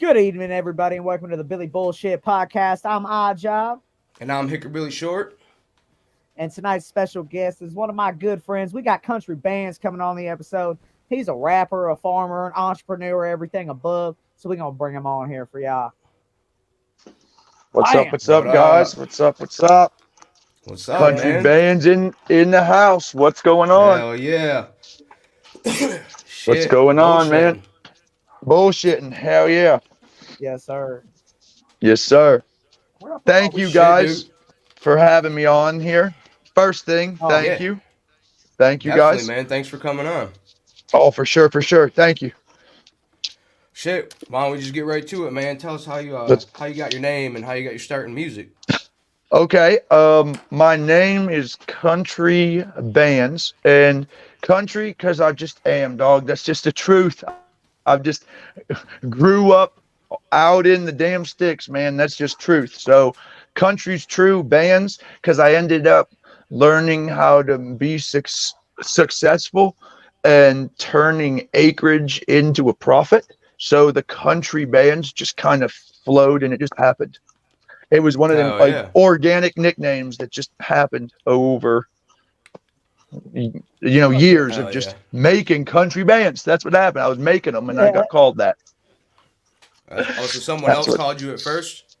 Good evening, everybody, and welcome to the Billy Bullshit Podcast. I'm Odd Job, And I'm Hickory Short. and tonight's special guest is one of my good friends. We got Country Bandz coming on the episode. He's a rapper, a farmer, an entrepreneur, everything above. So we're gonna bring him on here for y'all. What's Bam. up? What's up, What guys? up? What's up? What's up? What's up, Yeah. Country man? Bandz in the house. What's going on? Hell yeah. What's Shit. going on, man? Bullshitting. Bullshitting. Hell yeah. Yes, sir. Yes, sir. Thank you, Shit, guys, dude. for having me on here. First thing, Oh, thank Yeah. you. Thank you, Definitely, guys. man. Thanks for coming on. Oh, for sure, for sure. Thank you. Shit. Why don't we just get right to it, man? Tell us how you Let's. got your name and how you got your start in music. Okay. My name is Country Bandz, and country because I just am, dog. That's just the truth. I've just grew up out in the damn sticks, man. That's just truth. So, country's true bands because I ended up learning how to be successful and turning acreage into a profit. So the country bands just kind of flowed and it just happened. It was one of them Oh like yeah. organic nicknames that just happened over fuck yeah. years of Hell yeah. just making country bands. That's what happened. I was making them and I Yeah. got called that. Oh, so someone That's else what. called you at first?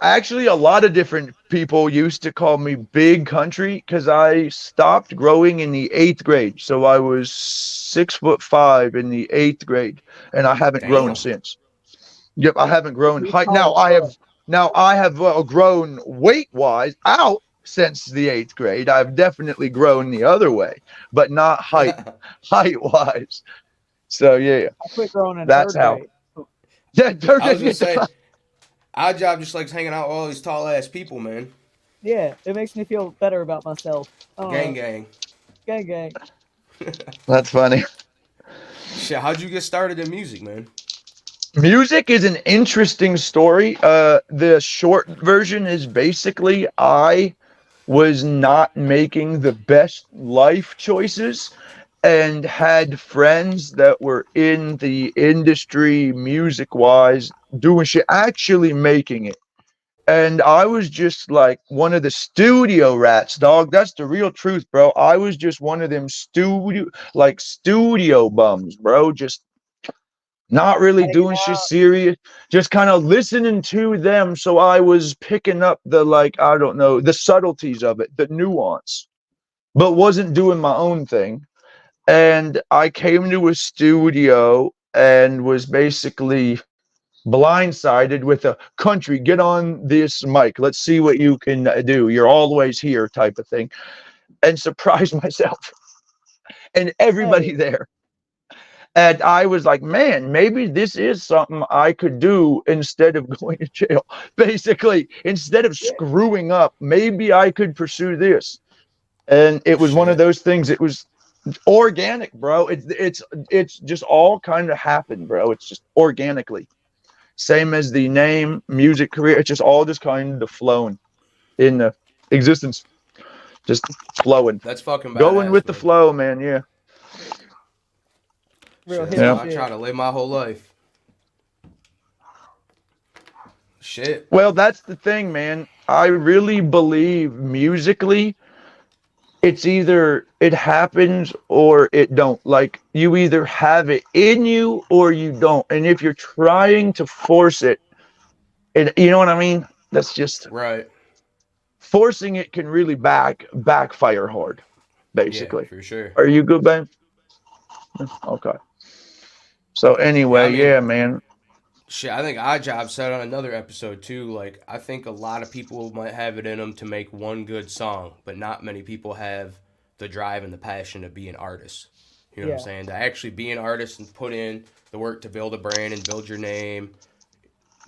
Actually, a lot of different people used to call me Big Country because I stopped growing in the eighth grade. So I was 6'5" in the eighth grade, and I haven't grown Damn. since. Yep, I haven't grown He's height. tall as fuck. Now I have grown weight wise out since the eighth grade. I've definitely grown the other way, but not height wise. So yeah, I quit growing in that's third how. grade. Yeah, I was gonna say, our job just likes hanging out with all these tall ass people, man. Yeah, it makes me feel better about myself. I don't Gang know. gang. Gang, gang. That's funny. Shit, how'd you get started in music, man? Music is an interesting story. The short version is basically I was not making the best life choices and had friends that were in the industry music wise doing shit, actually making it. And I was just like one of the studio rats, dog. That's the real truth, bro. I was just one of them studio bums, bro. Just not really Hanging doing shit out. serious, just kind of listening to them. So I was picking up the, like, I don't know, the subtleties of it, the nuance, but wasn't doing my own thing. And I came to a studio and was basically blindsided with a country, get on this mic, let's see what you can do. You're always here type of thing. And surprised myself and everybody Hey, there. And I was like, man, maybe this is something I could do instead of going to jail. Basically, instead of yeah, screwing up, maybe I could pursue this. And it was one of Shit. those things. It was organic, bro. It's just all kind of happened, bro. It's just organically. Same as the name, music career. It's just all just kind of flowing in the existence, just flowing, That's fucking going badass, with the man. flow, man. Yeah, real Shit, that's hippie how yeah. I try shit. to live my whole life. Shit. Well, that's the thing, man. I really believe musically, it's either it happens or it don't. Like you either have it in you or you don't. And if you're trying to force it, you know what I mean? That's just Right. forcing it can really backfire hard, Yeah, basically. for sure. Are you good, man? Okay. So Yeah, I anyway, mean, yeah, man. shit, I think iJob said on another episode too, like, I think a lot of people might have it in them to make one good song, but not many people have the drive and the passion to be an artist. You know what I'm Yeah. saying? To actually be an artist and put in the work to build a brand and build your name.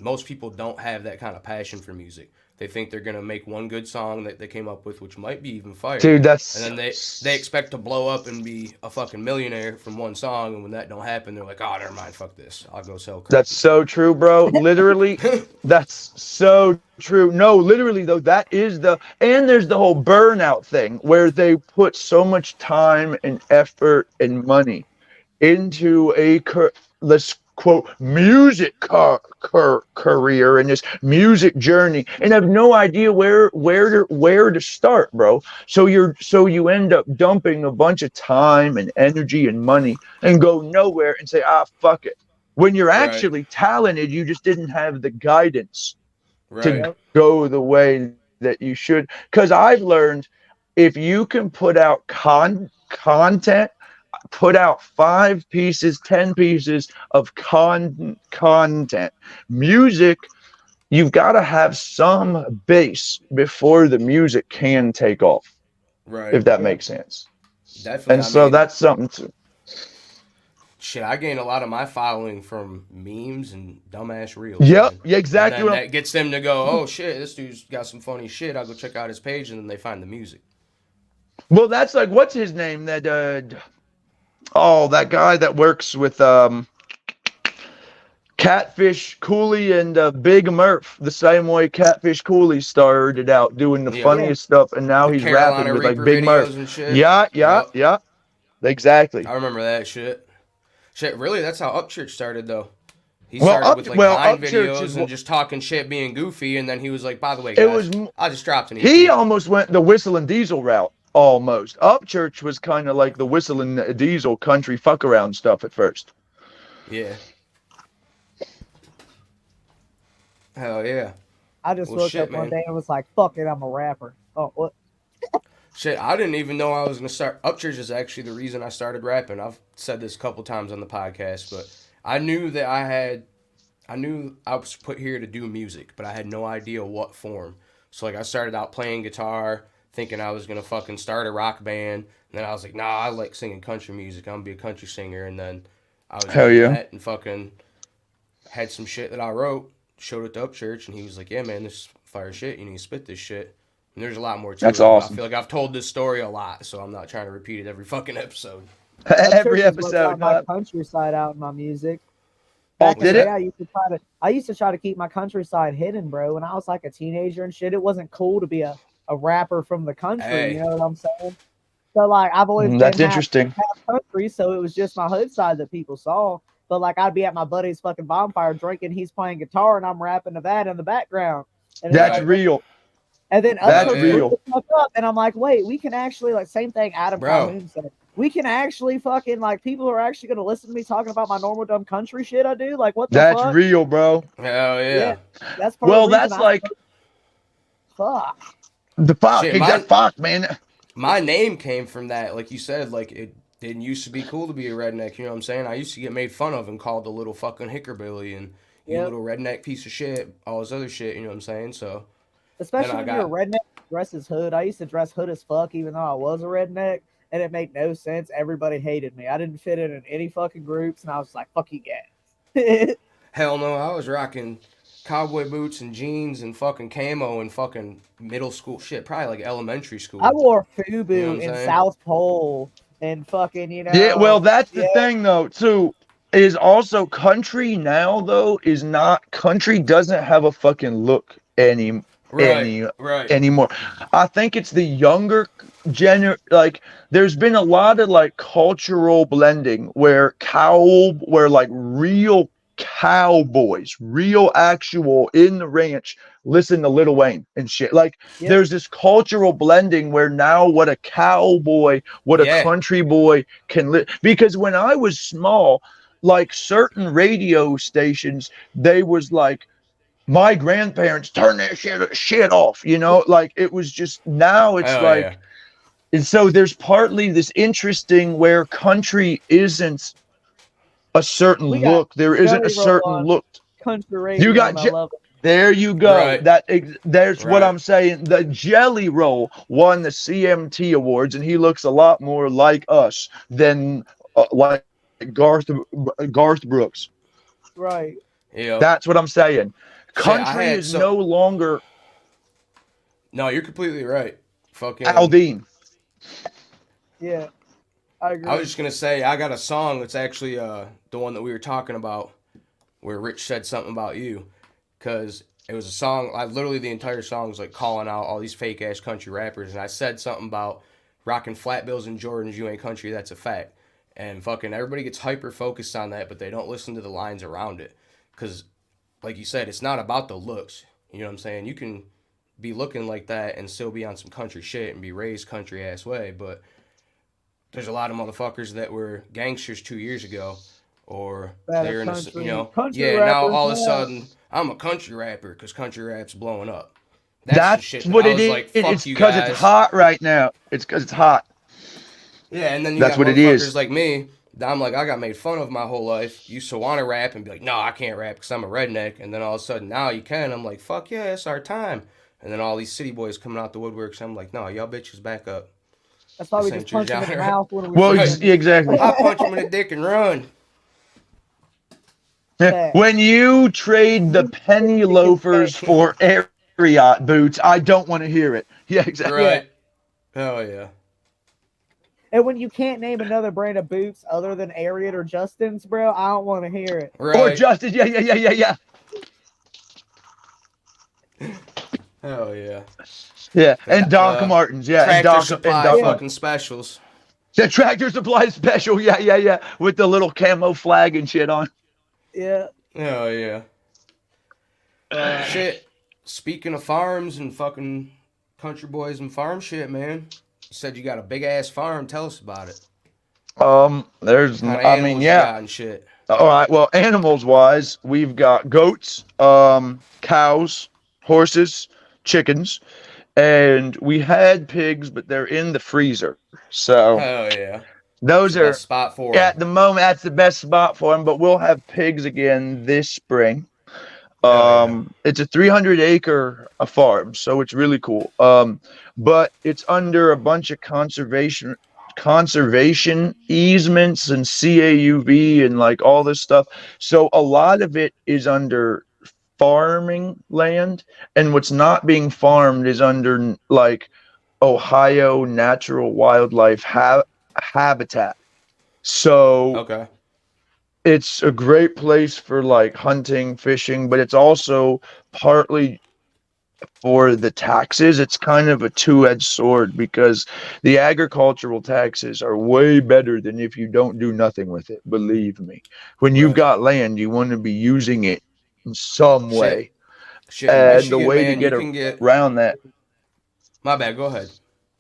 Most people don't have that kind of passion for music. They think they're gonna make one good song that they came up with, which might be even fire, Dude, and then that's they expect to blow up and be a fucking millionaire from one song, and when that don't happen, they're like, oh, never mind, fuck this, I'll go sell crack That's so true, bro. Literally, again. that's so true. No, literally though, that is and there's the whole burnout thing where they put so much time and effort and money into let's quote music career and this music journey, and have no idea where to start, bro. So you end up dumping a bunch of time and energy and money and go nowhere and say, fuck it. When you're Right. actually talented, you just didn't have the guidance to Right. go the way that you should. Because I've learned, if you can put out content, put out 5 pieces, 10 pieces of content, music, you've got to have some base before the music can take off, Right. if that Yeah. makes sense. Definitely. And I so mean, that's something to. shit, I gain a lot of my following from memes and dumbass reels, Yep, man. yeah, And exactly. then that gets them to go, oh shit, this dude's got some funny shit. I'll go check out his page, and then they find the music. Well, that's like, what's his name? That that guy that works with Catfish Cooley and Big Murph, the same way Catfish Cooley started out doing the Yeah. Yeah. funniest stuff, and now The he's rapping Carolina with like Reaper Big Murph. videos and shit. Yeah, Yep. exactly. I remember that shit. Shit, really, that's how Upchurch started, though. He Well, started with like Vine Upchurch videos and just talking shit, being goofy, and then he was like, by the way, it guys, was I just dropped an he EP. almost went the Whistle and Diesel route. Almost. Upchurch was kind of like the Whistle and Diesel country fuck around stuff at first. Yeah. Hell yeah. I just Well, woke shit, up one man. day and was like, fuck it, I'm a rapper. Oh, what? Shit, I didn't even know I was gonna start. Upchurch is actually the reason I started rapping. I've said this a couple times on the podcast, but I knew that I knew I was put here to do music, but I had no idea what form. So like I started out playing guitar, thinking I was gonna fucking start a rock band, and then I was like, nah, I like singing country music. I'm gonna be a country singer, and then I was Hell doing yeah. that and fucking had some shit that I wrote, showed it to Upchurch, and he was like, yeah, man, this is fire shit. You need to spit this shit. And there's a lot more to That's it. But awesome. I feel like I've told this story a lot, so I'm not trying to repeat it every fucking episode. Every Upchurch is what episode. brought my countryside out in my music. Oh, Back in the did day, it? I used to try to keep my countryside hidden, bro. When I was like a teenager and shit, it wasn't cool to be a rapper from the country. Hey. You know what I'm saying? So like, I've always been That's half interesting. country, so it was just my hood side that people saw. But like, I'd be at my buddy's fucking bonfire drinking, he's playing guitar, and I'm rapping to that in the background. And That's Right. real. And then That's Upchurch real. blew the fuck up, and I'm like, wait, we can actually, like, same thing Adam Bro. Calhoun said. We can actually fucking, like, people are actually going to listen to me talking about my normal dumb country shit I do. Like, what the That's fuck? real, bro. Hell yeah. Yeah. That's part Well, of the reason that's like fuck. the fuck. Shit, Exact fuck, man. My name came from that. Like you said, like it didn't used to be cool to be a redneck. You know what I'm saying? I used to get made fun of and called the little fucking hickerbilly and you Yep. little redneck piece of shit, all this other shit. You know what I'm saying? So Especially I when you're a got- redneck, dress as hood. I used to dress hood as fuck, even though I was a redneck, and it made no sense. Everybody hated me. I didn't fit in any fucking groups, and I was like, fuck you guys. hell no, I was rocking cowboy boots and jeans and fucking camo and fucking middle school shit, probably like elementary school. I wore FUBU You know what I'm in saying? South Pole and fucking, you know. Yeah, well, that's the yeah. thing, though, too. Is also country now, though, is not country doesn't have a fucking look right. anymore. I think it's the younger like there's been a lot of like cultural blending where like real cowboys, real actual in the ranch listen to Lil Wayne and shit. Like Yeah. there's this cultural blending where now what a cowboy, what a Yeah. country boy can live. Because when I was small, like certain radio stations, they was like my grandparents turn their shit off, you know, like it was just now it's Hell like yeah. and so there's partly this interesting where country isn't a certain We got look, there isn't a Jelly Roll certain on look. country radio. You got and I love it. There you go. Right. That's what Right. I'm saying. The Jelly Roll won the CMT awards, and he looks a lot more like us than like Garth Brooks. Right. Yeah. That's what I'm saying. Shit, I Country had is some- no longer No, you're completely right. Fucking Aldine. Yeah. I agree. I was just gonna say I got a song that's actually the one that we were talking about, where Rich said something about you, because it was a song. I literally the entire song was like calling out all these fake ass country rappers, and I said something about rocking flat bills and Jordans. You ain't country. That's a fact. And fucking everybody gets hyper focused on that, but they don't listen to the lines around it. Because, like you said, it's not about the looks. You know what I'm saying? You can be looking like that and still be on some country shit and be raised country ass way, but there's a lot of motherfuckers that were gangsters 2 years ago, or That are they're in a, country, you know, country yeah, now rappers all of a now. sudden I'm a country rapper because country rap's blowing up. That's the That's shit that what I it was is. like, It's fuck you because it's guys. hot right now. It's because it's hot. Yeah, and then you That's got what it motherfuckers is. like me. That I'm like, I got made fun of my whole life. Used to want to rap and be like, no, I can't rap because I'm a redneck. And then all of a sudden, now you can. I'm like, fuck yeah, it's our time. And then all these city boys coming out the woodworks. I'm like, no, y'all bitches back up. That's why we This just ain't your punch him in the genre. mouth when we Well, see Right. him. exactly. I punch him in the dick and run. When you trade the penny loafers for Ariat boots, I don't want to hear it. Yeah, exactly. Yeah. Right. Hell yeah. And when you can't name another brand of boots other than Ariat or Justin's, bro, I don't want to hear it. Or Right. Justice. Yeah. Hell yeah. Yeah, and Doc Martens. Yeah, and Tractor Doc Supply and Doc. fucking specials. The Tractor Supply special. Yeah. With the little camo flag and shit on. Yeah. Hell yeah. Shit. Speaking of farms and fucking country boys and farm shit, man. You said you got a big ass farm. Tell us about it. There's, What kind of I animals mean, you yeah. got and shit. All right. Well, animals wise, we've got goats, cows, horses, chickens, and we had pigs, but they're in the freezer. So Hell yeah. those It's the are best spot for 'em. at the moment. That's the best spot for them. But we'll have pigs again this spring. Hell yeah. It's a 300-acre farm, so it's really cool. But it's under a bunch of conservation easements and CAUV and like all this stuff. So a lot of it is under farming land, and what's not being farmed is under like Ohio natural wildlife habitat. So Okay. it's a great place for like hunting, fishing, but it's also partly for the taxes. It's kind of a two-edged sword because the agricultural taxes are way better than if you don't do nothing with it. Believe me. When you've Right. got land, you want to be using it in some way. Shit, in And Michigan, the way to man, get you can get. around that. My bad. Go ahead.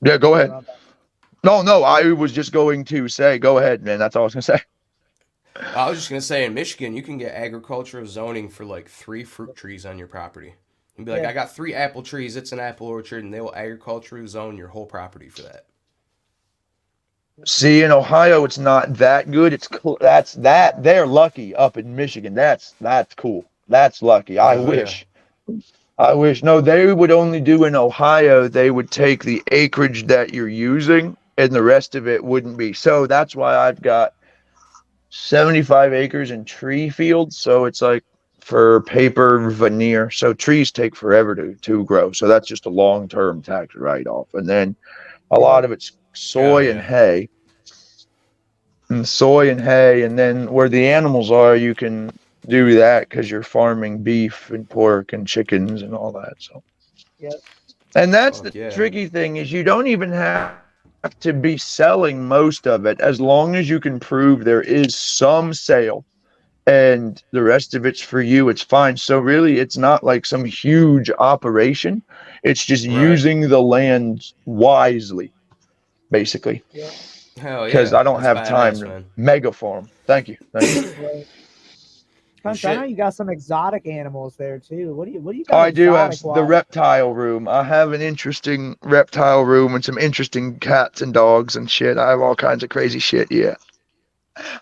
Yeah, go ahead. No, I was just going to say, go ahead, man. That's all I was going to say. I was just gonna say, in Michigan, you can get agricultural zoning for like 3 fruit trees on your property. You'd be like, Yeah. I got 3 apple trees. It's an apple orchard, and they will agriculturally zone your whole property for that. See, in Ohio, it's not that good. That's that they're lucky up in Michigan. That's cool. That's lucky. I Oh, yeah. wish. I wish. No, they would only do in Ohio. They would take the acreage that you're using, and the rest of it wouldn't be. So that's why I've got 75 acres in tree fields. So it's like for paper veneer. So trees take forever to grow. So that's just a long-term tax write-off. And then a lot of it's soy and hay. And then where the animals are, you can do that because you're farming beef and pork and chickens and all that. So, Yep. and that's Fuck the yeah. tricky thing is you don't even have to be selling most of it as long as you can prove there is some sale and the rest of it's for you. It's fine. So really, it's not like some huge operation. It's just Right. using the land wisely, basically. Yeah. Hell Because yeah. I don't That's have time badass, to man. mega farm. Thank you. Right. Country, I know Shit. you got some exotic animals there too. What do you got? I do have exotic the wise? reptile room. I have an interesting reptile room and some interesting cats and dogs and shit. I have all kinds of crazy shit. Yeah,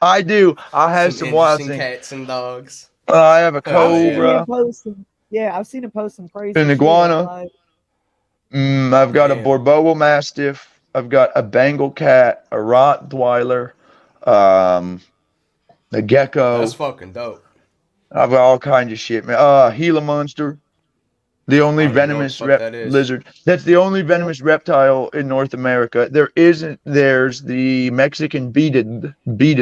I do. I have some wild interesting things. cats and dogs. I have a Hell yeah. cobra, Yeah, I've seen him post some crazy an shit, iguana. like, I've got a Damn. Borboa Mastiff. I've got a Bengal cat, a Rottweiler, a gecko. That's fucking dope. I've got all kinds of shit, man. Gila monster. The only I don't even know what the venomous fuck that is. lizard. That's the only venomous reptile in North America. There isn't. There's the Mexican beaded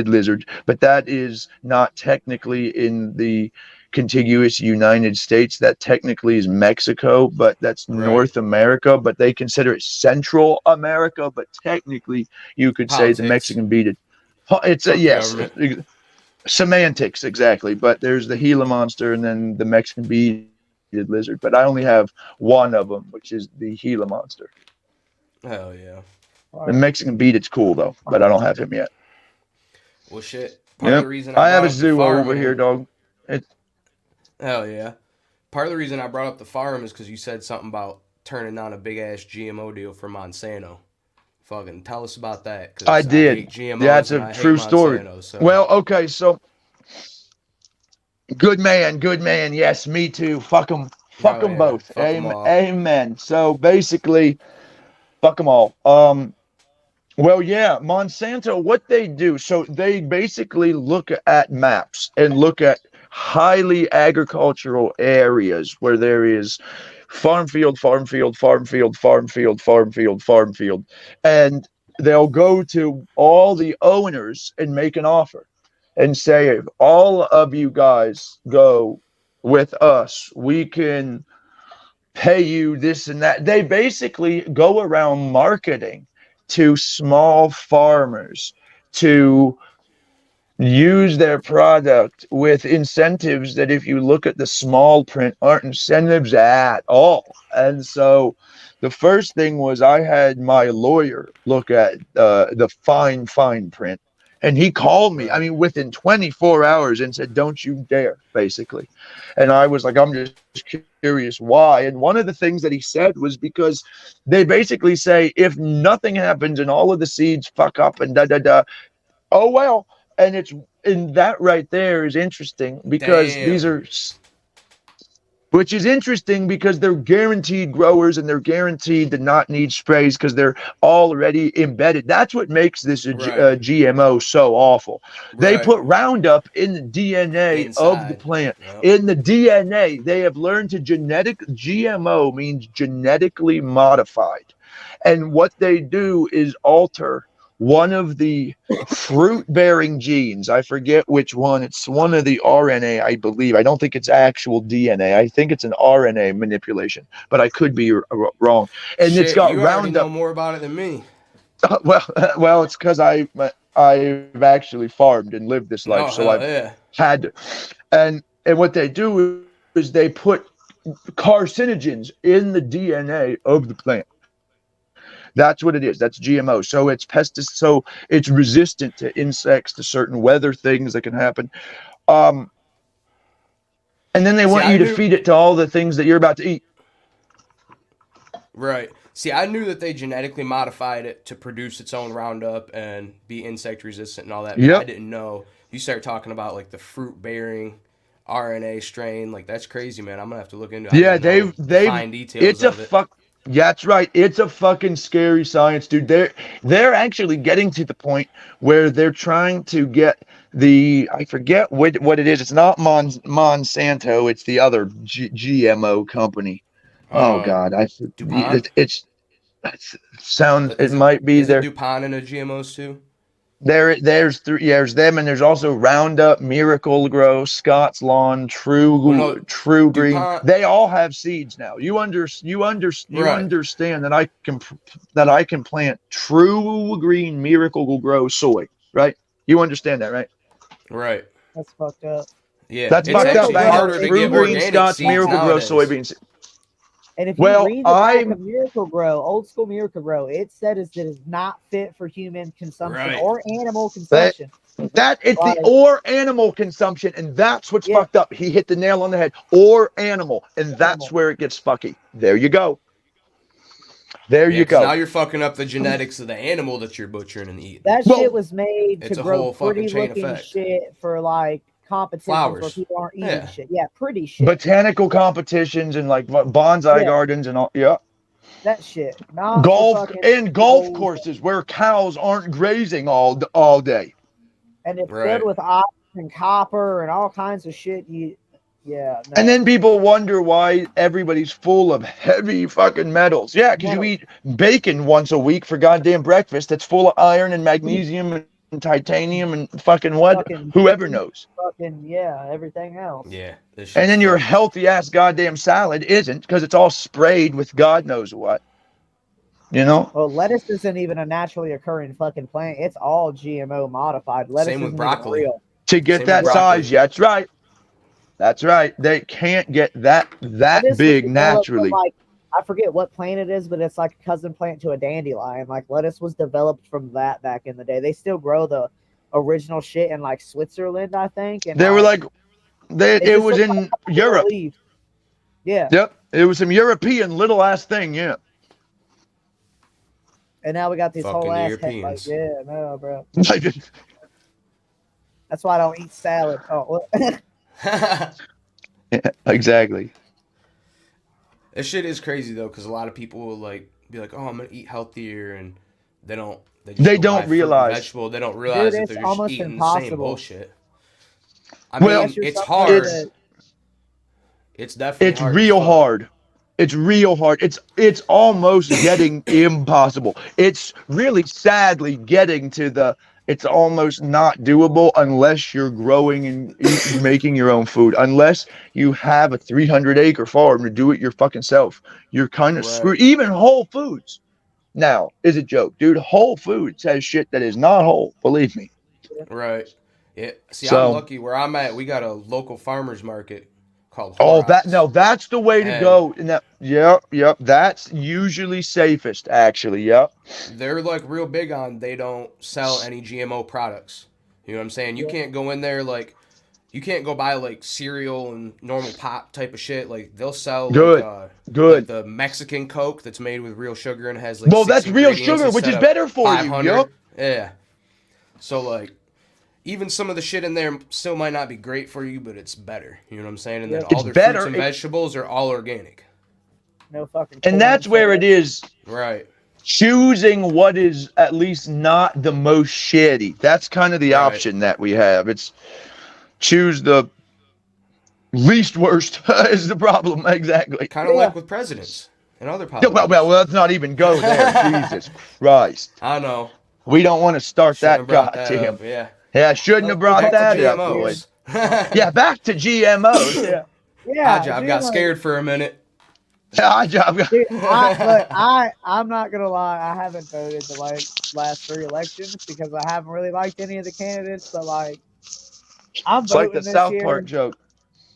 lizard, but that is not technically in the contiguous United States. That technically is Mexico, but that's Right. North America. But they consider it Central America. But technically, you could say the Politics. Mexican beaded. It's a Fuck the yes. government. Semantics, exactly. But there's the Gila monster and then the Mexican beaded lizard. But I only have one of them, which is the Gila monster. Hell yeah. The Mexican beaded's cool though, but I don't have him yet. Well, shit. Part of Yep. the reason I I have brought a up the zoo farm over here, and dog. It, hell yeah. Part of the reason I brought up the farm is because you said something about turning on a big ass GMO deal for Monsanto. Fucking tell us about that, I because I did. hate Yeah, GMOs it's and a I hate true story. Monsanto. So Well, okay, so good man, good man. Yes, me too. Fuck hell them yeah, both. fuck them Amen. all. Amen. So basically, fuck them all. Well, yeah, Monsanto, what they do, so they basically look at maps and look at highly agricultural areas where there is farm field, farm field, farm field, farm field, farm field, farm field, and they'll go to all the owners and make an offer and say, if all of you guys go with us, we can pay you this and that. They basically go around marketing to small farmers to use their product with incentives that, if you look at the small print, aren't incentives at all. And so the first thing was I had my lawyer look at the fine print. And he called me, I Right. mean, within 24 hours and said, don't you dare, basically. And I was like, I'm just curious why. And one of the things that he said was because they basically say, if nothing happens and all of the seeds fuck up and da da da, oh well. And it's, and that right there is interesting because these Damn. are, which is interesting because they're guaranteed growers and they're guaranteed to not need sprays because they're already embedded. That's what makes this Right. GMO so awful. They Right. put Roundup in the DNA of the Inside. plant. Yep. In the DNA, they have learned to GMO means genetically modified. And what they do is alter one of the fruit bearing genes. I forget which one. It's one of the RNA, I believe. I don't think it's actual DNA. I think it's an RNA manipulation, but I could be wrong. And it's Shit, got you already know Roundup. more about it than me. Well, it's because I've actually farmed and lived this life, Oh so hell I've yeah. had to. And what they do is they put carcinogens in the DNA of the plant. That's what it is. That's GMO. So it's so it's resistant to insects, to certain weather things that can happen. Um, and then they See, want I you to knew. feed it to all the things that you're about to eat. Right. See, I knew that they genetically modified it to produce its own Roundup and be insect resistant and all that, but I Yep. didn't know. You start talking about like the fruit bearing RNA strain. Like that's crazy, man. I'm gonna have to look into it. I Yeah, didn't know the they've fine details it's a of it. fuck yeah, that's right. It's a fucking scary science, dude. They're actually getting to the point where they're trying to get I forget what it is. It's not Monsanto, it's the other GMO company. Oh Uh, God, DuPont. it's sound it Is it might be is it there. DuPont in the GMOs too? There's them, and there's also Roundup, Miracle Grow, Scott's Lawn, Well, no, True Green. DuPont. They all have seeds now. You Right. understand that I can plant True Green, Miracle Grow soy, right? You understand that, right? Right. That's fucked up. Yeah. That's It's fucked up, Miracle actually man. Grow harder to is True get Green, organic Scott's seeds Miracle Grow nowadays. soybeans. And if you Well, read the back of Miracle Grow, old school Miracle Grow, it said it is not fit for human consumption Right. or animal that consumption. it's the Like, or animal consumption, and that's what's yeah, fucked up. He hit the nail on the head. Or animal, and that's animal. where it gets fucky. There you go. There Yeah, you because now go. you're fucking up the genetics of the animal that you're butchering and eating. That shit Well, was made to It's a grow whole fucking pretty chain looking effect. shit for like competitions where Flowers. people aren't eating Yeah. shit. Yeah, pretty shit. botanical competitions and like bonsai Yeah, gardens and all. Yeah, that shit. Not for fucking golf vegetables. courses where cows aren't grazing all day. And it's filled Right. with iron and copper and all kinds of shit. Yeah, And no. then people wonder why everybody's full of heavy fucking metals. Yeah, because you No. eat bacon once a week for goddamn breakfast that's full of iron and magnesium and titanium and fucking what? Fucking Whoever zinc, knows. fucking yeah, everything else. Yeah. This And shit's then your fucked. healthy ass goddamn salad isn't because it's all sprayed with God knows what. You know, Well, lettuce isn't even a naturally occurring fucking plant. It's all GMO modified. Lettuce Same with isn't even broccoli. real. to get Same with that broccoli. size. Yeah, that's right. That's right. They can't get that Lettuce was big developed from naturally. like I forget what plant it is, but it's like a cousin plant to a dandelion. Like lettuce was developed from that back in the day. They still grow the original shit in like Switzerland, I think, and They were like like they. it It just was looks like in a couple little Europe. leaves. Yeah, Yep, it was some European little ass thing. Yeah. and now we got these whole Fucking ass head. Like, Europeans. yeah, no, bro. That's why I don't eat salad. Oh, well. Yeah, exactly. That shit is crazy though, because a lot of people will like be like, "Oh, I'm gonna eat healthier," and they don't. They just They go buy don't fruit and realize. vegetable. They don't Dude, realize that it's they're just almost eating the same impossible bullshit. I Well, mean, unless you're it's somebody hard. it's that It's definitely it's hard as real fuck. hard. It's real hard. It's almost getting impossible. It's really sadly getting to the it's almost not doable unless you're growing and making your own food. Unless you have a 300-acre farm to do it your fucking self. You're kind of Right. screwed. Even Whole Foods now is a joke, dude. Whole Foods has shit that is not whole. Believe me. Right. Yeah. See, I'm So, lucky where I'm at. We got a local farmers market called oh, that Horrocks, no, that's the way to and go. And that, yep. That's usually safest, actually. Yep. they're like real big on they don't sell any GMO products. You know what I'm saying? You Yeah. can't go in there like you can't go buy like cereal and normal pop type of shit. Like they'll sell Good. like Good. the Mexican Coke that's made with real sugar and has like Well, six that's real ingredients sugar, which instead is of better for you. 500. Yep. Yeah. So like even some of the shit in there still might not be great for you, but it's better. You know what I'm saying? And then Yeah. all It's their better. fruits and vegetables are all organic. no fucking And corn that's where it is. Right. Choosing what is at least not the most shitty. That's kind of the Right. option that we have. It's choose the least worst is the problem. Exactly. Kind of Yeah. like with presidents and other Yeah, well, politics. let's not even go there. Jesus Christ. I know. We don't want to start Shouldn't that have brought that goddamn. up. Yeah. Yeah, shouldn't have brought Back to that up, boy. GMOs. Yeah, back to GMOs. Yeah. Yeah, Odd job. dude, Got like, scared for a minute. Our job. dude, I'm not gonna lie. I haven't voted the like last 3 elections because I haven't really liked any of the candidates. But like, I'm It's like the voting this South year. Park joke.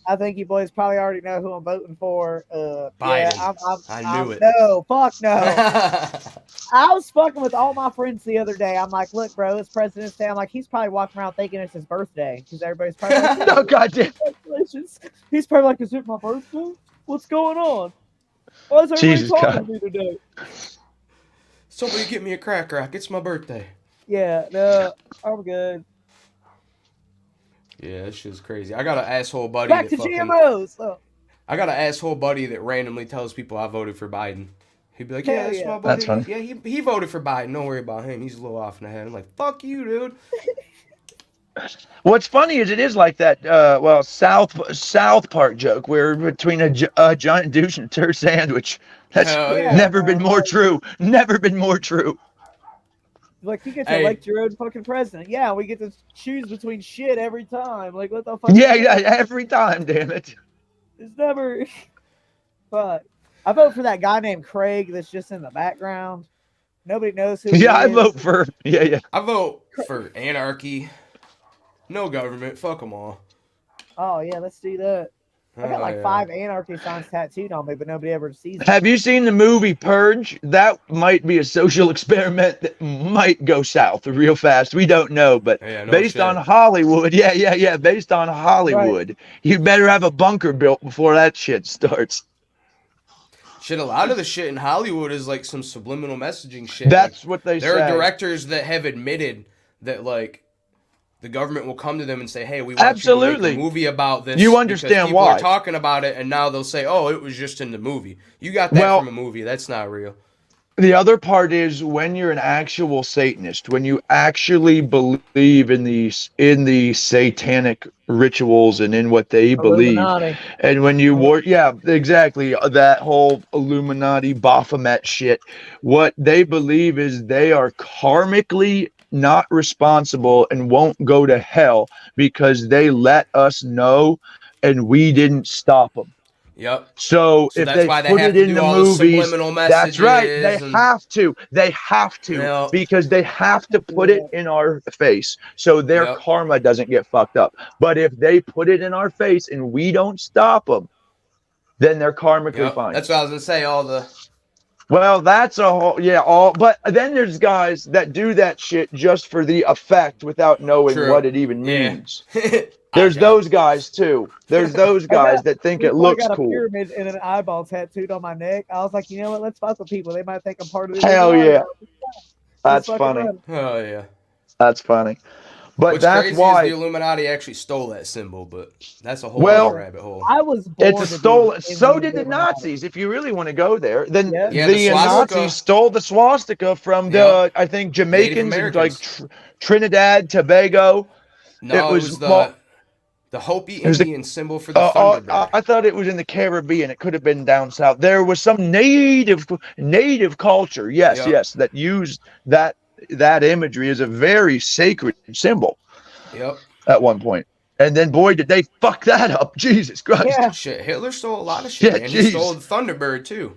I think you boys probably already know who I'm voting for. Yeah, Biden. I knew it. No, fuck no. I was fucking with all my friends the other day. I'm like, look, bro, it's President's Day. I'm like, he's probably walking around thinking it's his birthday because everybody's probably like, No, goddamn. congratulations. He's probably like, is it my birthday? What's going on? Why is everybody Jesus talking God. to me today? Somebody get me a crack rock. It's my birthday. Yeah, no, I'm good. Yeah, that shit's crazy. I got an asshole buddy Back that to fucking, GMOs. Oh, I got an asshole buddy that randomly tells people I voted for Biden. He'd be like, Hell yeah, that's yeah. my buddy. That's funny. Yeah, he voted for Biden. Don't worry about him. He's a little off in the head. I'm like, fuck you, dude. What's funny is it is like that. South Park joke where between a giant douche and a turd sandwich. That's Hell yeah. never been more true. Never been more true. like, you get to Hey. elect your own fucking president. Yeah, we get to choose between shit every time. Like, what the fuck? Yeah, every time. Damn it. It's never. But I vote for that guy named Craig that's just in the background. Nobody knows who. Yeah, I he is. vote for. Yeah. I vote for anarchy. No government. Fuck them all. Oh yeah, let's do that. I got Oh, like yeah. 5 anarchy signs tattooed on me, but nobody ever sees it. Have you seen the movie Purge? That might be a social experiment that might go south real fast. We don't know, but Yeah, no based shit. on Hollywood, yeah, based on Hollywood, you better have a bunker built before that shit starts. Shit, a lot of the shit in Hollywood is like some subliminal messaging shit. That's Like, what they there say. are directors that have admitted that like the government will come to them and say, "Hey, we want you to Absolutely. make a movie about this." You because understand people why. are talking about it, and now they'll say, "Oh, it was just in the movie." You got that Well- from a movie. That's not real. The other part is when you're an actual Satanist, when you actually believe in the satanic rituals and in what they believe, Illuminati. and when you yeah, exactly, that whole Illuminati Baphomet shit, what they believe is they are karmically not responsible and won't go to hell because they let us know and we didn't stop them. Yep. So if that's they why they put have it to in do the all the movies, subliminal that's right. They messages and- have to. They have to Yep. because they have to put it in our face so their Yep. karma doesn't get fucked up. But if they put it in our face and we don't stop them, then they're karmically Yep. fine. That's what I was gonna say. All the Well, that's a whole but then there's guys that do that shit just for the effect without knowing True. what it even Yeah. means. There's those guys too. There's those guys that think it Before looks I got cool. a pyramid and an eyeball tattooed on my neck, I was like, you know what? Let's fuck with people. They might think I'm part of the Hell Illuminati. yeah. That's Let's fucking funny. run. Oh yeah. That's funny. But What's that's crazy why is the Illuminati actually stole that symbol, but that's a whole Well, other rabbit hole. I was born it's a to be stolen. in So did the Illuminati. Nazis. If you really want to go there, then Yeah. Yeah, the the swastika. Nazis stole the swastika from the I think Jamaicans and like Trinidad, Tobago. No, it was the Hopi Indian symbol for the Thunderbird. I thought it was in the Caribbean. It could have been down south. There was some native culture, yes, that used that imagery as a very sacred symbol. Yep. At one point. And then, boy, did they fuck that up. Jesus Christ. Yeah. Shit, Hitler stole a lot of shit, Yeah, and geez. he stole the Thunderbird, too.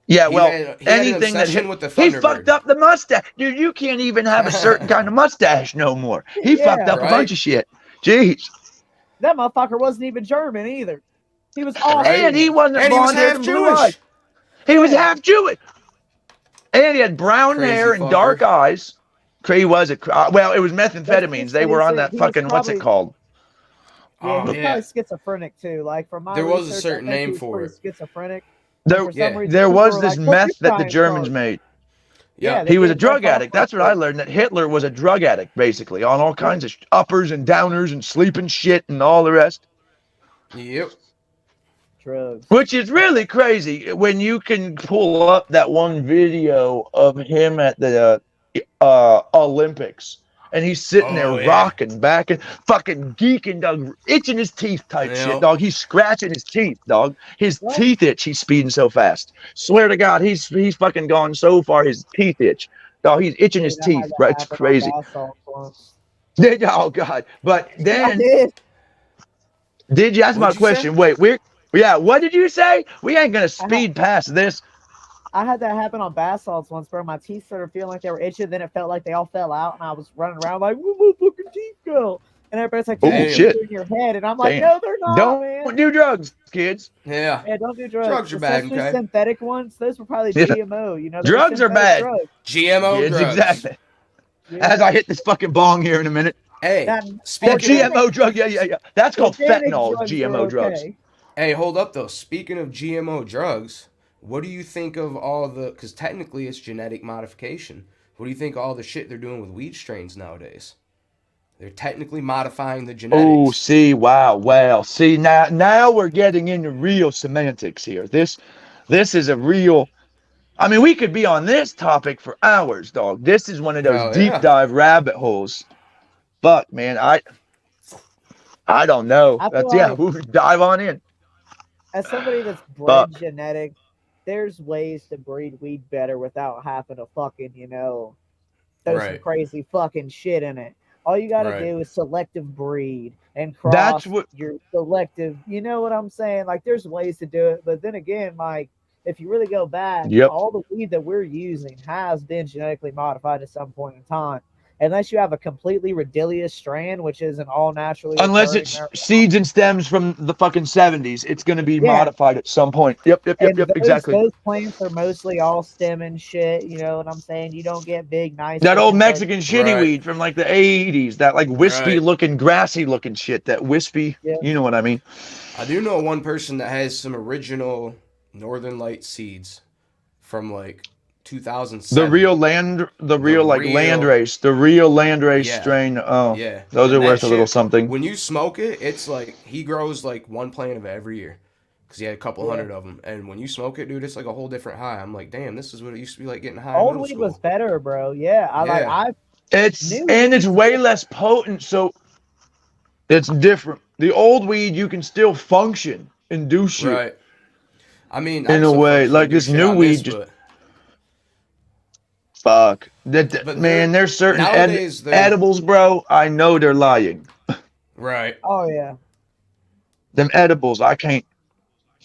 Yeah, He well, had an anything that obsession with the he Thunderbird. fucked up the mustache. Dude, you can't even have a certain kind of mustache no more. He fucked up a bunch of shit. Jeez. That motherfucker wasn't even German either. He was all And he wasn't And he was blonde haired half and blue eyes. Jewish. He was half Jewish. And he had brown Crazy hair and fucker. dark eyes. He was well, it was methamphetamines. They were on that he was fucking, what's it probably- called? Yeah, he's yeah. probably schizophrenic too. Like from my There was a research, certain I think name he was for pretty it. Schizophrenic. There, For some reason, there people was were this like, "What's meth your that the science Germans card?" made. Yeah, He was a did drug meth addict. That's what I learned, that Hitler was a drug addict, basically, on all kinds of uppers and downers and sleeping shit and all the rest. Yep. Drugs. Which is really crazy when you can pull up that one video of him at the Olympics. And he's sitting there rocking back and fucking geeking, dog, itching his teeth type shit, dog. He's scratching his teeth, dog. His teeth itch. He's speeding so fast. Swear to God, he's fucking gone so far. His teeth itch, dog. He's itching his teeth, right? It's crazy. Oh God! But then, did you? That's my question. Wait, what did you say? We ain't gonna speed past this. I had that happen on bath salts once, bro. My teeth started feeling like they were itching. Then it felt like they all fell out, and I was running around like, "Where my fucking teeth go?" And everybody's like, "Oh shit!" In your head, and I'm like, "No, they're not, man. Don't do drugs, kids." Yeah, don't do drugs. Drugs are bad. Especially synthetic ones. Those were probably Yeah. GMO. You know, Drugs are bad. drugs. GMO drugs. Exactly. Yeah. As I hit this fucking bong here in a minute. Hey, Or speaking GMO drug, yeah. That's called Organic fentanyl. drugs GMO are drugs. okay. Hey, hold up though. Speaking of GMO drugs, what do you think of all the? Because technically it's genetic modification. What do you think of all the shit they're doing with weed strains nowadays? They're technically modifying the genetics. Oh, see, wow, well, see, now we're getting into real semantics here. This is a real. I mean, we could be on this topic for hours, dog. This is one of those deep dive rabbit holes. Fuck, man, I don't know. We'll dive on in. As somebody that's bred genetic, there's ways to breed weed better without having to fucking, throw some crazy fucking shit in it. All you gotta do is selective breed and cross your selective. You know what I'm saying? Like, there's ways to do it, but then again, like, if you really go back, all the weed that we're using has been genetically modified at some point in time. Unless you have a completely Redilius strand, which is an all naturally. Unless it's seeds and stems from the fucking 70s, it's going to be modified at some point. Yep, exactly. Those plants are mostly all stem and shit. You know what I'm saying? You don't get big, nice. That old Mexican shitty weed from like the 80s, that like wispy looking, grassy looking shit. That wispy, you know what I mean? I do know one person that has some original Northern Light seeds from like 2007. The real landrace strain. Oh, yeah. Those are worth a little something. When you smoke it, it's like he grows like one plant of it every year because he had a couple hundred of them. And when you smoke it, dude, it's like a whole different high. I'm like, damn, this is what it used to be like getting high. Old weed was better, bro. Yeah, it's way less potent, so it's different. The old weed, you can still function and do shit. Right. I mean, in a way, like this new weed just. Fuck. Man, there's certain edibles, bro. I know they're lying. Right. Oh, yeah. Them edibles, I can't.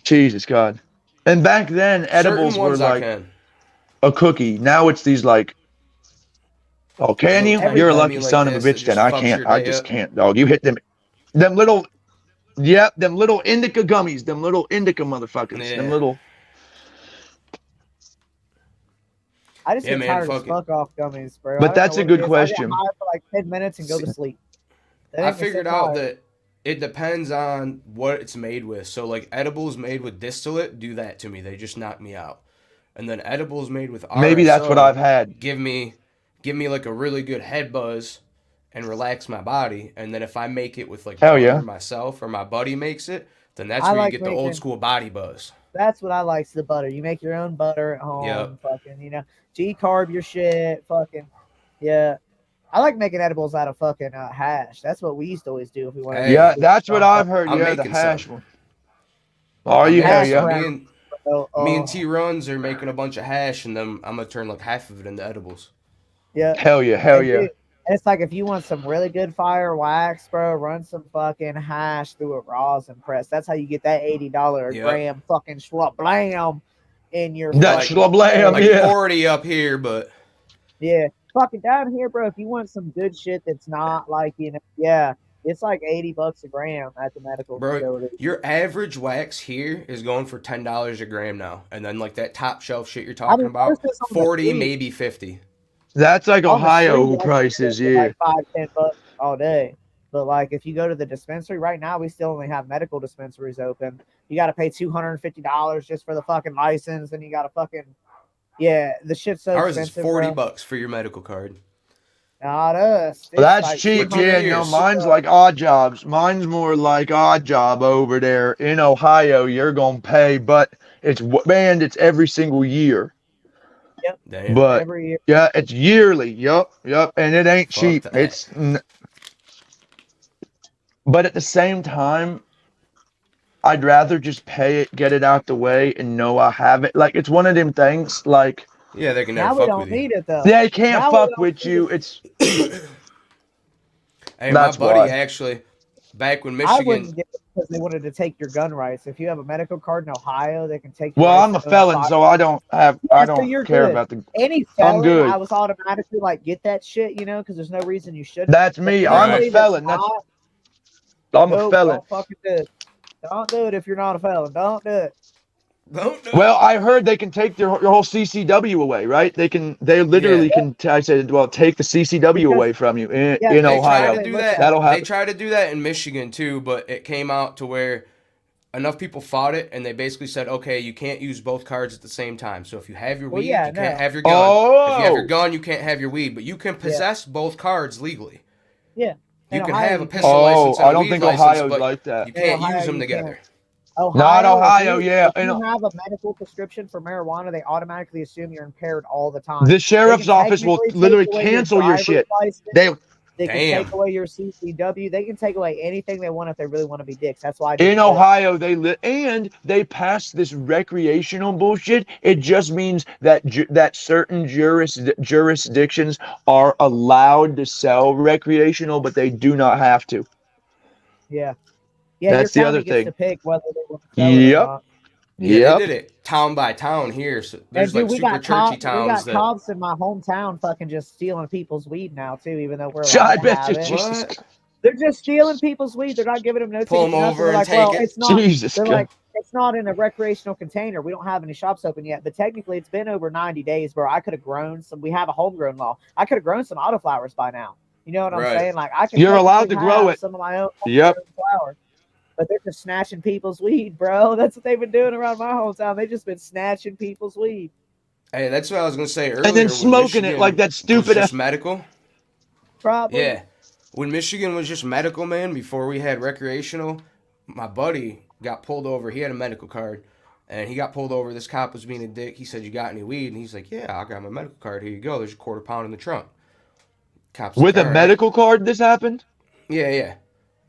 Jesus God. And back then, edibles Certain were ones I like can. a cookie. Now it's these like, oh, The can little you? tiny You're a gummy lucky like son of a this that bitch. Then just I fucks can't. your I day just up. can't, dog. You hit them little. Yep, them little indica gummies. Them little indica motherfuckers. Yeah. Them little. I just Yeah, get man, tired as fuck it. fuck off gummies, bro. I But don't know that's a what it good is. I get question. high for like 10 minutes and go to See, sleep. They I make me so figured out tired. that it depends on what it's made with. So like edibles made with distillate do that to me. They just knock me out. And then edibles made with Maybe that's what I've RSO had. give me like a really good head buzz and relax my body. And then if I make it with like Hell butter yeah. myself or my buddy makes it, then that's I where you like get the old making. school body buzz. That's what I like. The butter. You make your own butter at Yep. home. Fucking, G carb your shit. Fucking, yeah. I like making edibles out of fucking hash. That's what we used to always do if we wanted to. Yeah, Hey, that's what I've heard. I'm Yeah, the making some. hash one. Oh, I'm you hell making Hash yeah. some. brown. Me and T Runs are making a bunch of hash, and then I'm gonna turn like half of it into edibles. Yeah. Hell yeah. Hell And yeah. dude, it's like if you want some really good fire wax, bro, run some fucking hash through a rosin press. That's how you get that $80 a Yep. gram fucking schlub blam in your That Like- shlablam, Like yeah. 40 up here, but yeah. Fucking down here, bro. If you want some good shit that's not like, yeah, it's like $80 a gram at the medical bro, facility. your average wax here is going for $10 a gram now, and then like that top shelf shit you're talking about, most of it's on the 40 street. maybe 50. That's like On the Ohio street, prices, for yeah. like $5-10 all day. But like if you go to the dispensary right now, we still only have medical dispensaries open. You got to pay $250 just for the fucking license, and you got to fucking the shit's so Ours expensive. is 40 bro. bucks for your medical card. Not us. It's That's like cheap, 200 yeah. years. Mine's like odd jobs. Mine's more like odd job over there in Ohio. You're gonna pay, but it's every single year. Damn. But every year. yeah, it's yearly. Yup, and it ain't Fuck cheap. that. But at the same time, I'd rather just pay it, get it out the way, and know I have it. Like it's one of them things. Like Yeah, they can Now never we fuck don't with you. need it though. they can't Now we fuck don't with need you. it. It's Hey, That's my buddy why. actually, back when I Michigan, wouldn't get it because they wanted to take your gun rights. If you have a medical card in Ohio, they can take. well, your I'm a rights to own felon, fire- so I don't so you're care good. about the. Any I'm felon, good. I was automatically like, get that shit, because there's no reason you shouldn't. That's But me. I'm a anybody that's felon. not, I'm a nope, felon. don't fucking do it. Don't do it if you're not a felon. Don't do it. don't know. Well, I heard they can take your whole CCW away, right? They literally can. I said, well, take the CCW Because- away from you in Yeah, They Ohio. tried to do Look that. at That'll They happen. tried to do that in Michigan too, but it came out to where enough people fought it, and they basically said, okay, you can't use both cards at the same time. So if you have your weed, you can't have your gun. If you have your Oh, gun, you can't have your weed, but you can possess both cards legally. Yeah. You In can Ohio, have a you pistol oh, license and I a don't weed think license, Ohio's but like that. you can't Ohio, use them you together. Ohio, Not Ohio, if yeah. you have a medical prescription for marijuana, they automatically assume you're impaired all the time. The sheriff's office will technically literally take away cancel your driver's shit. license. They They can Damn. take away your CCW. They can take away anything they want if they really want to be dicks. That's why I in didn't Ohio they passed this recreational bullshit. It just means that that certain jurisdictions are allowed to sell recreational, but they do not have to. Yeah, That's your the county other gets thing. to pick whether they want to sell it or Yep. not. Yeah, Yep. they did it town by town here. So there's And dude, like we super got churchy cops. We got towns that. cops in my hometown, fucking just stealing people's weed now too. Even though we're I allowed to bet have you, it, Jesus, What? they're just stealing people's weed. They're not giving them no Pull tickets. them Nothing. over They're and like, take well, it. it's not. Jesus, They're God. like, it's not in a recreational container. We don't have any shops open yet. But technically, it's been over 90 days, bro. I could have grown some. We have a homegrown law. I could have grown some autoflowers by now. You know what I'm Right. saying? Like, I can. You're allowed technically to grow have it. Some of my own Yep. flowers. But they're just snatching people's weed, bro. That's what they've been doing around my hometown. They just been snatching people's weed. Hey, that's what I was gonna say earlier. And then when smoking it Michigan like that was stupid just medical. Probably. Yeah, when Michigan was just medical, man, before we had recreational, my buddy got pulled over. He had a medical card, and he got pulled over. This cop was being a dick. He said, "You got any weed?" And he's like, "Yeah, I got my medical card. Here you go. There's a $quarter-pound in the trunk." Cops With like, a "All right." medical card, this happened. Yeah.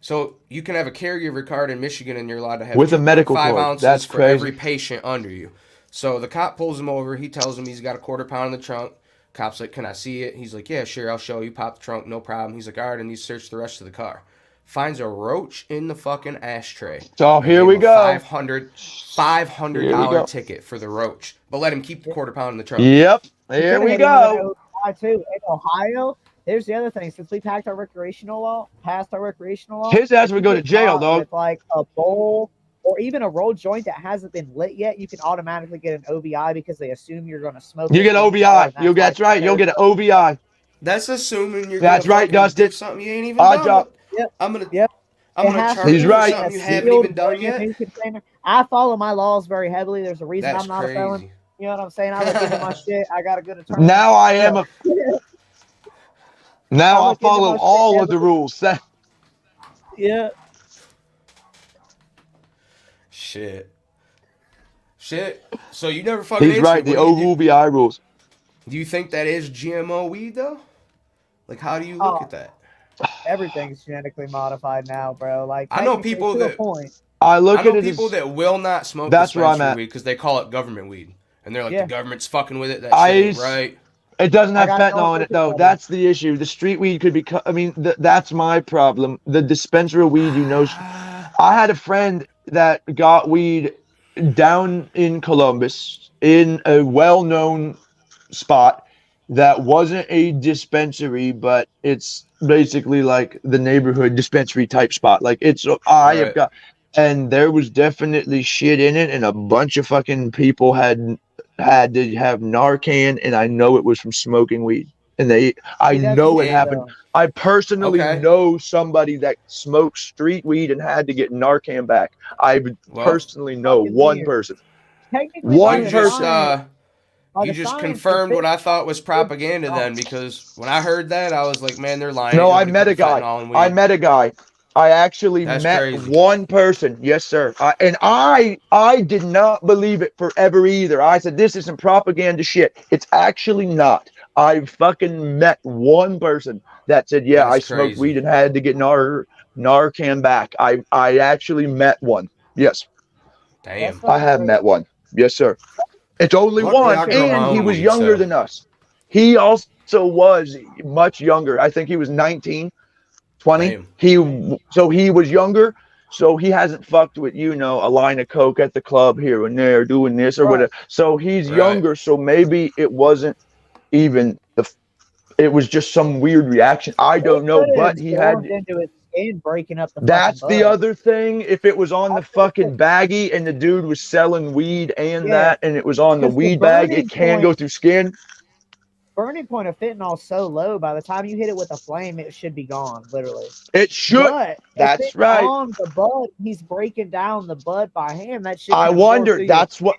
So you can have a caregiver card in Michigan, and you're allowed to have With a medical 2.5 card. ounces That's for every crazy. patient under you. So the cop pulls him over. He tells him he's got a $quarter-pound in the trunk. Cop's like, "Can I see it?" He's like, "Yeah, sure, I'll show you." Pop the trunk, no problem. He's like, "All right, I need to search the rest of the car." finds a roach in the fucking ashtray. So here we go. $500 ticket for the roach, but let him keep the quarter pound in the truck. Yep, here we go. Too. In Ohio, there's the other thing. Since we passed our recreational law, his ass would go to jail, dog. With like a bowl or even a rolled joint that hasn't been lit yet, you can automatically get an OBI because they assume you're going to smoke. You get OBI. That's right. You'll get an OBI. That's assuming you're. That's right, Dustin. Something you ain't even done. Yep. I'm gonna. Yep. I'm gonna charge you for something you haven't even done yet. I follow my laws very heavily. There's a reason That's I'm not crazy. a felon. You know what I'm saying? I look into my shit. I got a good attorney. Now I am a. Now I follow all of the rules. Yeah. Shit. So you never fucking. He's right. The OBI rules. Do you think that is GMO weed though? Like, how do you look at that? Everything's genetically modified now, bro. Like, I know people that. I know people that will not smoke dispensary weed because they call it government weed, and they're like, the government's fucking with it. That shit ain't right. It doesn't have fentanyl in it, though. That's the issue. The street weed could be. I mean, that's my problem. The dispensary weed, I had a friend that got weed down in Columbus in a well-known spot that wasn't a dispensary, but it's basically like the neighborhood dispensary type spot. Like have got, and there was definitely shit in it, and a bunch of fucking people had to have Narcan, and I know it was from smoking weed. And I know it happened. I personally know somebody that smoked street weed and had to get Narcan back. I personally know one person. One person. You just confirmed what I thought was propaganda then, because when I heard that, I was like, man, they're lying. No, I met a guy. I actually met one person. Yes, sir. And I did not believe it forever either. I said, this isn't propaganda shit. It's actually not. I fucking met one person that said, yeah, I smoked weed and had to get Narcan back. I actually met one. Yes. Damn. I have met one. Yes, sir. It's only one, and he was younger than us. He also was much younger. I think he was 19, 20. Damn. He was younger, so he hasn't fucked with, a line of coke at the club here and there, doing this or whatever. So he's younger, so maybe it wasn't even it was just some weird reaction. I don't know, but he had into his skin, breaking up the. That's the other thing. If it was on the fucking baggie and the dude was selling weed and it was on the weed bag, it can go through skin. Burning point of fentanyl is so low. By the time you hit it with a flame, it should be gone. Literally, it should. But that's right. On the bud, he's breaking down the bud by hand. That shit. I wonder. That's what.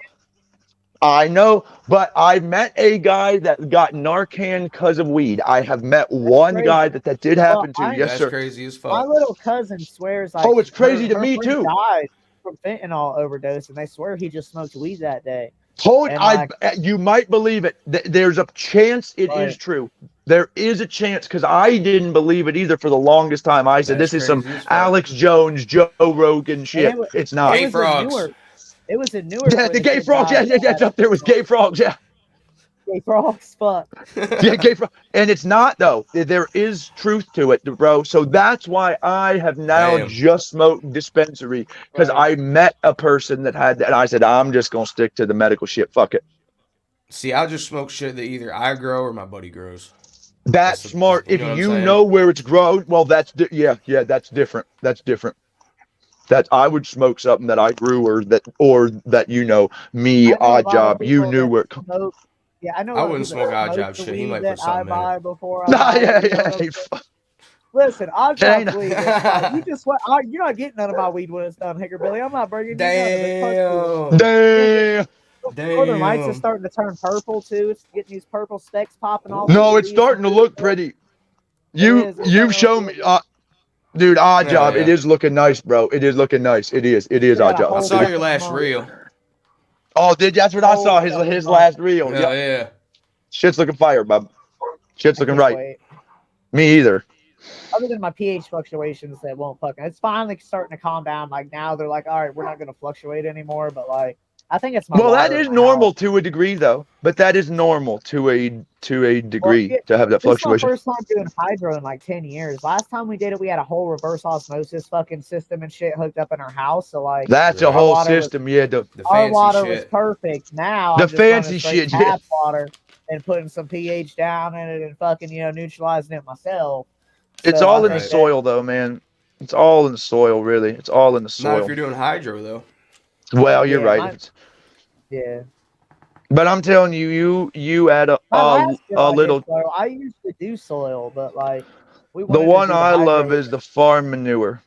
I know, but I met a guy that got Narcan because of weed. I have met one guy that did happen to. Yes, sir. That's crazy as fuck. My little cousin swears. Like, it's crazy to me too. Died from fentanyl overdose, and they swear he just smoked weed that day. You might believe it. There's a chance it is true. There is a chance, because I didn't believe it either for the longest time. I said, this is some Alex Jones, Joe Rogan shit. It's not. Gay frogs. It was in Newark. The gay frogs. Yeah, up there was gay frogs. Yeah. Gay frogs, fuck. Yeah, gay frog. And it's not, though. There is truth to it, bro. So that's why I have now just smoked dispensary, because I met a person that had that. And I said, I'm just going to stick to the medical shit. Fuck it. See, I'll just smoke shit that either I grow or my buddy grows. That's smart. If you know where it's grown, well, that's different. That's different. That I would smoke something that I grew, or that me, Odd Job, you knew where it comes. Yeah, I know. I wouldn't smoke Odd Job shit. He might put something in it. Listen, Odd Job weed. You just you're not getting none of my weed when it's done, Hickerbilly. I'm not bringing Damn. Northern Lights is starting to turn purple too. It's getting these purple specks popping off. No, it's starting to look pretty. You've shown me. Dude, Odd Job, it is looking nice, bro. It is looking nice. It is Odd Job. I saw your last reel. Oh, that's what I saw. His last reel. Yeah. Shit's looking fire, bub. Shit's looking right. Wait. Me either. Other than my pH fluctuations that won't fucking. It's finally starting to calm down. Like now they're like, all right, we're not gonna fluctuate anymore. But like, I think it's my Well, that water is in my normal house. to a degree, though. But that is normal to a Well, degree yeah, to have that this is my fluctuation. first time doing hydro in like 10 years. Last time we did it, we had a whole reverse osmosis fucking system and shit hooked up in our house. So like That's a Right. our whole water was system. Yeah, The our fancy water was shit. perfect. Now the I'm just running fancy straight shit. Yeah. tap water and putting some pH down in it and fucking, neutralizing it myself. It's So I all in the think Right. that soil, though, man. It's all in the soil, really. It's all in the Not if soil. you're doing hydro though. Well, you're yeah, right. If it's, yeah. but I'm telling you, you add My last year a I did little. soil. I used to do soil, but like we The wanted to one do the I love hydro. is the farm manure.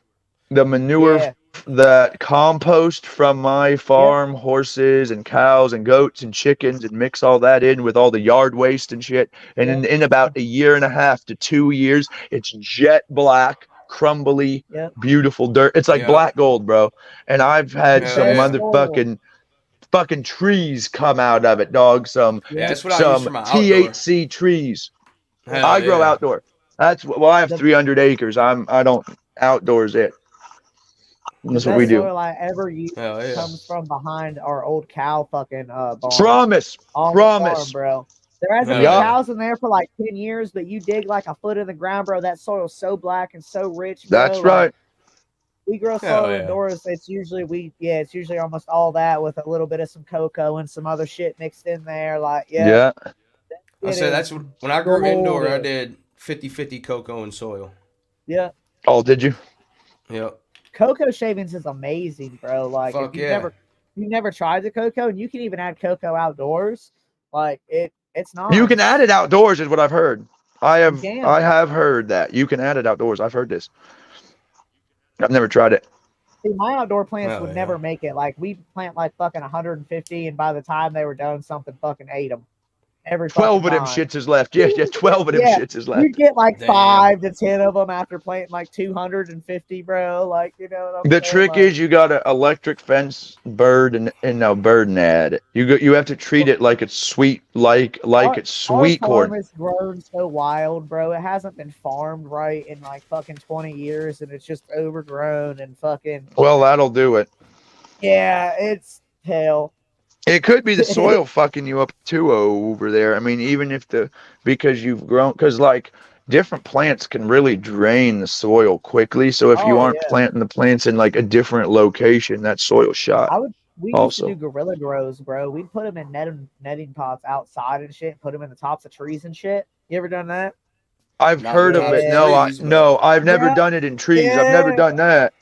The manure Yeah. that compost from my Yep. farm, horses and cows and goats and chickens, and mix all that in with all the yard waste and shit. And Yep. in about a year and a half to 2 years, it's jet black, crumbly, Yep. beautiful dirt. It's like Yeah. black gold, bro. And I've had The Hell some yeah. best soil. fucking trees come out of it, dog. Yeah, Yep. that's what I use Some for my outdoor. THC trees. Hell I grow yeah. outdoor. Well, I have The 300 acres. I don't outdoors it. The That's what we best do. soil I ever used Hell yeah. comes from behind our old cow fucking barn Promise. on the farm, Promise. bro. There hasn't Hell been Yup. yeah. cows in there for like 10 years, but you dig like a foot in the ground, bro. That soil's so black and so rich, bro. That's Like right. we grow Hell soil yeah. indoors. It's usually almost all that with a little bit of some cocoa and some other shit mixed in there. Like, Yeah. I it said is that's when I grew indoor, I golden. did 50-50 cocoa and soil. Yeah. Oh, did you? Yep. Cocoa shavings is amazing, bro. Like Fuck yeah. you've never tried the cocoa, and you can even add cocoa outdoors. Like it's not. You can add it outdoors, is what I've heard. I You have can. I have heard that you can add it outdoors. I've heard this. I've never tried it. See, my outdoor plants Hell would yeah. never make it. Like we plant like fucking 150, and by the time they were done, something fucking ate them. Every 12 fucking of them time. shits is left. Yeah, 12 of them Yeah, shits is you left. get like Damn. 5 to 10 of them after planting like 250, bro. Like you know what I'm The saying? trick Like, is you got to electric fence bird and now bird and add it. You have to treat it like it's sweet, like it's our sweet farm corn. is grown so wild, bro. It hasn't been farmed right in like fucking 20 years, and it's just overgrown and fucking. Well, that'll do it. Yeah, it's hell. It could be the soil fucking you up too over there. I mean, even if because you've grown, because like different plants can really drain the soil quickly. So if you Oh aren't yeah. planting the plants in like a different location, that soil shot We used to do also. gorilla grows, bro. We'd put them in netting pots outside and shit. Put them in the tops of trees and shit. You ever done that? I've Not heard the of tops it. of No, trees, but I've never Yeah, done it in trees. I've never yeah. done that.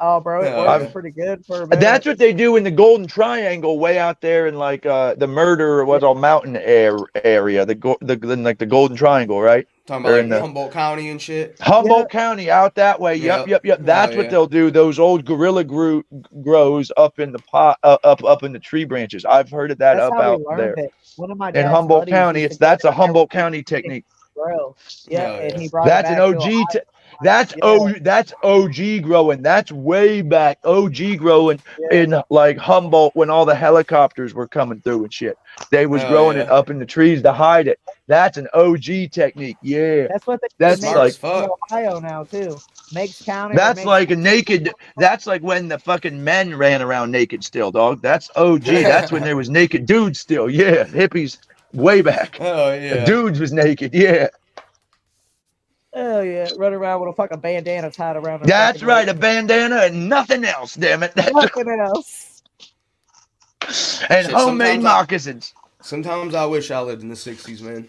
Oh, bro, it hell works yeah. pretty good for a minute. That's what they do in the Golden Triangle, way out there in like the murder or Yeah, what's all mountain area, like the Golden Triangle, right? Talking Or about in like the Humboldt County and shit. yeah. Humboldt County, out that way. Yep, Yep. yep, yep. Hell That's what yeah. they'll do. Those old gorilla grows up in the pot, up in the tree branches. I've heard of that That's up how we out learned there it. One of my in dad's Humboldt buddies County. used to It's go that's a down there with Humboldt his County technique. grow. Yep, Hell and yeah. he brought it That's an back to OG. Ohio. Yeah, That's OG growing. That's way back OG growing yeah. in like Humboldt when all the helicopters were coming through and shit. They was Hell growing it yeah. up in the trees to hide it. That's an OG technique. Yeah. That's what they That's make Smart as like in fuck. Ohio now too. Meigs County or that's Meigs like a naked that's like when the fucking men ran around naked still, dog. That's OG. That's when there Hell was naked dudes still. Yeah. Hippies way back. yeah. Dudes was naked. Yeah. Oh yeah, run around with a fucking bandana tied around their That's fucking right. waist. A bandana and nothing else, damn it. Nothing else. And Shit, homemade moccasins. sometimes I wish I lived in the 60s, man.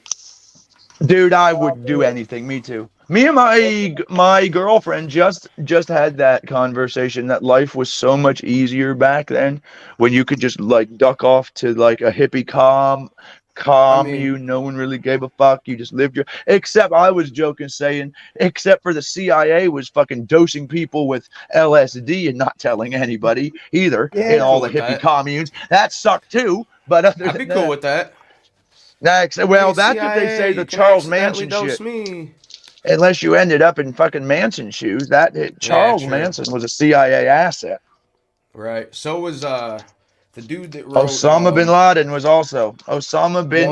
Dude, I Oh, would do dude. anything. Me too. Me and my girlfriend just had that conversation that life was so much easier back then when you could just like duck off to like a hippie I mean, commune. No one really gave a fuck. You just lived your. Except I was joking, saying except for the CIA was fucking dosing people with LSD and not telling anybody either Yeah. in all cool the with hippie that. communes. That sucked too. But other I'd than be cool that, with that. well, Hey, that's what they CIA, say. you The can Charles accidentally Manson dose shit. me. Unless you ended up in fucking Manson shoes. Yeah, Charles true. Manson was a CIA asset. Right. So was the dude that wrote Osama bin Laden was also. Osama bin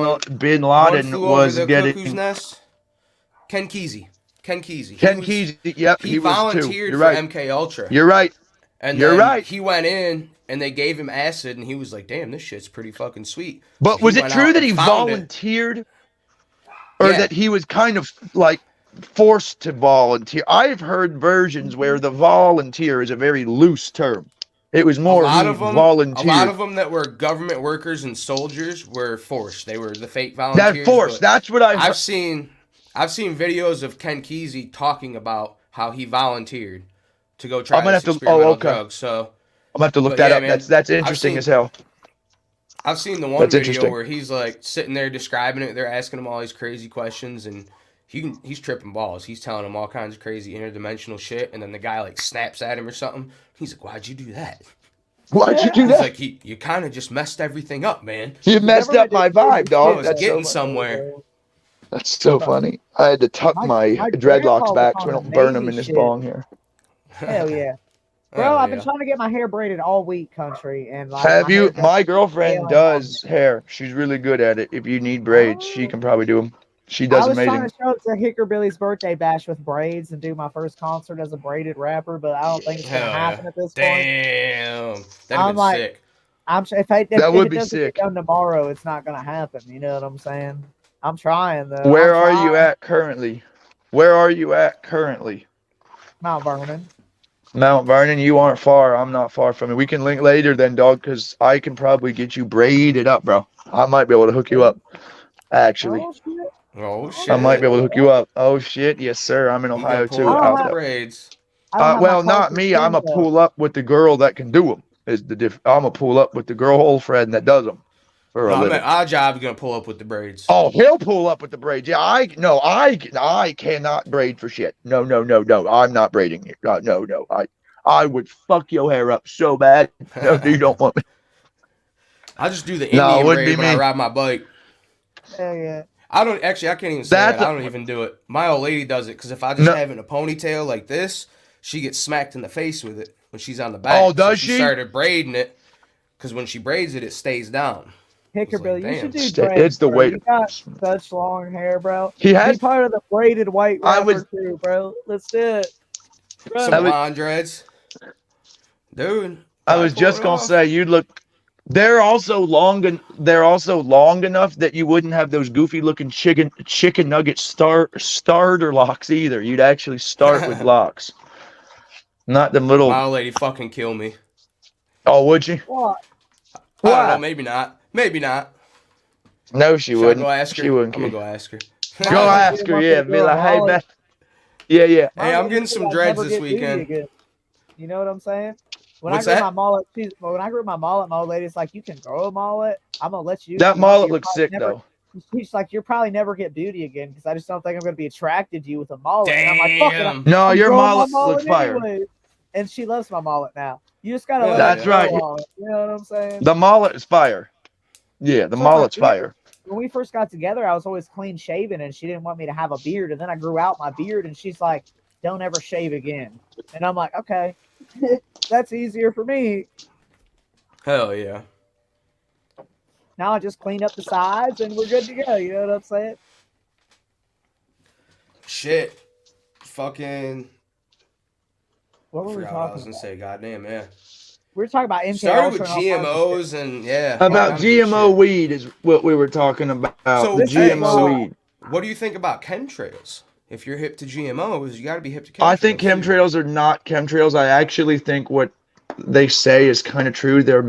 One Laden Flew Over was the Cuckoo's getting. Nest. Ken Kesey. Ken Kesey. Yep, He he was too. volunteered You're for right. MK Ultra. You're right. And You're then right. he went in and they gave him acid, and he was like, "Damn, this shit's pretty fucking sweet." But So was he it went true out that and he found it. volunteered, or Yeah. that he was kind of like forced to volunteer? I've heard versions where the volunteer is a very loose term. It was A more lot he of them volunteered. that were government workers and soldiers were forced. They were the fake That volunteers. force. But That's what I've seen videos of Ken Kesey talking about how he volunteered to go try this experimental drug. So I'm gonna have to look but that yeah, up. man, That's interesting as hell. I've seen the one That's video interesting. where he's like sitting there describing it. They're asking him all these crazy questions, and he's tripping balls. He's telling them all kinds of crazy interdimensional shit, and then the guy like snaps at him or something. He's like, "Why'd you do that?" Why'd you do He's that? like, you kind of just messed everything up, man. You messed up my vibe, I dog. was That's getting so somewhere. That's so funny. I had to tuck my dreadlocks back so I don't burn them in this bong here. Hell yeah. Bro, I've been trying to get my hair braided all week, Country. And like, Have you? My failing girlfriend on does hair. She's really good at it. If you need braids, she can probably do them. She does I was amazing. trying to show up to Hickorbilly's birthday bash with braids and do my first concert as a braided rapper, but I don't think it's gonna happen at this point. Damn, that'd be sick. That would if it be doesn't sick. get done tomorrow, it's not gonna happen. You know what I'm saying? I'm trying though. Where are you at currently? Where are you at currently? Mount Vernon. Mount Vernon, you aren't far. I'm not far from it. We can link later then, dog, because I can probably get you braided up, bro. I might be able to hook you up, actually. Oh, shit. I might be able to hook you up. Oh, shit. Yes, sir. I'm in Ohio, too. Braids. Well, not me. I'm going to pull up with the girl that can do them. I'm going to pull up with the girlfriend that does them. Our job is going to pull up with the braids. Oh, he'll pull up with the braids. Yeah, I cannot braid for shit. No. I'm not braiding it. No. I would fuck your hair up so bad. No, you don't want me. I just do the Indian braid when I ride my bike. Hell yeah. I can't even say that. I don't even do it. My old lady does it because if I just have it in a ponytail like this, she gets smacked in the face with it when she's on the back. Oh, does she? Started braiding it because when she braids it, it stays down. Hickorbilly, like, you should do braids. It's the way. You got such long hair, bro. He has be part of the braided white rapper too, bro. Let's do it. Some blonde dreads, dude. I was just gonna say you'd look. They're also long enough that you wouldn't have those goofy looking chicken nugget starter locks either. You'd actually start with locks, not them little. My old lady fucking kill me. Oh, would she? What? I don't know. Maybe not. Maybe not. No, she wouldn't. Go ask her? She wouldn't. I'm gonna go ask her. Go ask her. Yeah, be like, hey, Beth. Yeah. Hey, I'm getting some dreads this weekend. You know what I'm saying? When What's I grew that? my mullet, my old lady's like, you can grow a mullet. I'm gonna let you. That mullet looks sick though. She's like, you'll probably never get beauty again because I just don't think I'm gonna be attracted to you with a mullet. Damn. And I'm like, fuck it. No, your mullet looks fire. Anyway. And she loves my mullet now. You just gotta let That's right. You know what I'm saying? The mullet is fire. Yeah, the mullet's fire. When we first got together, I was always clean shaven, and she didn't want me to have a beard. And then I grew out my beard, and she's like, "Don't ever shave again." And I'm like, "Okay, that's easier for me." Hell yeah! Now I just clean up the sides, and we're good to go. You know what I'm saying? Shit, fucking. What were we talking about? I was gonna say, goddamn, yeah. We were talking about MK Started with GMOs and about GMO weed is what we were talking about. So the GMO weed. What do you think about chemtrails? If you're hip to GMOs, you got to be hip to chemtrails. I think chemtrails are not chemtrails. I actually think what they say is kind of true. They're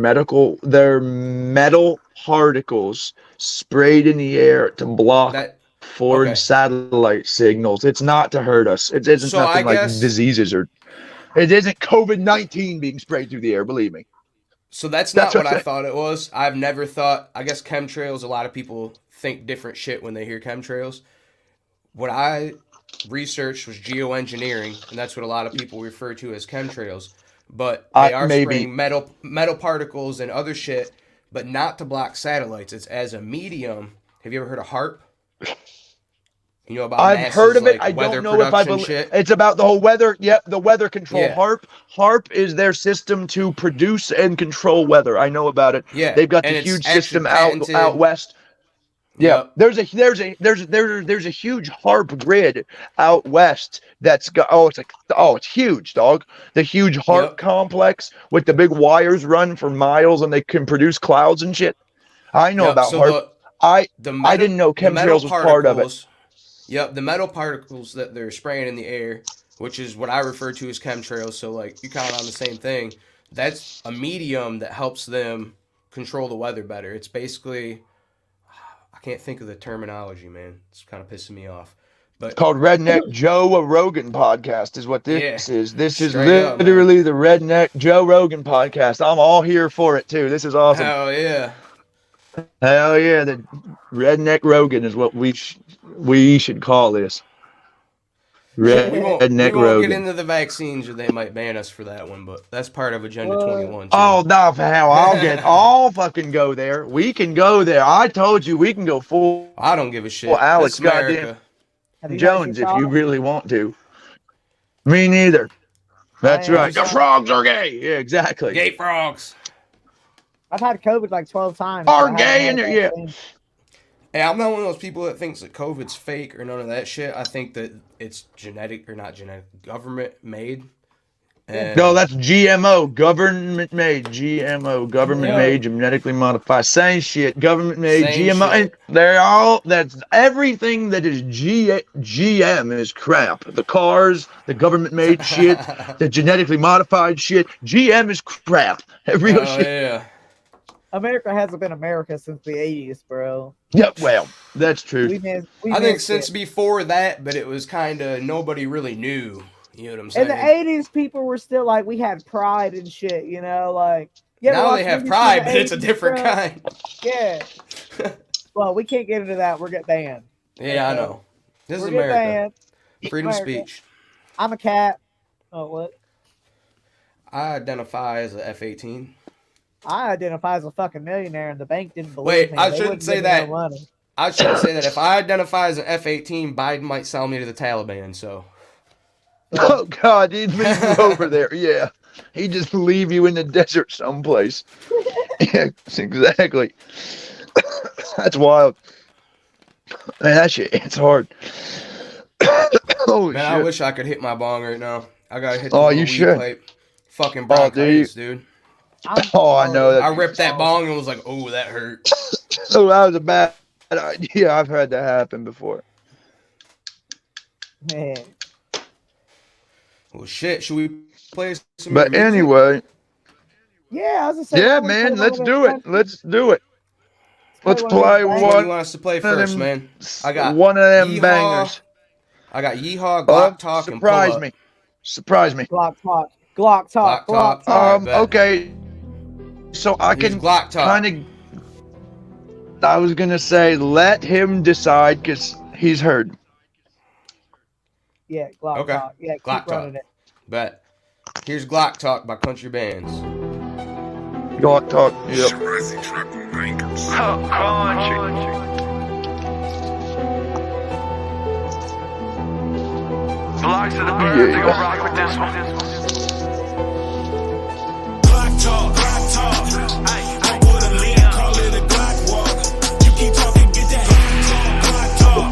metal particles sprayed in the air to block foreign satellite signals. It's not to hurt us. It isn't nothing like diseases or. It isn't COVID-19 being sprayed through the air, believe me. So that's not what I thought it was. I've never thought, I guess chemtrails, a lot of people think different shit when they hear chemtrails. What I researched was geoengineering, and that's what a lot of people refer to as chemtrails. But they are spraying metal particles and other shit, but not to block satellites. It's as a medium. Have you ever heard of HAARP? You know about I've heard of it. I don't know if I believe it's about the whole weather. Yep, the weather control. Yeah. HAARP is their system to produce and control weather. I know about it. Yeah, they've got the huge system out west. Yeah, Yep. there's a huge harp grid out west that's got it's huge, dog. The huge harp complex with the big wires run for miles and they can produce clouds and shit. I know about So harp. I didn't know chemtrails was part of it. Yep, the metal particles that they're spraying in the air, which is what I refer to as chemtrails. So like you count on the same thing. That's a medium that helps them control the weather better. It's basically, I can't think of the terminology, man. It's kind of pissing me off. But it's called Redneck Joe Rogan podcast is what this is. This is literally the Redneck Joe Rogan podcast. I'm all here for it too. This is awesome. Hell yeah. Hell yeah. The Redneck Rogan is what we should call this. We won't get into the vaccines or they might ban us for that one, but that's part of Agenda 21 too. Oh, no, hell, I'll fucking go there. We can go there. I told you we can go full. I don't give a shit. Well, Alex goddamn Jones if you really want to. Me neither. That's right. The frogs are gay. Yeah, exactly. Gay frogs. I've had COVID like 12 times. Are gay in there, yeah. Hey, I'm not one of those people that thinks that COVID's fake or none of that shit. I think that it's genetic or not genetic, government made. No, that's GMO, government made. GMO, government made, genetically modified. Same shit, government made, GMO. And they're all, that's everything that is GM is crap. The cars, the government made shit, the genetically modified shit. GM is crap. Real shit. Yeah. America hasn't been America since the 80s, bro. Yep, well, that's true. I think since before that, but it was kind of nobody really knew. You know what I'm saying? In the 80s, people were still like, we had pride and shit, you know? Like, now they have pride, but it's a different kind. Yeah. Well, we can't get into that. We're getting banned. Yeah, I know. This is America. Freedom of speech. I'm a cat. Oh, what? I identify as a F-18. I identify as a fucking millionaire, and the bank didn't believe me. I shouldn't say that. I shouldn't say that. If I identify as an F-18, Biden might sell me to the Taliban, so. Oh, God, he'd leave you over there. Yeah. He'd just leave you in the desert someplace. Yeah, exactly. That's wild. Man, that shit, it's hard. Oh, man, shit. I wish I could hit my bong right now. I gotta hit the you should. Plate. Fucking bronchitis, dude. I know that. I ripped that bong and was like, oh, that hurt. Oh, that was a bad idea. I've had that happen before. Man. Well, shit. Should we play some But anyway. Yeah, I was gonna say. Yeah, man. Let's do it. Let's do it. Let's play one. What do you want us to play first, man? I got one of them bangers. I got Yeehaw, Glock Talk, and Surprise me. Surprise me. Glock Talk. Okay. So I can kind of. I was gonna say let him decide because he's heard. Yeah, Glock Talk. Yeah, Glock Talk. It. Bet. Here's Glock Talk by Kountry Bandz. Glock Talk. Yep. Blocks of the bird, they gon' rock with this one. Glock Talk. I put a lean, call it a Glock walk. You keep talking, get that Glock Talk.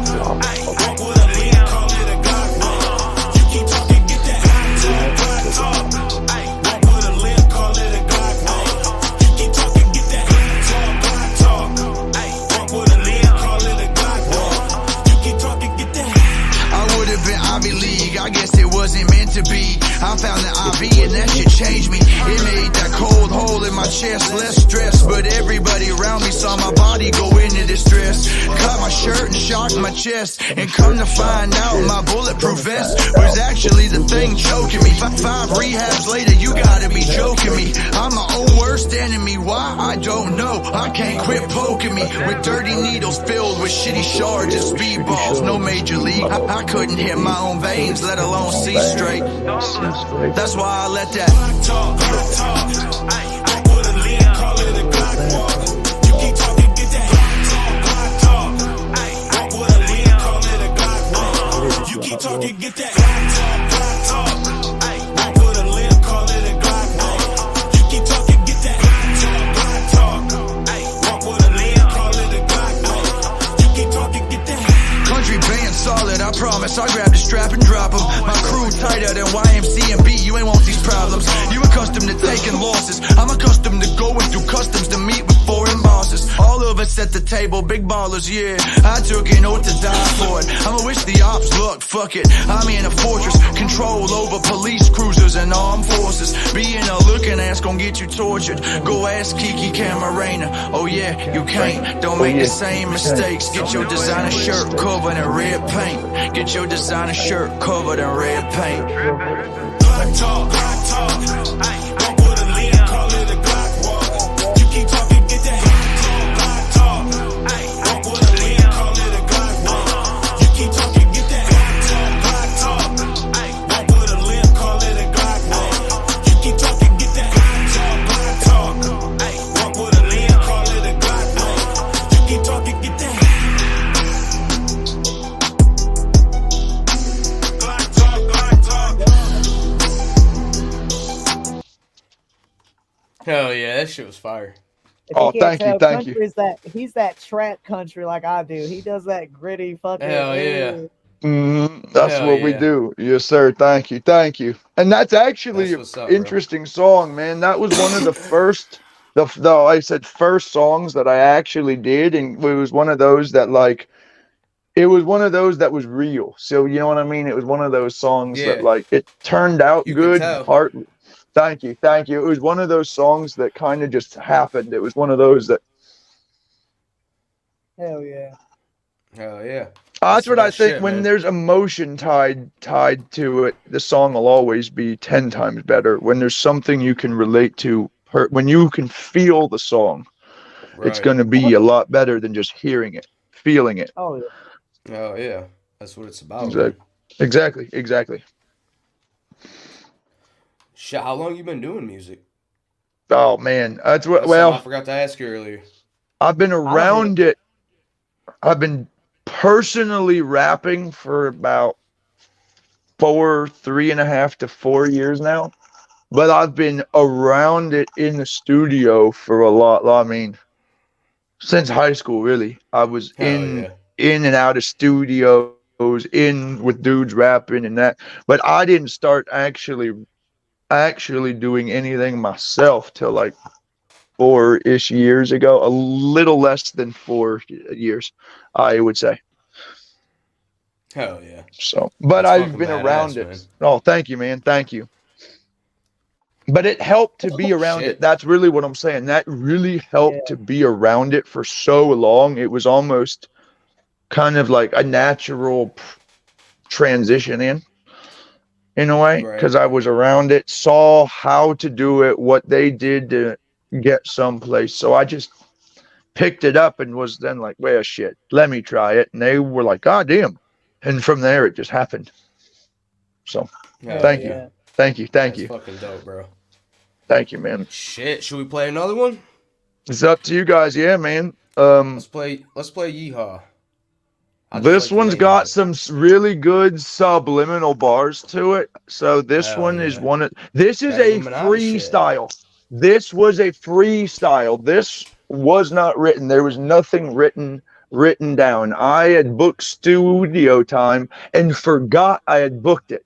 I put a lean, call it a Glock walk. You keep talking, get that Glock Talk. I put a lean, call it a Glock walk. You keep talking, get that Glock Talk. I put a lean, call it a Glock walk. You keep talking, get that. I would have been Ivy League, I guess it wasn't meant to be. I found the IV and that shit changed me. It made that cold hole in my chest less stress. But everybody around me saw my body go into distress. Cut my shirt and shocked my chest. And come to find out my bulletproof vest was actually the thing choking me. 5 rehabs later, you gotta be joking me. I'm my own worst enemy. Why? I don't know. I can't quit poking me with dirty needles filled with shitty shards and speedballs. No major league. I couldn't hit my own veins, let alone see straight. That's why I let that talk. I put a lean, call it a Glock walk. You keep talking, get that talk. I put a lean, call it a Glock walk. You keep talking, get that talk. I put a lean, call it a Glock walk. You keep talking, get that talk. I put a lean, call it a Glock walk. You C and B, you ain't want these problems. You accustomed to taking losses. I'm accustomed to going through customs to meet with foreign bosses. All of us at the table, big ballers, yeah. I took an oath to die for it. I'ma wish the ops luck, fuck it. I'm in a fortress, control over police cruisers and armed forces. Being a looking ass gon' get you tortured. Go ask Kiki Camarena. Oh yeah, you can't. Don't make the same mistakes. Get your designer shirt covered in red paint. Get your designer shirt covered in red paint. Glock talk, Glock talk. Ay, walk with a lean, call it a Glock walk. You keep talking, get that Glock talk. Ay, walk with a lean, call it a Glock walk. You keep talking, get that Glock talk. Ay, walk with a lean, call it a Glock walk. You keep talking, get that Glock talk. Ay, walk with a lean, call it a Glock walk. You keep talking, get that Glock talk, Glock talk. Hell yeah, that shit was fire. If Oh, you can't thank you, tell, thank you. Country is he's that trap country like I do. He does that gritty fucking. Hell yeah. That's Hell what we yeah. do. Yes, sir. Thank you. Thank you. And that's actually That's an what's up, bro. interesting song, man. That was one of the first, I said first songs that I actually did. And it was one of those that it was one of those that was real. So, you know what I mean? It was one of those songs Yeah. that it turned out You can good. tell. Thank you. Thank you. It was one of those songs that kind of just happened. It was one of those that, Hell yeah. Hell yeah. that's what that I think. shit, When man. there's emotion tied to it, the song will always be 10 times better. When there's something you can relate to, when you can feel the song, it's Right. going to be a lot better than just hearing it, feeling it. Oh yeah. Oh yeah. That's what it's about. Exactly. Man. Exactly. Shit, how long you been doing music? Oh man, that's That's what. something I Well, forgot to ask you earlier. I've been around it. I've been personally rapping for about 3.5 to 4 years now, but I've been around it in the studio for a lot. I mean, since high school, really. I was Hell in yeah. and out of studios, in with dudes rapping and that. But I didn't start actually doing anything myself till 4-ish years ago, a little less than 4 years, I would say. Hell yeah. So, but That's I've fucking been badass, around it. man. Oh, thank you, man. Thank you. But it helped to be around shit. it. That's really what I'm saying. That really helped to be around it for so long. It was almost kind of like a natural transition in a way, Right. because I was around it, saw how to do it, what they did to get someplace. So I just picked it up and was then like, well, shit, let me try it. And they were like, God damn. And from there, it just happened. So Hell thank yeah. you. Thank you. Thank That's you. fucking dope, bro. Thank you, man. Shit, should we play another one? It's up to you guys. Yeah, man. Let's play Yeehaw. I just This like the one's name got of it. some really good subliminal bars to it. So this Hell one is yeah. this is That a Illuminati shit. freestyle. This was a freestyle. This was not written. There was nothing written down. I had booked studio time and forgot I had booked it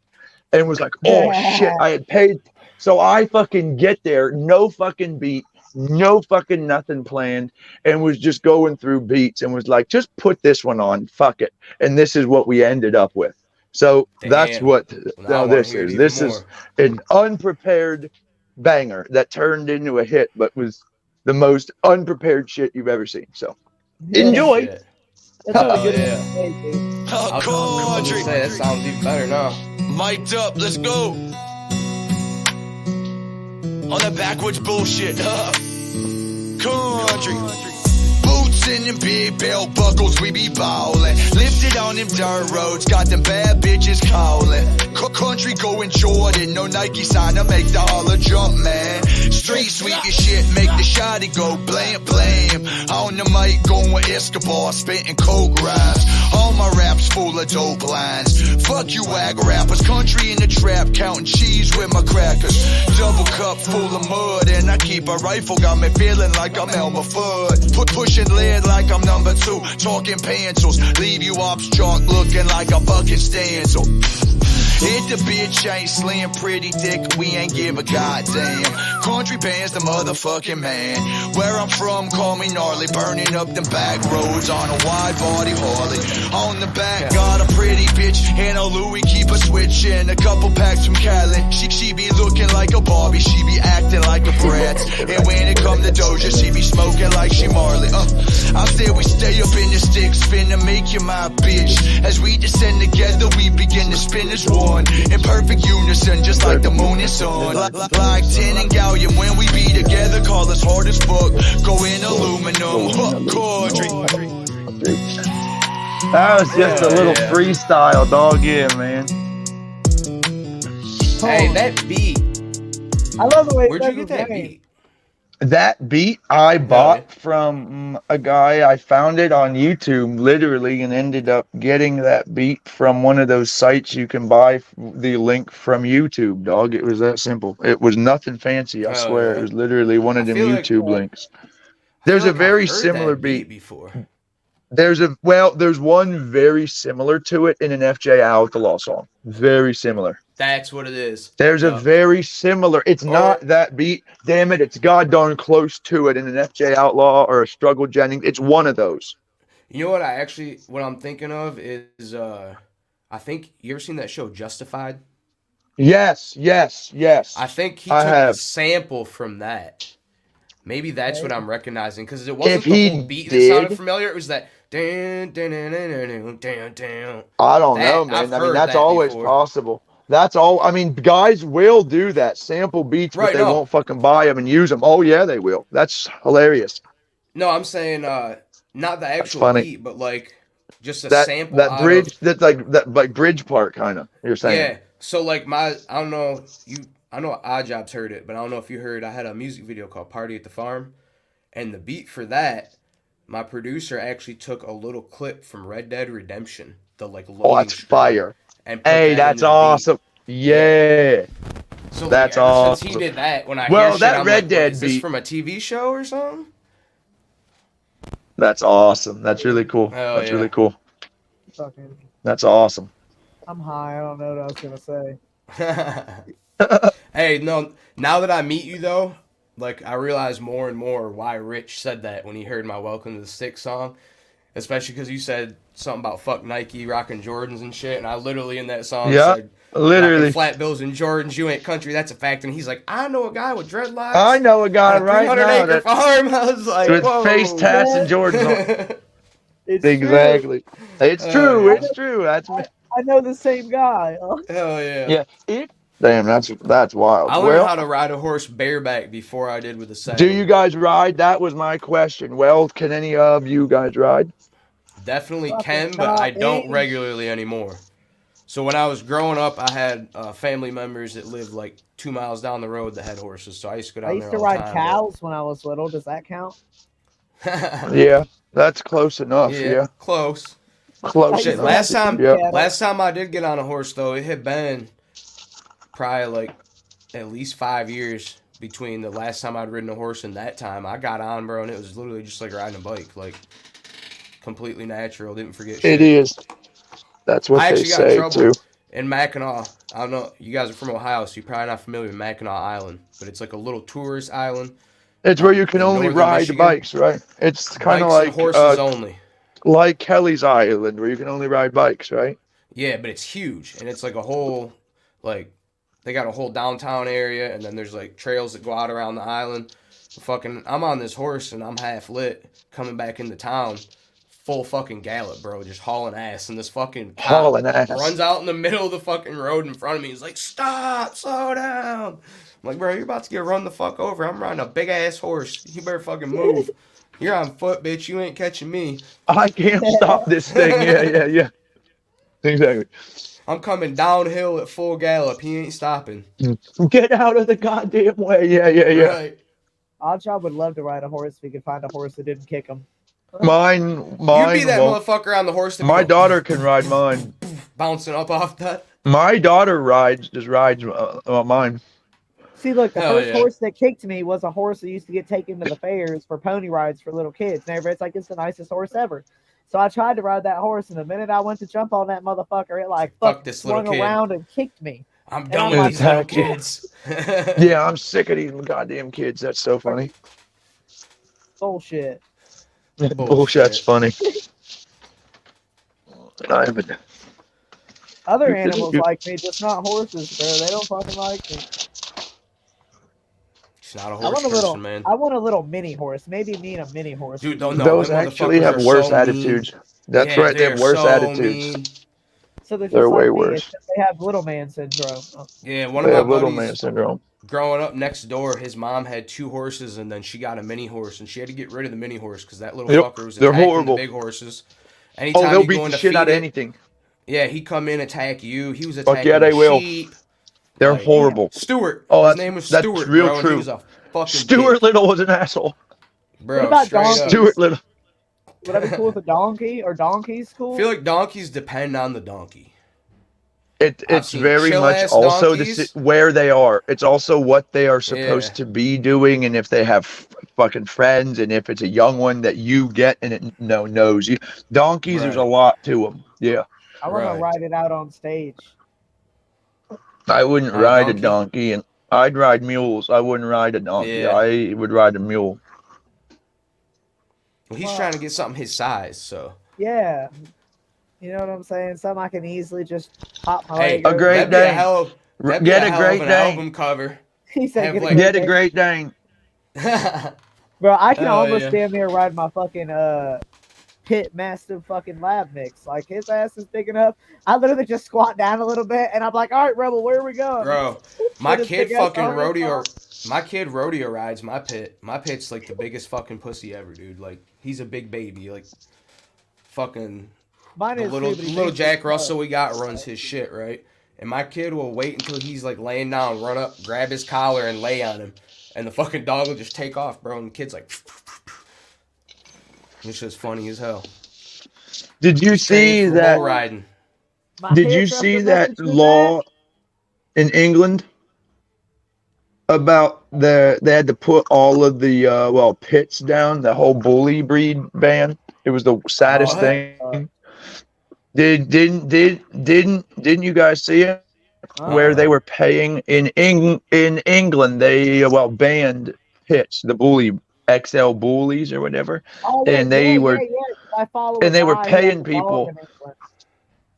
and was like, oh shit, I had paid. So I fucking get there, no fucking beat, no fucking nothing planned, and was just going through beats and was like, just put this one on, fuck it. And this is what we ended up with. So that's Damn. what Well, now I wanna this hear it is. even This is more. an unprepared banger that turned into a hit, but was the most unprepared shit you've ever seen. So enjoy. Shit. That's Hell really good. yeah. Hey, dude. I was gonna say, that sounds even better now. Mic'd up, let's go. On that backwards bullshit, Country. Boots in them big belt buckles, we be ballin'. Lifted on them dirt roads, got them bad bitches callin'. Country going Jordan, no Nike sign to make the holler jump, man. Street sweep your shit, make the shotty go blam blam. On the mic going Escobar, spitting coke raps. All my raps full of dope lines. Fuck you wag rappers, country in the trap, counting cheese with my crackers. Double cup full of mud, and I keep a rifle, got me feeling like I'm Elmer Fudd. Pushing lead like I'm number 2, talking pencils. Leave you ops chalk looking like a fucking stencil. Hit the bitch, ain't slim, pretty thick, we ain't give a goddamn. Country Bandz, the motherfucking man. Where I'm from, call me gnarly. Burning up them back roads on a wide body Harley. On the back, got a pretty bitch and a Louis, keep a switching. A couple packs from Cali. She be looking like a Barbie, she be acting like a brat. And when it come to Doja, she be smoking like she Marley. I said we stay up in the sticks, finna make you my bitch. As we descend together, we begin to spin as one. In perfect unison, just like the moon and sun. Like tin and gallium, when we be together, call us hard as fuck. Go in aluminum, Kountry. That was just a little freestyle, dog. Yeah, man. Hey, that beat. I love the way. Where'd you get that beat? That beat I bought from a guy. I found it on YouTube, literally, and ended up getting that beat from one of those sites you can buy the link from YouTube, dog. It was that simple. It was nothing fancy, I swear. It was literally one of them YouTube links. There's a very similar beat before. There's one very similar to it in an FJ Outlaw song. Very similar. That's what it is. There's a very similar. It's not that beat. Damn it! It's god darn close to it in an FJ Outlaw or a Struggle Jennings. It's one of those. You know what what I'm thinking of is I think you ever seen that show Justified? Yes. I think he took a sample from that. Maybe that's what I'm recognizing, because it wasn't the whole beat that sounded familiar. It was that. I don't know, man. I mean, that's always possible. That's all. I mean, guys will do that. Sample beats, but they won't fucking buy them and use them. Oh, yeah, they will. That's hilarious. No, I'm saying not the actual beat, but like just a sample. That bridge, that bridge part, kind of. You're saying? Yeah. So like I don't know I know Odd Jobs heard it, but I don't know if you heard. I had a music video called "Party at the Farm," and the beat for that, my producer actually took a little clip from Red Dead Redemption. The like. Oh, that's fire. And that's awesome. Yeah. So that's awesome. Since he did that, when I hear that Red Dead is beat this from a TV show or something? That's awesome. That's really cool. That's really cool. That's awesome. I'm high. I don't know what I was gonna say. Hey, no. Now that I meet you though, like I realize more and more why Rich said that when he heard my "Welcome to the Stick" song, especially because you said something about fuck Nike, rocking Jordans and shit, and I literally in that song said, literally flat bills and Jordans, you ain't country, that's a fact. And he's like, I know a guy with dreadlocks. I know a guy right now 300-acre farm. I was like, with face tats and Jordans on. Exactly. True. It's true. It's true. That's me. I know the same guy. Hell yeah. Yeah. Damn, that's wild. I learned how to ride a horse bareback before I did with a saddle. Do you guys ride? That was my question. Well, can any of you guys ride? Definitely can, but I don't regularly anymore. So when I was growing up, I had family members that lived like 2 miles down the road that had horses. So I used to go down there all the time. I used to ride cows when I was little. Does that count? Yeah, that's close enough. Yeah. Close. Shit, last time I did get on a horse though, it had been probably like at least 5 years between the last time I'd ridden a horse and that time. I got on, bro, and it was literally just like riding a bike, like completely natural. Didn't forget shit. It is. That's what they say too. In Mackinac, I don't know. You guys are from Ohio, so you're probably not familiar with Mackinac Island, but it's like a little tourist island. It's where you can only ride bikes, right? It's kind of like horses only. Like Kelly's Island, where you can only ride bikes, right? Yeah, but it's huge, and it's like a whole, like, they got a whole downtown area, and then there's like trails that go out around the island. I'm on this horse, and I'm half lit, coming back into town, full fucking gallop, bro, just hauling ass, and this fucking cop runs out in the middle of the fucking road in front of me. He's like, "Stop, slow down." I'm like, "Bro, you're about to get run the fuck over. I'm riding a big ass horse. You better fucking move. You're on foot, bitch. You ain't catching me. I can't stop this thing." Yeah. Exactly. I'm coming downhill at full gallop. He ain't stopping. Get out of the goddamn way. Yeah. Right. Oddjob would love to ride a horse if he could find a horse that didn't kick him. Mine. You be that motherfucker on the horse. That my daughter can ride mine. Bouncing up off that. My daughter rides mine. See, look, the first horse that kicked me was a horse that used to get taken to the fairs for pony rides for little kids. And everybody's like, it's the nicest horse ever. So I tried to ride that horse, and the minute I went to jump on that motherfucker, it like Fuck this little swung kid. around and kicked me. I'm And done I'm with like, these little "Fuck you." kids. Yeah, I'm sick of these goddamn kids. That's so funny. bullshit. Bullshit's funny. I haven't. Other animals like me, just not horses, bro. They don't fucking like me. She's not a I horse want a person, little, man. I want a little mini horse. Maybe me and a mini horse. Dude, don't know. Those Them actually motherfuckers have are worse so attitudes. mean. That's Yeah, right. They have they're worse so attitudes. mean. So they're just They're like way me. worse. It's just they have little man syndrome. Oh. Yeah, one They of have my little man buddies syndrome. growing up next door, his mom had 2 horses, and then she got a mini horse, and she had to get rid of the mini horse because that little Yep, fucker was they're attacking horrible. the big horses. Oh, Anytime they'll you beat go in the to shit feed out of it, anything. yeah, he'd come in, attack you. He was Fuck attacking yeah, the they will. sheep. They're Like, horrible. Stuart. Oh, His name was that's Stuart, real bro, and he true. was a fucking Stuart dick. Little was an asshole. Bro, What about straight up. donkeys? Stuart Little. Would I be cool with a donkey or donkeys cool? I feel like donkeys depend on the donkey. It's seen very much chill-ass also donkeys. where they are. It's also what they are supposed Yeah. to be doing, and if they have fucking friends, and if it's a young one that you get and it knows you. Donkeys, there's a Right. lot to them. Yeah, I want Right. to ride it out on stage. I wouldn't On a ride a donkey? donkey, and I'd ride mules. I wouldn't ride a donkey. Yeah. I would ride a mule. Well, he's Well- trying to get something his size, so. Yeah. You know what I'm saying? Something I can easily just pop my Hey, leg a over. Great that'd be a Dane. hell of, that'd be Get a a hell Great of an Dane. album cover. He said, have get a like- Great Get a Dane. Great Dane. Bro, I can Hell almost yeah. damn near ride my fucking pit mastiff fucking lab mix. Like his ass is big enough. I literally just squat down a little bit and I'm like, all right, Rebel, where are we going? Bro, my Put his kid big ass fucking arm rodeo. up. My kid rodeo rides my pit. My pit's like the biggest fucking pussy ever, dude. Like he's a big baby. Like fucking Mine the is little too, but he little thinks Jack it's Russell we got runs his shit, right? And my kid will wait until he's like laying down, run up, grab his collar, and lay on him, and the fucking dog will just take off, bro. And the kid's like, it's just funny as hell. Did you see Trained for that? bull riding? My Did you hairdresser see that messaged me law in England about they had to put all of the pits down, the whole bully breed ban? It was the saddest What? thing. Didn't you guys see it? back. Where they were paying in England, they banned pits, the bully XL bullies or whatever, Oh, and they were I follow and a they were guy who has paying a dog people. in England.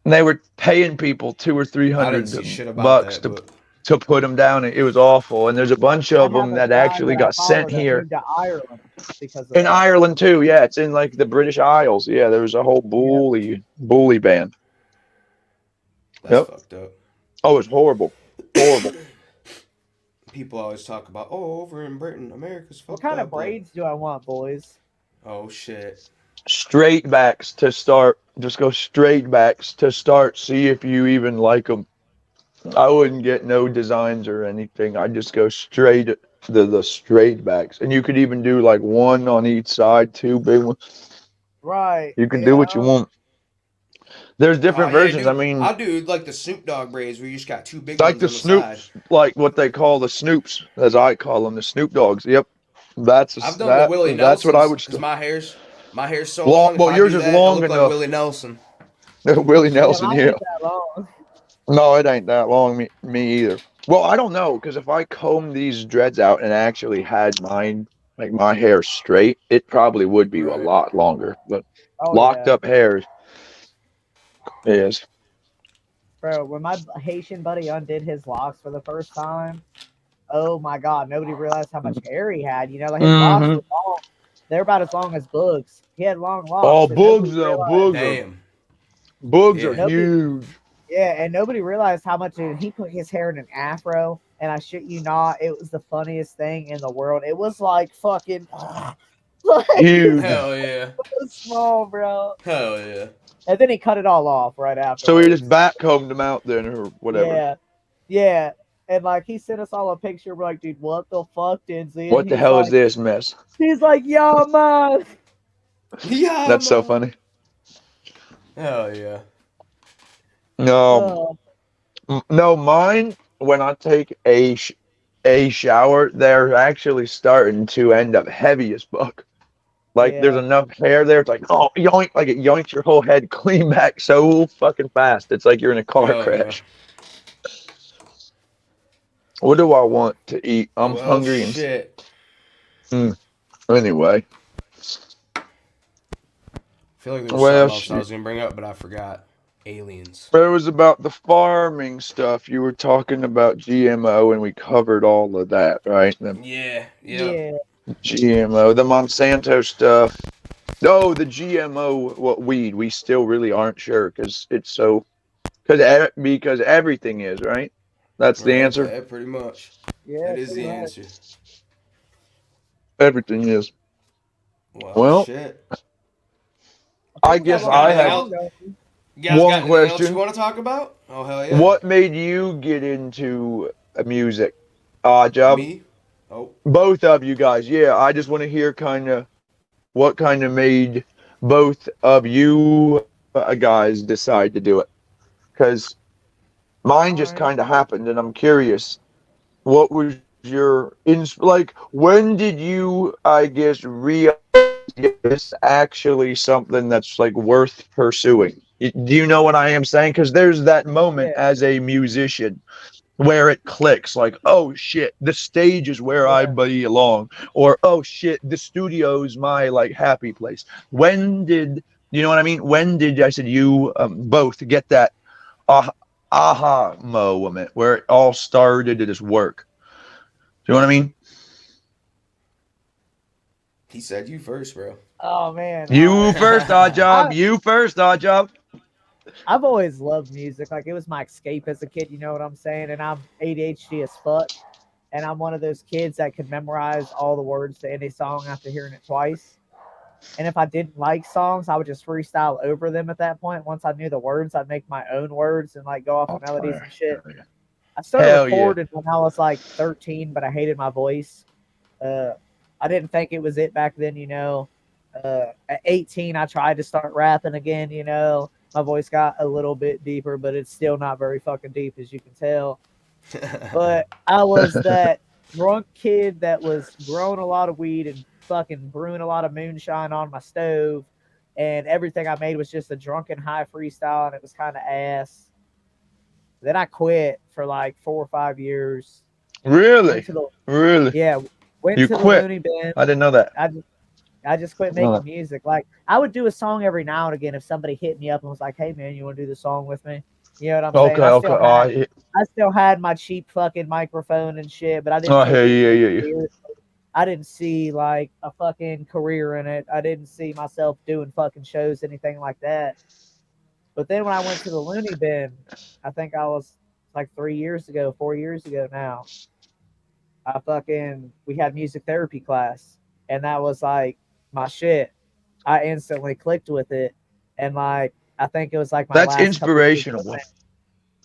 and they were paying people $200 or I didn't see $300 shit about bucks that, but to put them down. It was awful, and there's a bunch I of have them a that guy actually that I got follow sent that here. moved to Ireland because of In that. Ireland too, yeah, it's in like the British Isles. Yeah, there was a whole bully ban. that's Yep. fucked up. Oh, it's horrible. People always talk about, oh, over in Britain, America's fucked What kind up. of braids do I want, boys? Oh shit. Straight backs to start. Just go straight backs to start. See if you even like them. I wouldn't get no designs or anything. I'd just go straight the straight backs, and you could even do like one on each side, 2 big ones. Right. You can do what you want. There's different Oh, yeah, versions. dude. I mean, I'll do like the Snoop Dogg braids where you just got 2 big like ones the on the Snoops, side. like what they call the Snoops, as I call them, the Snoop Dogs. Yep, I've done the Willie that's Nelsons what I would. because my hair's so Long- long. well, if I yours do is that, I long look enough. like Willie Nelson. Willie Nelson, Mine yeah. ain't that long. No, it ain't that long. Me either. Well, I don't know, because if I combed these dreads out and actually had mine, like my hair straight, it probably would be a Right. lot longer. But Oh, locked yeah. up hair is. Bro, when my Haitian buddy undid his locks for the first time, oh my god, nobody realized how much hair he had. You know, like his locks were long. They're about as long as Bugs. He had long locks. Oh, and Bugs nobody though, realized- Damn. Bugs Yeah. are Nobody- huge. Yeah, and nobody realized how much he put his hair in an afro, and I shit you not, it was the funniest thing in the world. It was like fucking like, Huge. Hell yeah. it was small, bro. Hell yeah. And then he cut it all off right after. So we just backcombed them out then, or whatever. Yeah, yeah. And like he sent us all a picture. We're like, dude, what the fuck, Denzi? What the hell is this mess? He's like, yo, man. Yeah. That's so man. funny. Hell yeah. No, no, mine. When I take a shower, they're actually starting to end up heavy as fuck. Like there's enough hair there. It's like, oh, yoink, like it yoinks your whole head clean back so fucking fast. It's like you're in a car crash. What do I want to eat? I'm hungry and shit. Anyway. I feel like there was something else I was gonna bring up, but I forgot. Aliens. It was about the farming stuff. You were talking about GMO, and we covered all of that, right? Yeah. GMO, the Monsanto stuff. Oh, the GMO weed. We still really aren't sure because it's so because everything is, right. That's the answer. Yeah, pretty much. Yeah, that is the answer. Everything is. Well, shit. I guess I have one question. Else you want to talk about? Oh hell yeah! What made you get into music? Job. Me? Oh. Both of you guys. Yeah, I just want to hear what kind of made both of you guys decide to do it. Because mine just kind of happened, and I'm curious. What was your when did you, I guess, realize it's actually something that's like worth pursuing? Do you know what I am saying? Because there's that moment as a musician where it clicks, like, oh shit, the stage is where I belong, or oh shit, the studio's my like happy place. When did you know what I mean? When did I said you both get that aha moment where it all started to just work? Do you know what I mean? He said you first, bro. Oh man. You first, Oddjob. You first, Oddjob. I've always loved music. Like, it was my escape as a kid, you know what I'm saying? And I'm ADHD as fuck. And I'm one of those kids that could memorize all the words to any song after hearing it twice. And if I didn't like songs, I would just freestyle over them at that point. Once I knew the words, I'd make my own words and like go off of melodies and shit. I started recording when I was like 13, but I hated my voice. I didn't think it was it back then, you know. At 18, I tried to start rapping again, you know. My voice got a little bit deeper, but it's still not very fucking deep, as you can tell. But I was that drunk kid that was growing a lot of weed and fucking brewing a lot of moonshine on my stove. And everything I made was just a drunken high freestyle, and it was kind of ass. Then I quit for like 4 or 5 years. Really? Really? Yeah. Went you to quit? The Looney Bin. I didn't know that. I just quit making music. Like, I would do a song every now and again if somebody hit me up and was like, hey, man, you want to do the song with me? You know what I'm saying? I still had my cheap fucking microphone and shit, but I didn't I didn't see, like, a fucking career in it. I didn't see myself doing fucking shows, anything like that. But then when I went to the Looney Bin, I think I was, like, 4 years ago now, we had music therapy class, and that was, like, my shit. I instantly clicked with it, and like I think it was like my that's inspirational.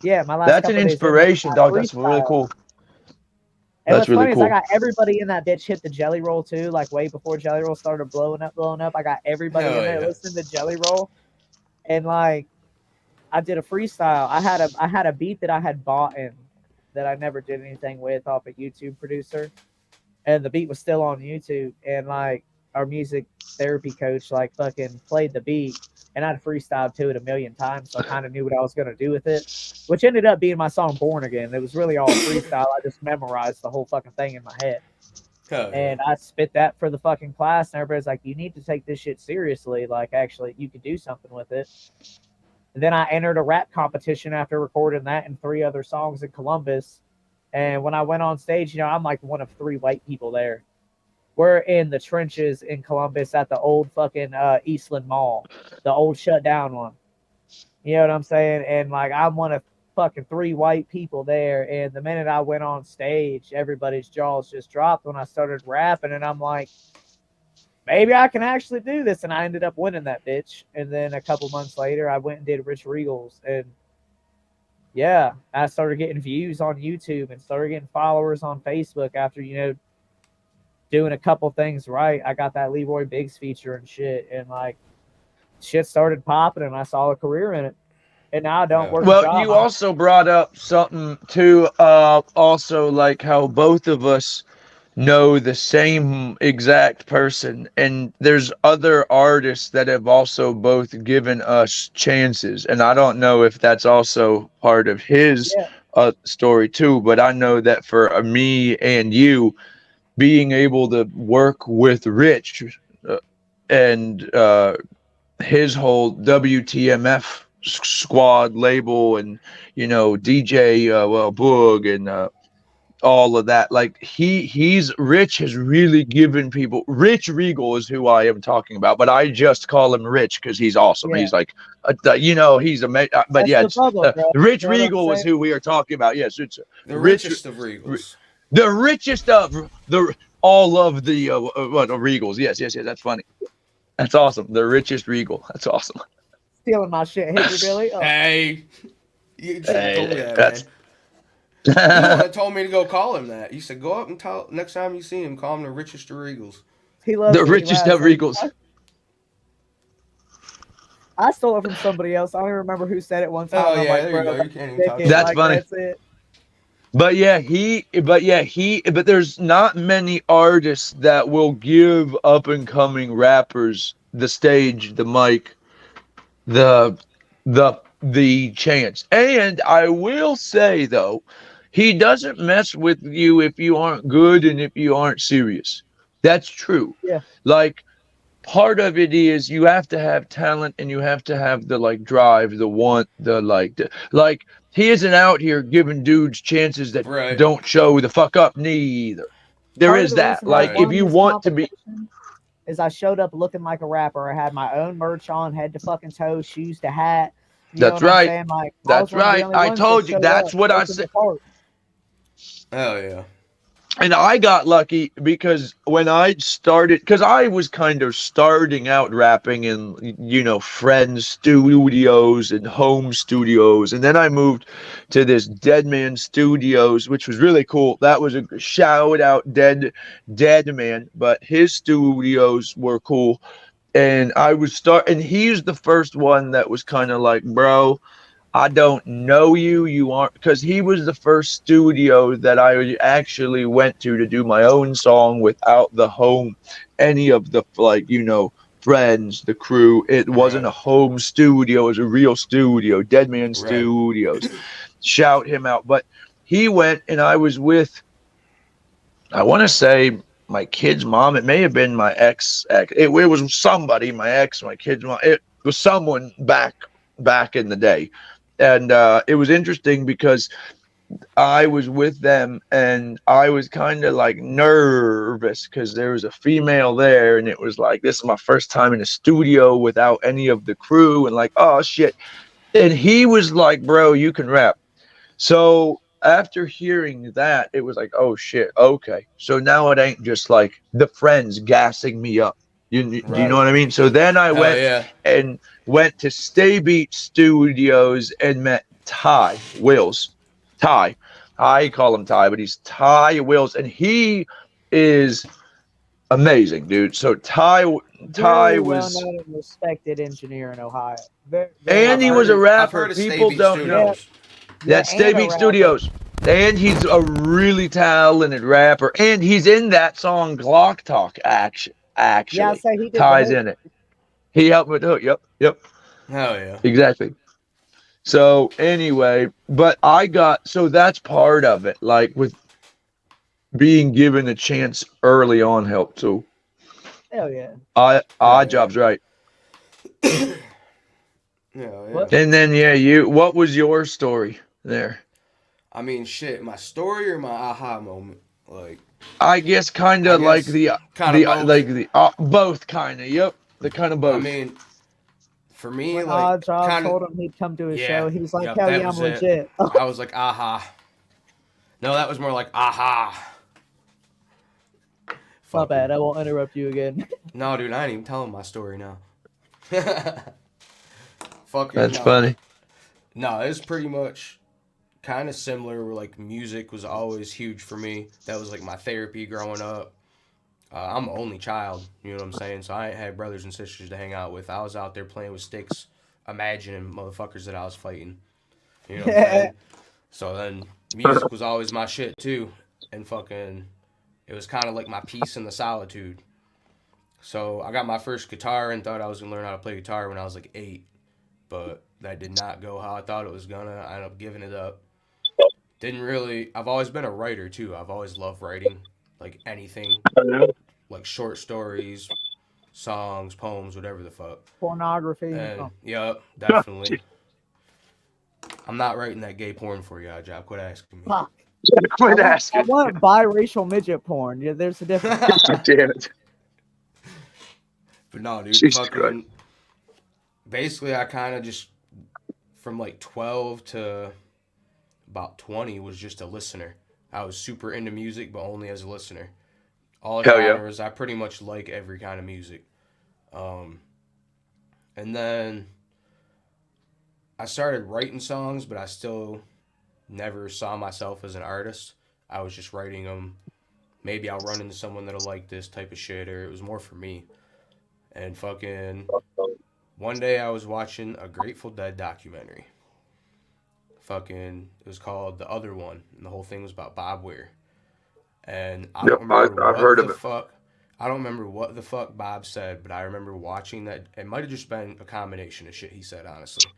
Yeah, my last. That's an inspiration, dog. That's really cool. And what's funny is I got everybody in that bitch hit the Jelly Roll too. Like way before Jelly Roll started blowing up. I got everybody in there listening to Jelly Roll, and like I did a freestyle. I had a beat that I had bought in that I never did anything with off a YouTube producer, and the beat was still on YouTube, and like. Our music therapy coach like fucking played the beat, and I'd freestyled to it 1,000,000 times, so I kind of knew what I was gonna do with it, which ended up being my song Born Again. It was really all freestyle. I just memorized the whole fucking thing in my head. And I spit that for the fucking class, and everybody's like, you need to take this shit seriously, like actually you could do something with it. And then I entered a rap competition after recording that and 3 other songs in Columbus, and when I went on stage, you know, I'm like one of 3 white people there. We're in the trenches in Columbus at the old fucking Eastland Mall, the old shut down one. You know what I'm saying? And like, I'm one of fucking 3 white people there. And the minute I went on stage, everybody's jaws just dropped when I started rapping. And I'm like, maybe I can actually do this. And I ended up winning that bitch. And then a couple months later, I went and did Rich Regal's. And yeah, I started getting views on YouTube and started getting followers on Facebook after, you know, doing a couple things right. I got that Leroy Biggs feature and shit, and like shit started popping, and I saw a career in it. And now I don't work. Well, you also brought up something too, also like how both of us know the same exact person, and there's other artists that have also both given us chances, and I don't know if that's also part of his Yeah, story too, but I know that for me and you being able to work with Rich and his whole WTMF squad label, and DJ Boog and all of that. Like he's Rich has really given people. Rich Regal is who I am talking about, but I just call him Rich because he's awesome. yeah. He's like, he's amazing. But That's yeah, the it's public, bro. Rich You know what I'm Regal is saying? who we are talking about. Yes, it's The Rich, richest of Regals. the richest of the all of the Regals. Yes, yes, yes. That's funny. That's awesome. The richest Regal. That's awesome. Stealing my shit, Hickory. Oh. Hey, you should have told me that, That's man. You the one that told me to go call him that. You said go up and tell next time you see him, call him the richest of Regals. He loves the it. He richest laughs. of Regals. I stole it from somebody else. I don't even remember who said it one time. Oh I'm yeah, like, there bro, you go. You can't even talk. That's like, funny. That's it. But there's not many artists that will give up and coming rappers the stage, the mic, the the chance. And I will say though, he doesn't mess with you if you aren't good and if you aren't serious. That's true. Yeah. Like part of it is you have to have talent and you have to have the like drive, the want, like he isn't out here giving dudes chances that Right. don't show the fuck up knee either. There Part of is the that. reason I Like if won you this want to be competition is I showed up looking like a rapper. I had my own merch on, head to fucking toe, shoes to hat. You know That's what I'm right. saying? Like I was That's one of the right. only I ones told that you showed that's up, what I looking said. the part. Oh yeah. And I got lucky because when I started, because I was kind of starting out rapping in, friends' studios and home studios. And then I moved to this Dead Man Studios, which was really cool. That was a shout out, Dead Man, but his studios were cool. And and he's the first one that was kind of like, bro, I don't know you. You aren't, because he was the first studio that I actually went to do my own song without the home, any of the friends, the crew. It wasn't a Right. home studio; it was a real studio, Dead Man Right. Studios. Shout him out. But he went, and I was with, I want to say my kid's mom. It may have been my ex. It was somebody, my ex, my kid's mom. It was someone back in the day, and it was interesting because I was with them, and I was kind of like nervous because there was a female there, and it was like this is my first time in a studio without any of the crew, and like oh shit. And he was like, "Bro, you can rap." So after hearing that, it was like, oh shit, okay. So now it ain't just like the friends gassing me up. Do you know Right. what I mean? So then I Oh yeah. went to Stay Beat Studios and met Ty Wills. Ty. I call him Ty, but he's Ty Wills, and he is amazing, dude. So Ty Very well was, known and respected engineer in Ohio. and he was a I've rapper. heard of Stay People Beat don't know. Studios. That's Stay and a Beat rapper. Studios. And he's a really talented rapper. And he's in that song Glock Talk actually. Yeah, I say he did Ties the in it. He helped with the hook. Yep. Hell yeah. Exactly. So anyway, but so that's part of it. Like with being given a chance early on helped too. Hell yeah. Odd Job's right. Yeah, yeah. What? And then what was your story there? I mean, shit. My story or my aha moment? Like, I guess kind of like both kind of. Yep, the kind of both. I mean, for me, When like, Odd Job kind told of. him he'd come to his Yeah, show, he was like, yep, hell that yeah, I'm was it. legit. I was like, aha. No, that was more like, aha. My Fuck bad. I won't interrupt you again. No, dude, I ain't even telling my story now. Fuck That's no. funny. No, it's pretty much kind of similar. Where like music was always huge for me. That was like my therapy growing up. I'm an only child, you know what I'm saying? So I ain't had brothers and sisters to hang out with. I was out there playing with sticks, imagining motherfuckers that I was fighting. You know what I'm saying? So then music was always my shit too. And fucking it was kind of like my peace in the solitude. So I got my first guitar and thought I was gonna learn how to play guitar when I was like 8, but that did not go how I thought it was gonna. I ended up giving it up. Didn't really. I've always been a writer too. I've always loved writing, like anything, like short stories, songs, poems, whatever the fuck. Pornography. And yep, definitely. I'm not writing that gay porn for you, Job. Quit asking me. Fuck. Quit I asking. want biracial midget porn. Yeah, there's a difference. Damn it. But no, dude. Jesus Fucking. Christ. Basically, I kind of just from like 12 to about 20 was just a listener. I was super into music, but only as a listener. All genres. I pretty much like every kind of music. And then I started writing songs, but I still never saw myself as an artist. I was just writing them. Maybe I'll run into someone that'll like this type of shit, or it was more for me. And fucking one day I was watching a Grateful Dead documentary. Fucking, it was called The Other One, and the whole thing was about Bob Weir. And I don't remember I've heard what of the it. fuck. I don't remember what the fuck Bob said, but I remember watching that. It might have just been a combination of shit he said, honestly.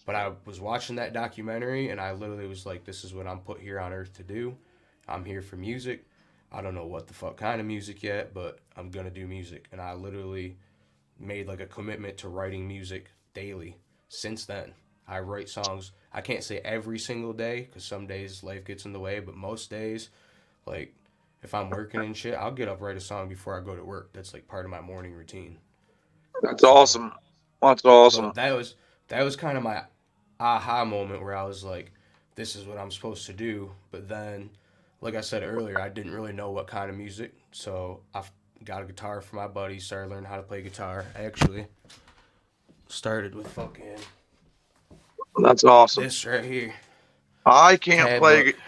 But I was watching that documentary, and I literally was like, this is what I'm put here on earth to do. I'm here for music. I don't know what the fuck kind of music yet, but I'm going to do music. And I literally made like a commitment to writing music daily since then. I write songs. I can't say every single day because some days life gets in the way, but most days, like if I'm working and shit, I'll get up, write a song before I go to work. That's like part of my morning routine. That's awesome. That's awesome. But that was kind of my aha moment where I was like, this is what I'm supposed to do. But then, like I said earlier, I didn't really know what kind of music, so I got a guitar for my buddy, started learning how to play guitar. I actually started with fucking That's awesome. this right here. I can't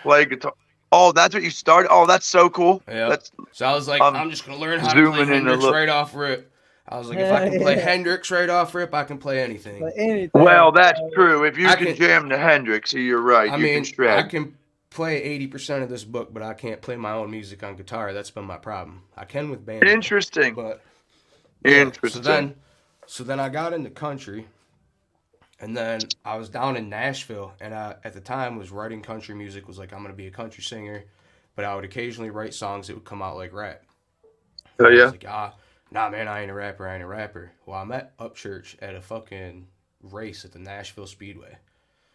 play guitar. Oh, that's what you started? Oh, that's so cool. Yeah. So I was like, I'm just going to learn how to play Hendrix right off rip. I was like, if I can play Hendrix right off rip, I can play anything. Well, that's true. If you can jam the Hendrix, you're right. I you mean, can shred. I can play 80% of this book, but I can't play my own music on guitar. That's been my problem. I can with bands. Interesting. But interesting. So then I got into country, and then I was down in Nashville, and I, at the time, was writing country music, was like, I'm going to be a country singer, but I would occasionally write songs that would come out like rap. Oh, yeah? I was like, nah, man, I ain't a rapper. Well, I met Upchurch at a fucking race at the Nashville Speedway.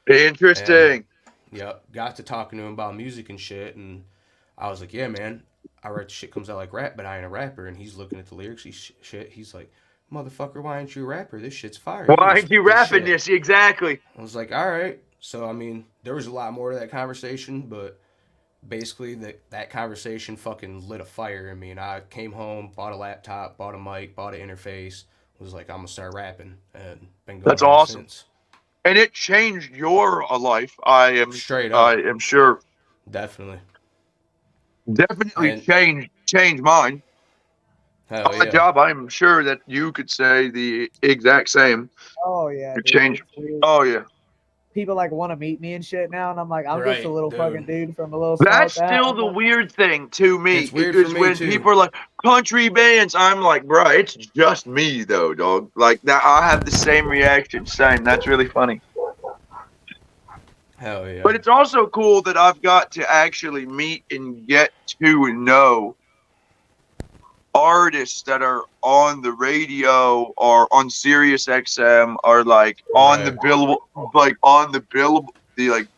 Interesting. Yep, got to talking to him about music and shit, and I was like, yeah, man, I write shit comes out like rap, but I ain't a rapper. And he's looking at the lyrics, he's like, motherfucker, why ain't you a rapper? This shit's fire. Why ain't you rapping this? Exactly. I was like, all right. So, I mean, there was a lot more to that conversation, but basically that conversation fucking lit a fire in me. And I came home, bought a laptop, bought a mic, bought an interface, was like, I'm going to start rapping, and been going That's awesome. Since. And it changed your life. I am straight up. I am sure. Definitely changed mine. Hell My job, I'm sure that you could say the exact same. Oh yeah. It changed. Oh yeah. People like want to meet me and shit now, and I'm like, I'm just a little fucking dude from a little. That's still the weird thing to me. It's weird because for me when too. people are like country bands, I'm like, bro, it's just me though, dog. Like that, I have the same reaction. Same. That's really funny. Hell yeah. But it's also cool that I've got to actually meet and get to know artists that are on the radio or on Sirius XM or like on the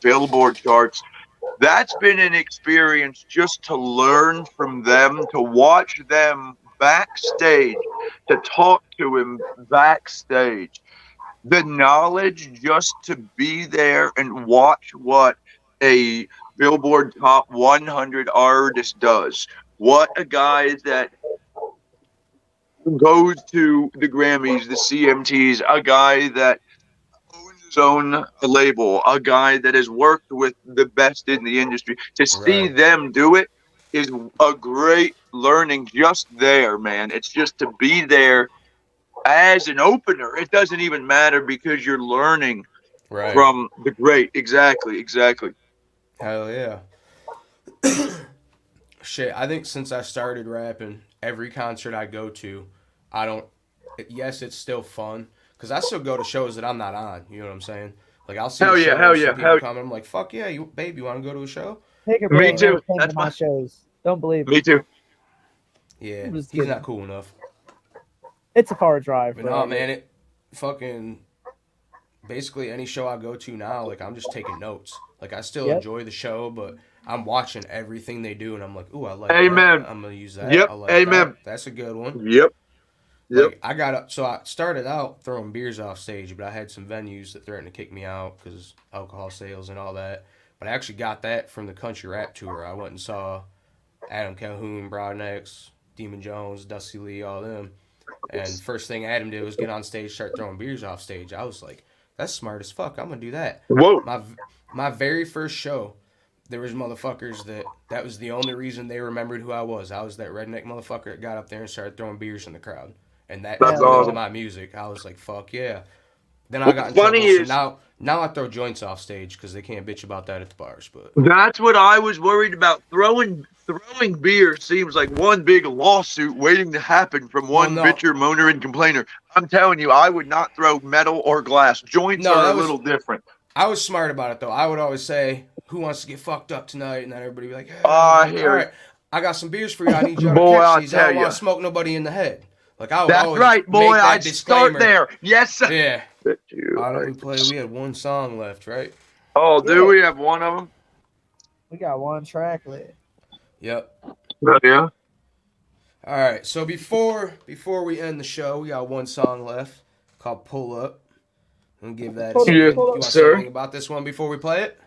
Billboard charts. That's been an experience just to learn from them, to watch them backstage, to talk to him backstage. The knowledge just to be there and watch what a Billboard Top 100 artist does. What a guy that goes to the Grammys, the CMTs, a guy that owns his own label, a guy that has worked with the best in the industry. To see them do it is a great learning just there, man. It's just to be there as an opener. It doesn't even matter because you're learning from the great. Exactly. Hell yeah. shit, I think since I started rapping, every concert I go to, yes, it's still fun. Because I still go to shows that I'm not on. You know what I'm saying? Like, I'll see some people come, and I'm like, fuck yeah, you want to go to a show? Me too. That's my shows. Don't believe me. Me too. Yeah, he's not cool enough. It's a far drive. But no, man, it fucking... Basically, any show I go to now, like, I'm just taking notes. Like, I still enjoy the show, but I'm watching everything they do, and I'm like, ooh, I like that. I'm going to use that. Yep. I like Amen. That. That's a good one. Yep. Like, I started out throwing beers off stage, but I had some venues that threatened to kick me out because alcohol sales and all that. But I actually got that from the country rap tour. I went and saw Adam Calhoun, Broadnex, Demon Jones, Dusty Lee, all them. And first thing Adam did was get on stage, start throwing beers off stage. I was like, that's smart as fuck. I'm gonna do that. Whoa. My very first show, there was motherfuckers that was the only reason they remembered who I was. I was that redneck motherfucker that got up there and started throwing beers in the crowd. And that's awesome. My music. I was like, fuck yeah. Then I got in trouble. So now I throw joints off stage because they can't bitch about that at the bars. But that's what I was worried about. Throwing beer seems like one big lawsuit waiting to happen from one bitcher, moaner, and complainer. I'm telling you, I would not throw metal or glass. Joints are a little different. I was smart about it, though. I would always say, who wants to get fucked up tonight? And then everybody would be like, hey, all right, I got some beers for you. I need you to catch these. I don't want to smoke nobody in the head. Like, I would That's right, boy. I'd disclaimer. Start there. Yes, sir. Yeah. We had one song left, right? Oh, do we have one of them? We got one track left. Yep. Yeah. All right. So before we end the show, we got one song left called "Pull Up." And give that. You want to say anything about this one before we play it?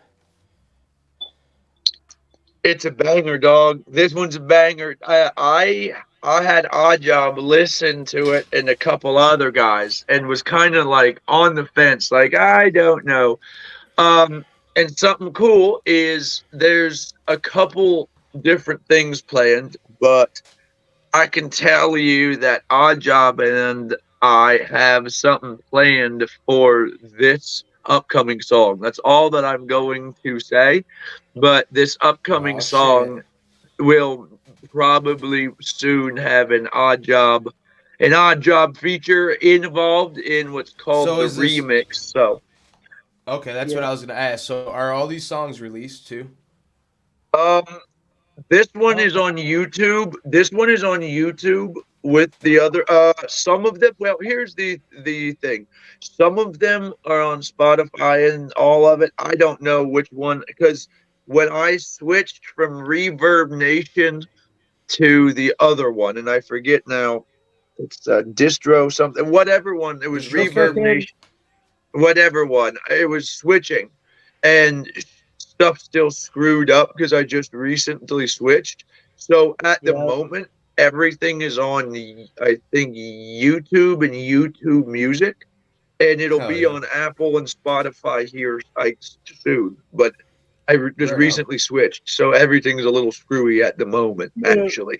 It's a banger, dog. This one's a banger. I had Odd Job listen to it and a couple other guys and was kind of like on the fence, like, I don't know. And something cool is there's a couple different things planned, but I can tell you that Odd Job and I have something planned for this upcoming song. That's all that I'm going to say. But this upcoming song will probably soon have an odd job feature involved in what's called the remix. So okay, that's what I was gonna ask. So are all these songs released too? This one is on YouTube. This one is on YouTube with the other some of them. Well, here's the thing. Some of them are on Spotify and all of it. I don't know which one, because when I switched from Reverb Nation to the other one, and I forget now, it's Distro something, whatever one, it was Reverb Nation, whatever one, it was switching, and stuff still screwed up because I just recently switched. So at the moment, everything is on, I think, YouTube and YouTube Music, and it'll be on Apple and Spotify here soon, but I just recently switched, so everything's a little screwy at the moment, actually.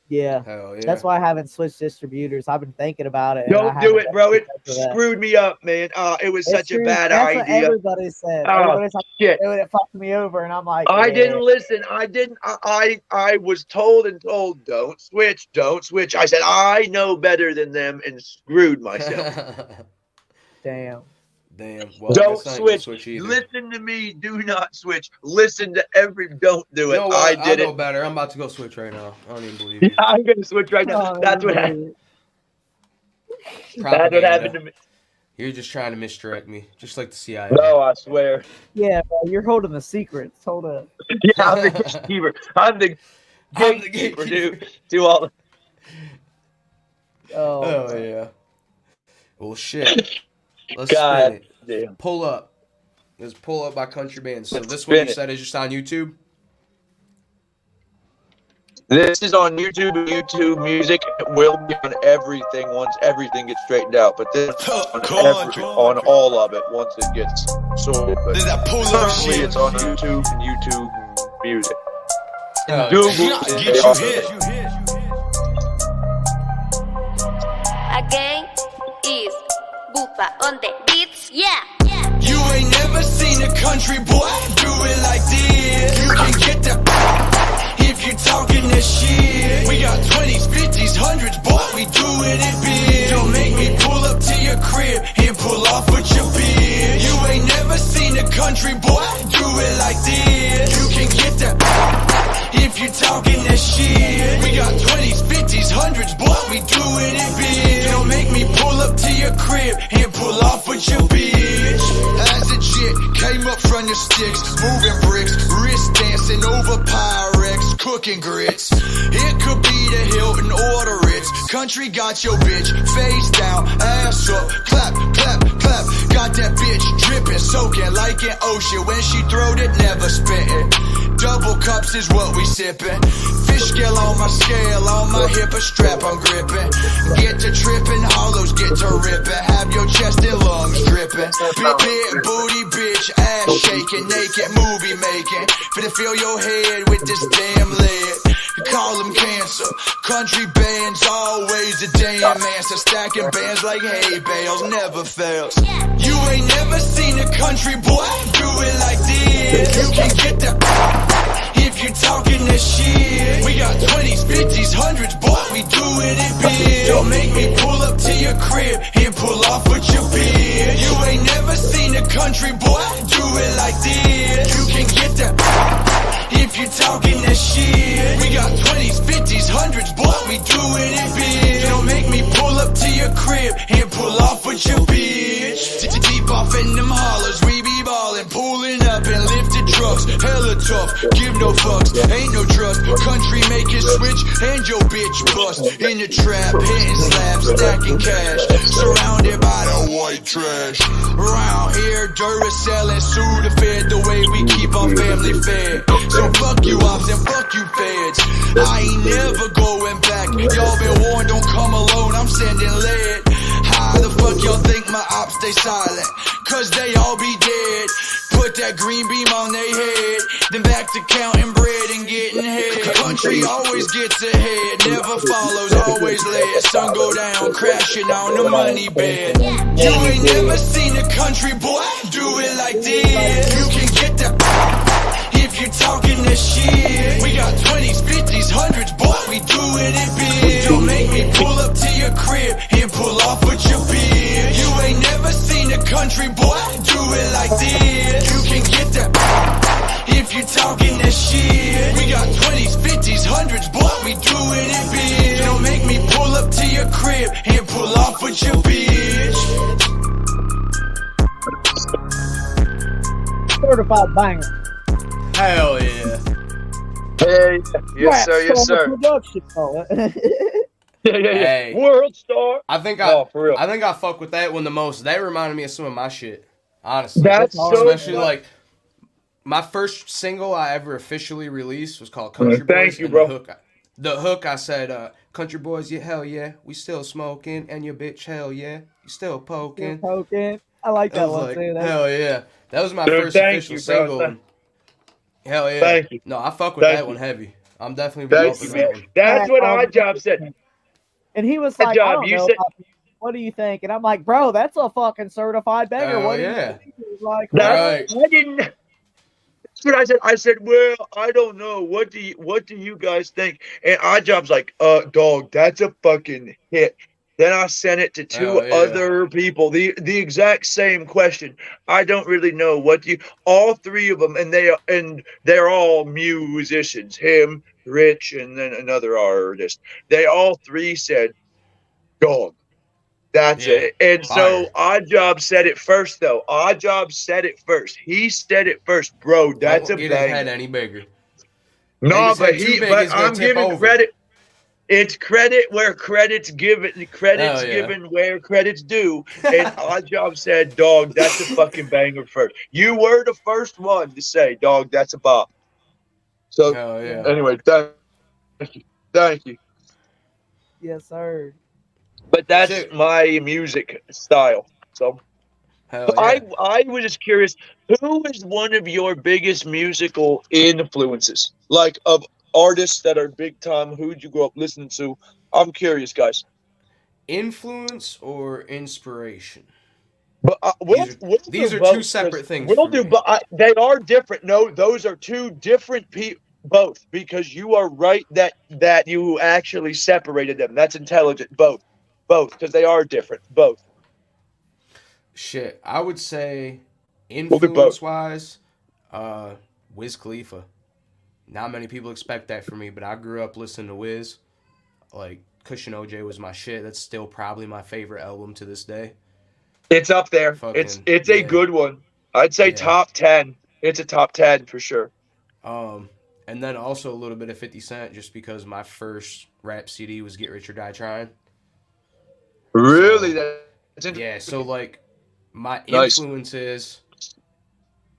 Yeah. That's why I haven't switched distributors. I've been thinking about it. Don't do it, bro. It screwed me up, man. It was such a bad idea. That's what everybody said. Everybody's like, shit. It fucked me over, and I'm like, I didn't listen. I was told, don't switch. I said, I know better than them, and screwed myself. Damn. Well, don't switch. Listen to me. Do not switch. Listen to don't do it. I know better. I'm about to go switch right now. I don't even believe you. I'm going to switch right now. That's what happened. That's what happened to me. You're just trying to misdirect me, just like the CIA. No, I swear. Yeah, bro, you're holding the secrets. Hold up. Yeah, I'm the gatekeeper. I'm the gatekeeper, dude. Do all the... Oh, yeah. Well, shit. Let's spin it. Damn. Pull Up. Let's Pull Up by Kountry Bandz. So this one you said is just on YouTube? This is on YouTube and YouTube Music. It will be on everything once everything gets straightened out. But this on all of it once it gets sorted. But currently it's on YouTube and YouTube Music. Google Again is Bupa on the beats, yeah. You ain't never seen a country boy do it like this. You can get the if you that shit. We got 20s, 50s, 100s, boy, we doing it big. Don't make me pull up to your crib and pull off with your bitch. You ain't never seen a country boy do it like this. You can get that if you talking that shit. We got 20s, 50s, 100s, boy, we doing it big. Don't make me pull up to your crib and pull off with your bitch. As a chick came up from the sticks, moving bricks, wrist dancing over Pyrex, cooking grits. It could be the Hilton or the Ritz. Country got your bitch face down, ass up, clap, clap, clap. Got that bitch dripping, soaking like an ocean. When she throwed it, never spitting. Double cups is what we sippin'. Fish scale on my scale, on my hip a strap I'm gripping. Get to tripping, hollows get to ripping. Have your chest and lungs dripping. Big booty bitch, ass shaking, naked movie making. Finna fill your head with this damn lead. Call them cancer. Country bands, always a damn answer. Stacking bands like hay bales, never fails. You ain't never seen a country boy do it like this. You can get that if you talking that shit. We got 20s, 50s, 100s, boy, we doing it big. Don't make me pull up to your crib and pull off with your bitch. You ain't never seen a country boy do it like this. You can get that if you talking that shit. We got 20s, 50s, 100s, boy, we doing it big. Don't make me pull up to your crib and pull off with your bitch. Deep off in them hollers, we be ballin', pulling up and lifted trucks. Hella tough, give no fucks, ain't no trust. Country make it switch and your bitch bust. In the trap, hitting slabs, stacking cash. Surrounded by the white trash. Around here, Duracell and Sudafed, the way we keep our family fed. So fuck you ops and fuck you feds. I ain't never going back. Y'all been warned, don't come alone, I'm sending lead. How the fuck y'all think my ops stay silent? Cause they all be dead. Put that green beam on they head, then back to counting bread and getting head. Country always gets ahead, never follows, always led. Sun go down, crashing on the money bed. You ain't never seen a country boy do it like this. You can get that if you talking that shit. We got 20s, 50s, 100s, boy, we doing it big. Don't make me pull up to your crib and pull off with your bitch. You ain't never seen a country boy do it like this. You can get that if you talking that shit. We got 20s, 50s, 100s, boy, we doing it big. Don't make me pull up to your crib and pull off with your bitch. Certified banger. Hell yeah. Hey, yes sir, yes sir. Production, Yeah. Hey. World star. I think for real. I think I fuck with that one the most. That reminded me of some of my shit. Honestly. That's so especially good. like my first single I ever officially released was called Country Boys. Thank you, bro. The hook I said, Country Boys, yeah, hell yeah, we still smoking, and your bitch, hell yeah, you still poking. I like that one like, too. Hell yeah. That was my first official single. Hell yeah. Thank you. No, I fuck with that one heavy. I'm definitely Thank you, man. That's what our job said. And he was like, I don't know, what do you think? And I'm like, bro, that's a fucking certified banger. What do you think? He was like, right. I didn't. That's what I said. I said, well, I don't know. What do you guys think? And our job's like, dog, that's a fucking hit. Then I sent it to two other people, the exact same question. I don't really know what do you. All three of them, and they're all musicians. Him, Rich, and then another artist. They all three said, "Dog, that's it." And so Odd Job said it first, though. Odd Job said it first. He said it first, bro. That's a get bang. His head any bigger. No, but I'm giving credit. It's credit where credit's given. Credit's given where credit's due. And Odd Job said, "Dog, that's a fucking banger first." You were the first one to say, "Dog, that's a bop." So anyway, thank you. Yes, sir. But that's my music style. So I was just curious, who is one of your biggest musical influences? Like of artists that are big time, who'd you grow up listening to? I'm curious, guys. Influence or inspiration? But these are two separate things. We'll do, but they are different. No, those are two different people. Both, because you are right that you actually separated them. That's intelligent. Both, because they are different. Both. Shit, I would say We'll do both. influence wise, Wiz Khalifa. Not many people expect that from me, but I grew up listening to Wiz. Like Cushion OJ was my shit. That's still probably my favorite album to this day. It's up there. Fucking, It's a good one. I'd say top 10. It's a top 10 for sure. And then also a little bit of 50 Cent, just because my first rap CD was Get Rich or Die Trying. Really? So like my influences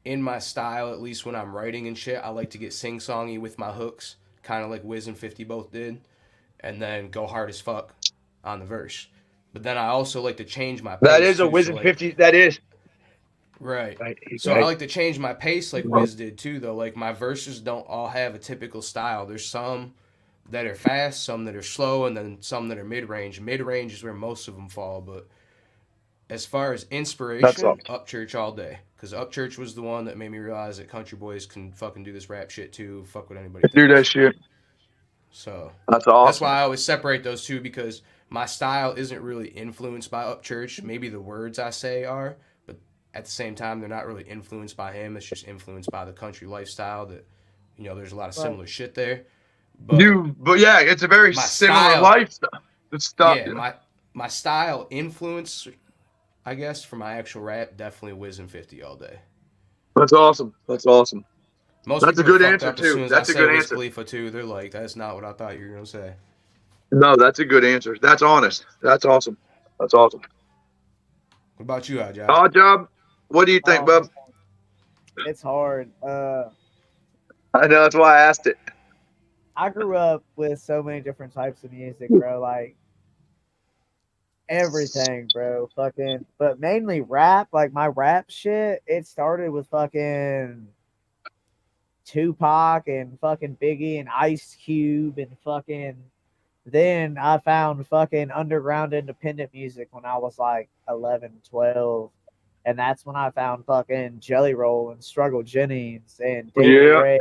in my style, at least when I'm writing and shit, I like to get sing-songy with my hooks, kind of like Wiz and 50 both did, and then go hard as fuck on the verse. But then I also like to change my pace. That is a Wiz and 50. That is. Right. So I like to change my pace like Wiz did too, though. Like my verses don't all have a typical style. There's some that are fast, some that are slow, and then some that are mid-range. Mid-range is where most of them fall, but as far as inspiration, Upchurch all day. Because Upchurch was the one that made me realize that country boys can fucking do this rap shit too. Fuck what anybody thinks. Do that shit. So that's awesome. That's why I always separate those two, because my style isn't really influenced by Upchurch. Maybe the words I say are, but at the same time, they're not really influenced by him. It's just influenced by the country lifestyle that, you know, there's a lot of similar shit there. But yeah, it's a very similar lifestyle. Yeah, my style influence, I guess, for my actual rap, definitely Wiz and 50 all day. That's awesome. That's awesome. That's a good answer too. That's a good answer. Khalifa too. They're like, that's not what I thought you were gonna say. No, that's a good answer. That's honest. That's awesome. That's awesome. What about you, Odd Job? Odd Job, what do you think, bub? It's hard. I know, that's why I asked it. I grew up with so many different types of music, bro. Like everything, bro. Fucking, but mainly rap. Like my rap shit, it started with fucking Tupac and fucking Biggie and Ice Cube and fucking. Then I found fucking underground independent music when I was like 11, 12. And that's when I found fucking Jelly Roll and Struggle Jennings and David Ray,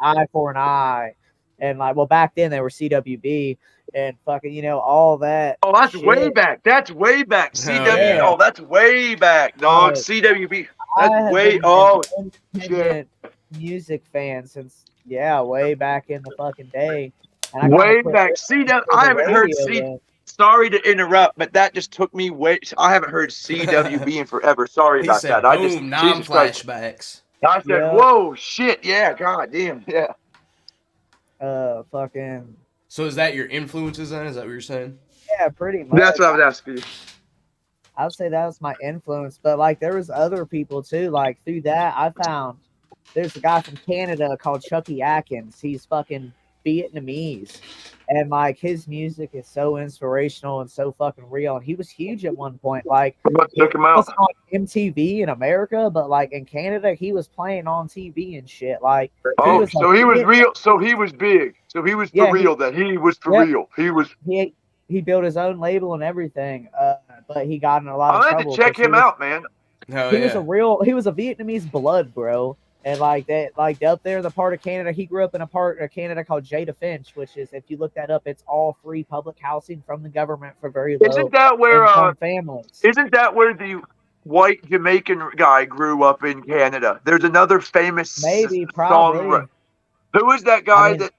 Eye for an Eye. And like, well, back then they were CWB and fucking, you know, all that. Oh, that's shit. Way back. That's way back. CWB. Oh, that's way back, dog. CWB. That's way. Oh, independent music fan since, way back in the fucking day. Way back. I haven't heard Sorry to interrupt, but that just took me way. I haven't heard CWB in forever. Sorry about that. I just non-flashbacks. I said, "Whoa, shit, yeah, god damn, yeah." Fucking. So is that your influences then? Is that what you're saying? Yeah, pretty much. That's what I was asking you. I would say that was my influence, but like there was other people too. Like through that, I found there's a guy from Canada called Chucky Atkins. He's fucking Vietnamese, and like his music is so inspirational and so fucking real, and he was huge at one point. Like took him out on MTV in America, but like in Canada he was playing on TV and shit. Like he was real, so he was big, so he was for real. He was he built his own label and everything, but he got in a lot of trouble. I had to check him out, man. He was a Vietnamese blood, bro. And like that, like up there in the part of Canada, he grew up in a part of Canada called Jada Finch, which is, if you look that up, it's all free public housing from the government for very low Isn't that where families? Isn't that where the white Jamaican guy grew up in Canada? There's another famous probably. Who is that guy that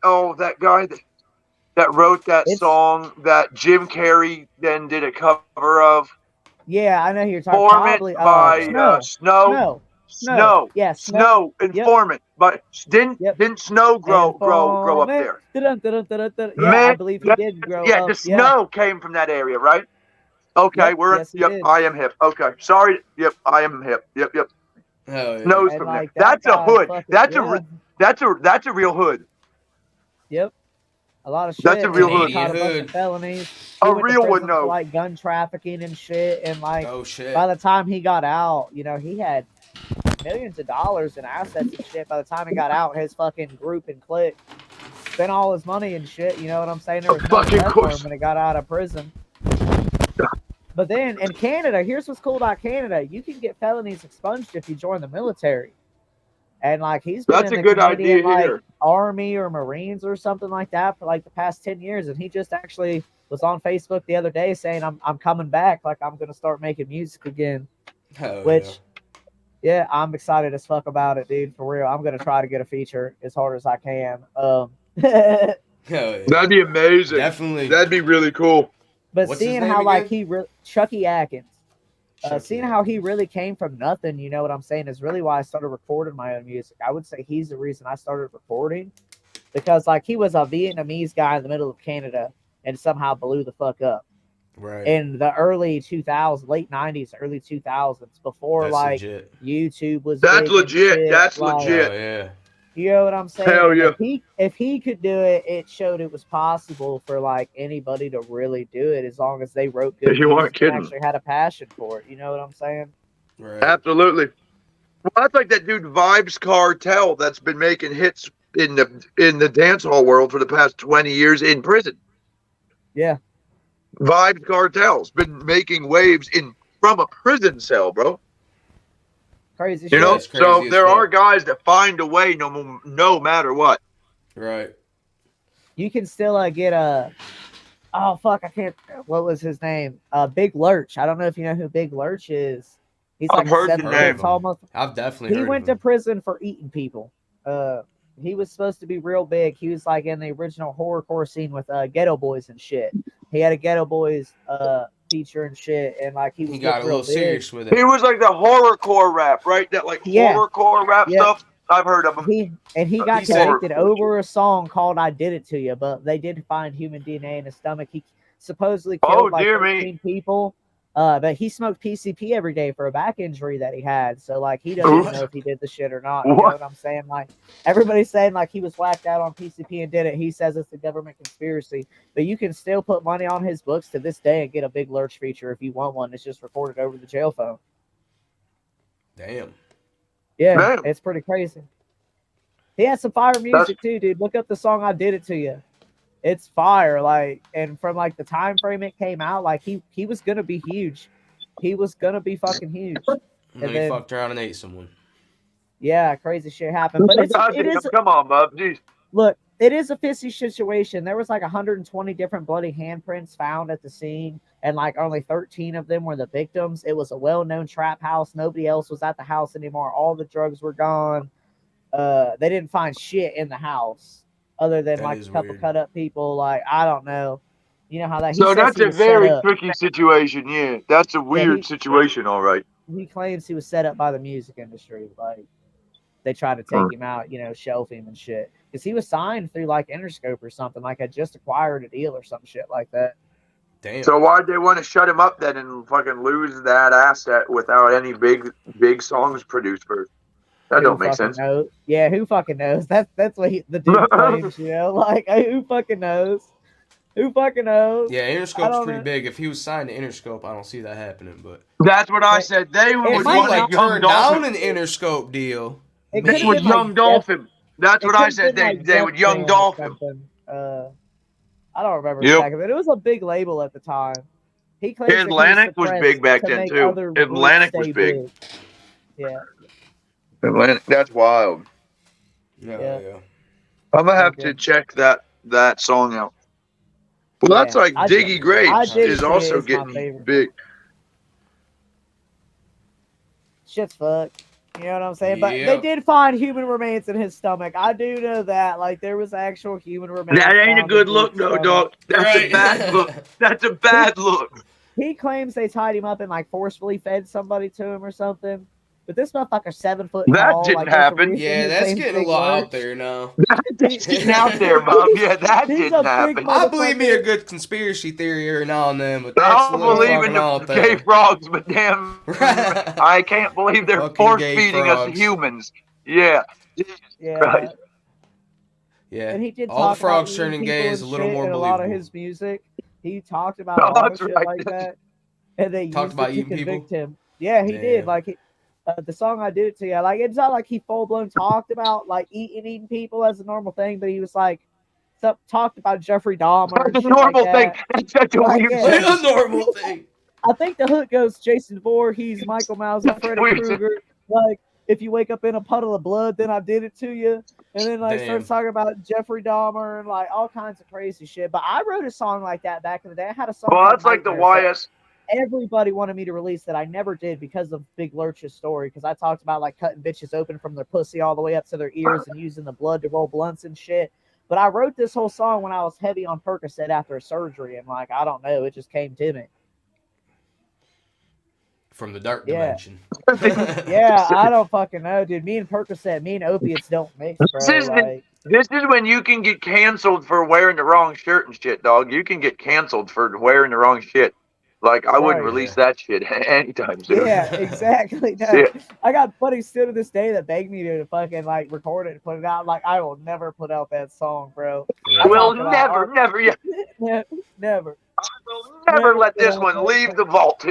wrote that song that Jim Carrey then did a cover of? Yeah, I know who you're talking. Probably by Snow. Snow. Yeah, Snow. Informant. But didn't Snow grow up there? I believe he did grow up. Yeah, the Snow came from that area, right? Okay, I am hip. Okay, sorry. Yep, I am hip. Yep. Snow's from there. That's a hood. That's a real hood. Yep. A lot of shit. That's a real hood. Caught a bunch of felonies. A real one, no. Like gun trafficking and shit. And like, by the time he got out, you know, he had millions of dollars in assets and shit. By the time he got out, his fucking group and clique spent all his money and shit. You know what I'm saying? There was no death for him when he got out of prison. But then in Canada, here's what's cool about Canada: you can get felonies expunged if you join the military. And like he's been that's a good idea here. Army or Marines or something like that for like the past 10 years, and he just actually was on Facebook the other day saying I'm coming back, like I'm gonna start making music again. Hell Which yeah, I'm excited as fuck about it, dude. For real, I'm gonna try to get a feature as hard as I can. Hell yeah. That'd be amazing. Definitely. That'd be really cool. But What's seeing his name how like again? Chucky Atkins, Chucky seeing how he really came from nothing, you know what I'm saying, is really why I started recording my own music. I would say he's the reason I started recording, because like he was a Vietnamese guy in the middle of Canada and somehow blew the fuck up. Right. In the early 2000s, late 90s, early 2000s, before That's like legit. YouTube was That's big and legit. shit, That's like, legit. Oh yeah. you know what I'm saying? Hell And yeah. if he could do it, it showed it was possible for like anybody to really do it, as long as they wrote good You aren't music and kidding. actually had a passion for it. You know what I'm saying? Right. Absolutely. Well, that's like that dude Vibes Cartel that's been making hits in the dance hall world for the past 20 years in prison. Yeah. Vibes Cartel's been making waves from a prison cell, bro. Crazy You shit. know, That's crazy so as there fuck. are guys that find a way no matter what. Right. You can still get a. Oh fuck! I can't. What was his name? Big Lurch. I don't know if you know who Big Lurch is. He's I've like heard the 7 name. foot tall. I've definitely He heard went of to him. prison for eating people. He was supposed to be real big. He was like in the original horrorcore scene with Ghetto Boys and shit. He had a Ghetto Boys feature and shit, and like he was He got a real little big. serious with He it. was like the horrorcore rap, right? That like Yeah. horrorcore rap Yeah. stuff. I've heard of him. He got He said- convicted over a song called "I Did It to You," but they did find human DNA in his stomach. He supposedly killed like dear me. 13 people. But he smoked PCP every day for a back injury that he had. So like he doesn't even know if he did the shit or not. You know what I'm saying? Like everybody's saying like he was whacked out on PCP and did it. He says it's a government conspiracy. But you can still put money on his books to this day and get a Big Lurch feature if you want one. It's just recorded over the jail phone. Damn. Yeah, Damn. it's pretty crazy. He has some fire music too, dude. Look up the song "I Did It to You." It's fire, like, and from like the time frame it came out, like he was gonna be huge. He was gonna be fucking huge. And And he then, fucked around and ate someone. yeah, crazy shit happened. But it is Come on, bub. Jeez. look, it is a fishy situation. There was like 120 different bloody handprints found at the scene, and like only 13 of them were the victims. It was a well-known trap house. Nobody else was at the house anymore. All the drugs were gone. They didn't find shit in the house other than That like a is couple weird. cut up people. Like, I don't know. You know how that. So says that's he a was set very up. tricky situation. Yeah, that's a weird situation. All right. He claims he was set up by the music industry. Like they tried to take him out, you know, shelf him and shit. Because he was signed through like Interscope or something. Like had just acquired a deal or some shit like that. Damn. So why'd they want to shut him up then and fucking lose that asset without any big songs produced first? That don't make sense. Knows? Yeah, who fucking knows? That's what the dude claims, you know? Like, who fucking knows? Who fucking knows? Yeah, I Interscope's don't pretty know. big. If he was signed to Interscope, I don't see that happening. But That's what I said. They would if he might like want Young turned down Dolphin. an Interscope deal, It They could've would been Young like Dolphin. That's It what I could've said. been They like would Young Jeff Band or Dolphin. something. I don't remember Yep. exactly, but it was a big label at the time. He claims that he Atlantic was suppressed big back to then, make too. other groups Atlantic was stay big. Yeah. Atlantic. That's wild. Yeah. I'm gonna have Okay. to check that song out. Well, Yeah, that's like I Diggy Grapes Did It is To You also is my getting favorite. big. Shit's fucked. You know what I'm saying? But they Yep. did find human remains in his stomach. I do know that. Like there was actual human remains. That ain't a found good in look, his though, stomach. dog. That's a Right. bad look. That's a bad look. He claims they tied him up and like forcefully fed somebody to him or something. But this motherfucker's 7 foot That tall. didn't like, there's a happen. reason Yeah, his that's name's getting a Big little Lurch. out there now. That's getting out there, Bob. Yeah, that He's didn't a big happen. I believe me a motherfucker. good conspiracy theory every now and then, but that's I a don't little believe in fucking out the gay there. frogs, but damn, I can't believe they're Fucking force gay feeding us frogs. humans. Yeah. Yeah. Right. Yeah, And he did all the talk frogs about turning eating gay people is a and little shit more in a lot of believable. his music. He talked about Oh, a lot of that's shit right. like that. And they Talked used about it to eating convict people? him. Yeah, he did. Damn. Like the song "I Did It to You." Like it's not like he full blown talked about like eating people as a normal thing, but he was like talked about Jeffrey Dahmer and That's a shit like normal thing. that. That's such a Like, weird yeah. What thing. a normal thing. I think the hook goes Jason Voorhees, Michael Myers, and That's Freddy weird. Krueger. Like if you wake up in a puddle of blood, then I did it to you. And then like starts talking about Jeffrey Dahmer and like all kinds of crazy shit. But I wrote a song like that back in the day. I had a song. Well, that's like the YS. Everybody wanted me to release that. I never did because of Big Lurch's story. Because I talked about like cutting bitches open from their pussy all the way up to their ears and using the blood to roll blunts and shit. But I wrote this whole song when I was heavy on Percocet after a surgery, and like I don't know, it just came to me. From the dark dimension. Yeah, I don't fucking know, dude. Me and Percocet, me and opiates don't mix, bro. This is when you can get canceled for wearing the wrong shirt and shit, dog. You can get canceled for wearing the wrong shit. Like, I wouldn't release that shit anytime soon. Yeah, exactly. No. Yeah. I got buddies still to this day that beg me to fucking, like, record it and put it out. Like, I will never put out that song, bro. I will never. Never. I will never let this one leave the vault,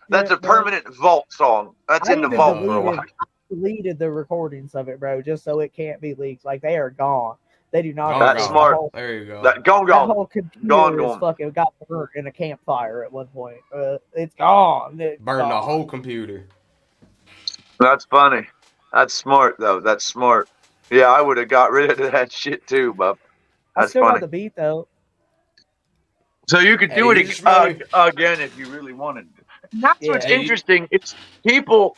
That's a permanent vault song. That's in the vault for a while. I deleted the recordings of it, bro, just so it can't be leaked. Like, they are gone. They do not. That's smart. There you go. That whole computer is fucking got burnt in a campfire at one point. It's gone. Burned the whole computer. That's funny. That's smart, though. That's smart. Yeah, I would have got rid of that shit, too, bub. That's I still funny. got the beat, though. So you could do it again if you really wanted. That's what's interesting. It's people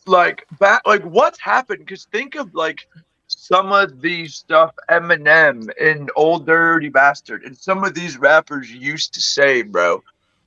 like what's happened. Because think of like some of these stuff, Eminem and Old Dirty Bastard, and some of these rappers used to say, bro.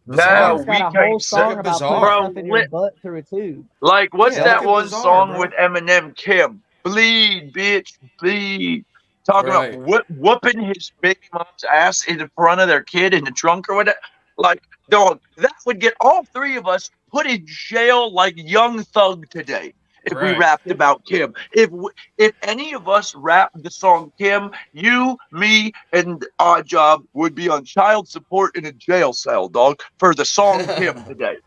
Now we can't song about stuff in your butt through a tube. Like what's that one song with Eminem? Kim, bleed, bitch, bleed. Talking about whooping his baby mom's ass in front of their kid in the trunk or whatever. Like, dog, that would get all three of us put in jail like Young Thug today if we rapped about Kim. If any of us rapped the song Kim, you, me, and Odd Job would be on child support in a jail cell, dog, for the song Kim today.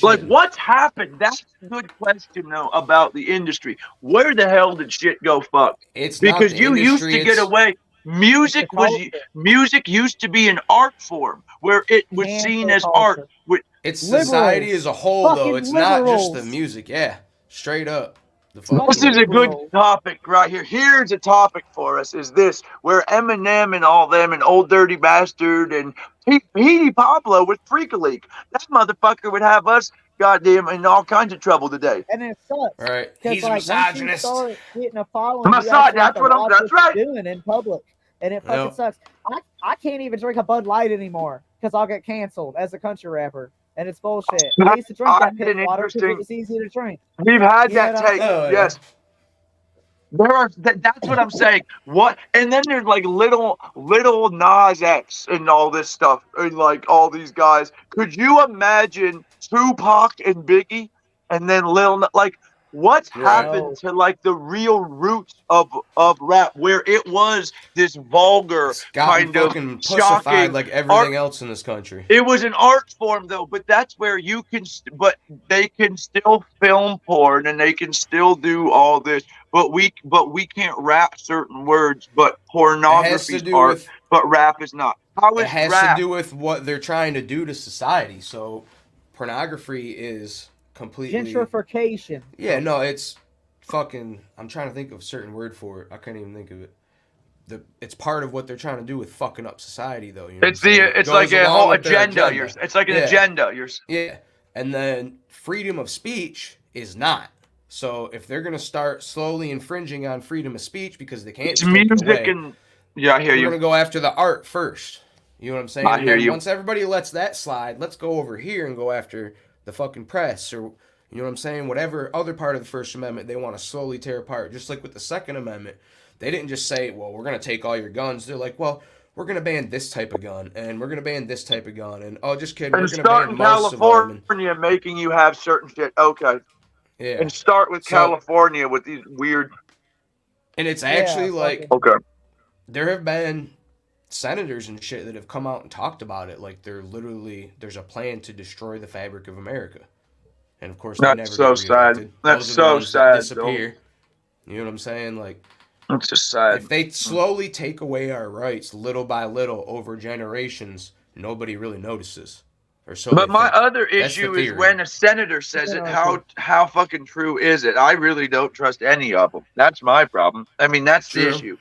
Like, what's happened? That's a good question, though, about the industry. Where the hell did shit go fuck? It's because you used to get away. Music used to be an art form where it was seen as art. It's society as a whole, though. It's not just the music. Yeah, straight up. This is a good topic right here. Here's a topic for us, is this, where Eminem and all them and Old Dirty Bastard and Petey Pablo with Freak a Leak. That motherfucker would have us goddamn in all kinds of trouble today. And it sucks. Right. He's a misogynist. Getting a following, that's right. Doing in public. And it fucking sucks. I can't even drink a Bud Light anymore because I'll get canceled as a country rapper. And it's bullshit. I used to drink that pit water because it was easy to drink. We've had that take. Yes. There are. That's what I'm saying. What? And then there's like little Nas X and all this stuff, and like all these guys. Could you imagine Tupac and Biggie, and then what's happened to like the real roots of rap, where it was this vulgar kind of shocking, like everything else in this country. It was an art form, though, but that's where you can, but they can still film porn and they can still do all this, but we can't rap certain words. But pornography is art, but rap is not. How is it has rap? to do with what they're trying to do to society. So pornography is completely gentrification. Yeah, no, it's fucking. I'm trying to think of a certain word for it. I can't even think of it. It's part of what they're trying to do with fucking up society, though. You know it's like a whole agenda. It's like an agenda. Yeah, and then freedom of speech is not. So if they're gonna start slowly infringing on freedom of speech because they can't, it's music and I hear you. We're gonna go after the art first. You know what I'm saying? I hear you. Once everybody lets that slide, let's go over here and go after the fucking press, or you know what I'm saying, whatever other part of the First Amendment they want to slowly tear apart. Just like with the Second Amendment, they didn't just say, well, we're going to take all your guns. They're like, well, we're going to ban this type of gun, and we're going to ban this type of gun, and oh, just kidding, we're going to ban most of them. California making you have certain shit. Okay. Yeah. And start with California with these weird. And it's actually okay. There have been senators and shit that have come out and talked about it, like there's a plan to destroy the fabric of America, and of course that's so sad. That's so sad. Disappear. You know what I'm saying? Like, it's just sad. If they slowly take away our rights little by little over generations, nobody really notices, or so. But they my think. other That's the issue is theory. when a senator says it. How fucking true is it? How fucking true is it? I really don't trust any of them. That's my problem. I mean, that's the True. issue.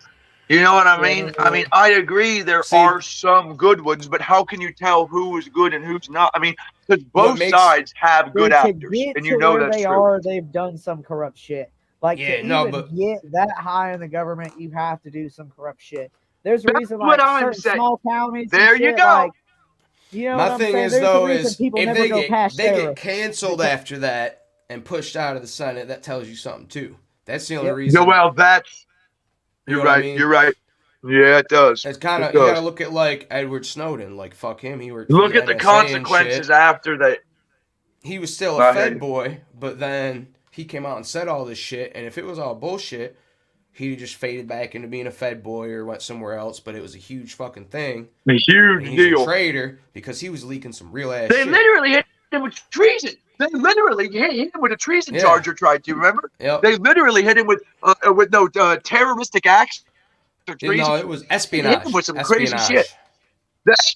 You know what I mean? I mean, I agree there are some good ones, but how can you tell who is good and who's not? I mean, because both sides have good actors, and you know that's true. They've done some corrupt shit. Like to even get that high in the government, you have to do some corrupt shit. There's a reason like certain small counties. There and shit, you go. Like, you know My what I'm thing saying? is There's though a reason is people if never go past they sheriff. get canceled after that and pushed out of the Senate, that tells you something too. That's the only Yep. reason. Yeah, well, that's you're right. I mean? You're right. Yeah, it does. It's kind of you got to look at like Edward Snowden. Like fuck him, he worked. Look at the consequences after that. He was still a Fed boy, but then he came out and said all this shit. And if it was all bullshit, he just faded back into being a Fed boy or went somewhere else. But it was a huge fucking thing. A huge deal. A traitor because he was leaking some real ass. They literally hit him with treason. They literally hit him with a treason charge or tried to. Remember? Yep. They literally hit him with no terroristic acts. No, it was espionage. Hit him with some crazy shit. That's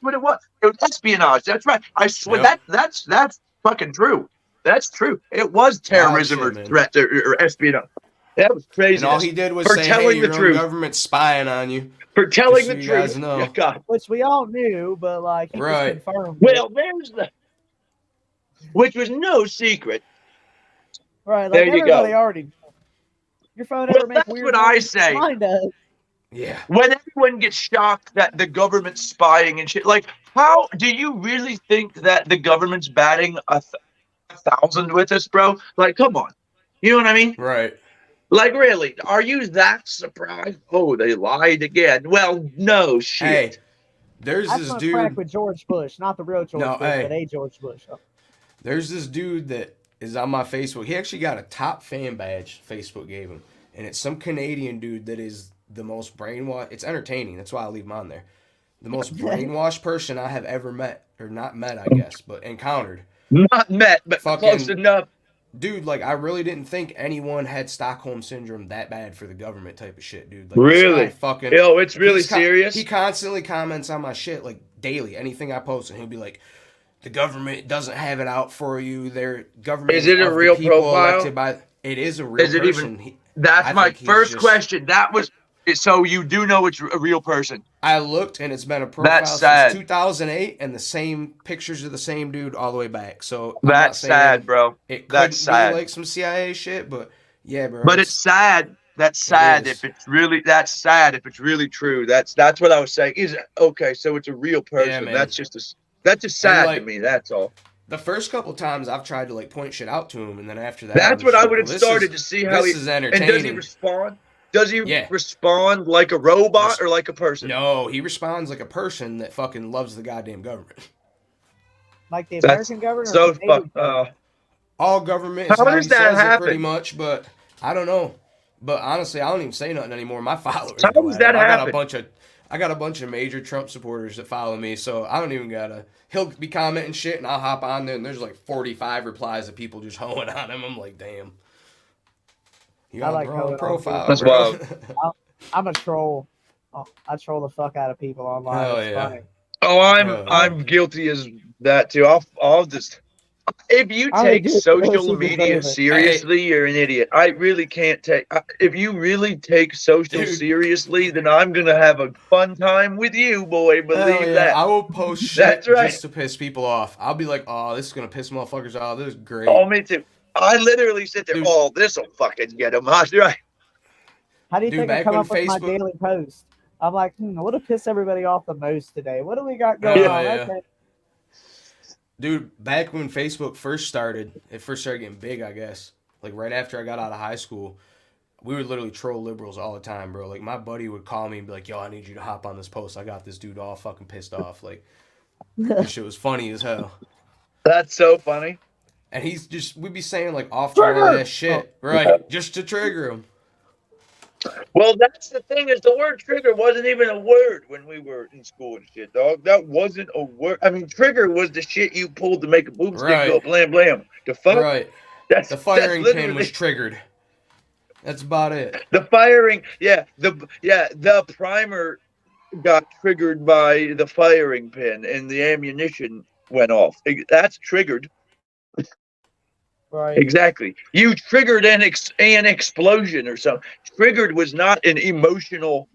what it was. It was espionage. That's right. I swear that's fucking true. That's true. It was terrorism or threat or espionage. That was crazy. And all he did was say, "Hey, your own government's spying on you." For telling the truth. You guys know. Yeah, which we all knew, but like he just confirmed. Well, there's which was no secret. Right. Like everybody already. Your phone ever make weird? That's what I say. Mine does. Yeah. When everyone gets shocked that the government's spying and shit, like, how do you really think that the government's batting 1,000 with us, bro? Like, come on. You know what I mean? Right. Like, really? Are you that surprised? Oh, they lied again. Well, no shit. Hey, there's this dude. Crack with George Bush, not the real George Bush, but a George Bush. Oh. There's this dude that is on my Facebook. He actually got a top fan badge Facebook gave him. And it's some Canadian dude that is the most brainwashed. It's entertaining. That's why I leave him on there. The most brainwashed person I have ever met. Or not met, I guess, but encountered. Not met, but close enough. Dude, like, I really didn't think anyone had Stockholm Syndrome that bad for the government type of shit, dude. Like, really? Yo, it's really serious? He constantly comments on my shit, like, daily. Anything I post, and he'll be like, the government doesn't have it out for you. Their government is it a real profile? It is a real person. That's my first question. That was so you do know it's a real person. I looked and it's been a profile since 2008 and the same pictures of the same dude all the way back. So that's sad, bro. It could be like some CIA shit, but yeah, bro. But it's sad. That's sad if it's really. That's sad if it's really true. That's what I was saying. Is okay. So it's a real person. Yeah, that's just sad to me. That's all. The first couple times I've tried to like point shit out to him, and then after that, that's what I would have started to see how this is entertaining. And does he respond? Does he respond like a robot or like a person? No, he responds like a person that fucking loves the goddamn government. Like the American government? So all government is how does that happen? Pretty much, but I don't know. But honestly, I don't even say nothing anymore. My followers. How does that happen? I got a bunch of major Trump supporters that follow me, so I don't even gotta. He'll be commenting shit, and I'll hop on there, and there's like 45 replies of people just hoeing on him. I'm like, damn. You got a wrong profile. That's wild. I'm a troll. I troll the fuck out of people online. Hell yeah. Funny. Oh, I'm guilty as that too. I'll just. If you take social media seriously, you're an idiot. I really can't take. If you really take social seriously, then I'm gonna have a fun time with you, boy. Believe that. I will post shit just to piss people off. I'll be like, "Oh, this is gonna piss motherfuckers off. This is great." Oh, me too. I literally sit there. Oh, this will fucking get them. Right. How do you think I come up with my daily post? I'm like, what will piss everybody off the most today? What do we got going on? Yeah. Okay. Dude, back when Facebook first started, it first started getting big, I guess. Like right after I got out of high school, we would literally troll liberals all the time, bro. Like my buddy would call me and be like, "Yo, I need you to hop on this post. I got this dude all fucking pissed off." Like, this shit was funny as hell. That's so funny. And we'd be saying like off the wall that shit, right? Just to trigger him. Well, that's the thing is the word trigger wasn't even a word when we were in school and shit, dog. That wasn't a word. I mean, trigger was the shit you pulled to make a boomstick go blam blam. The fuck? Right. The firing pin was triggered. That's about it. The firing, the primer got triggered by the firing pin and the ammunition went off. That's triggered. Right. Exactly. You triggered an explosion or something. Triggered was not an emotional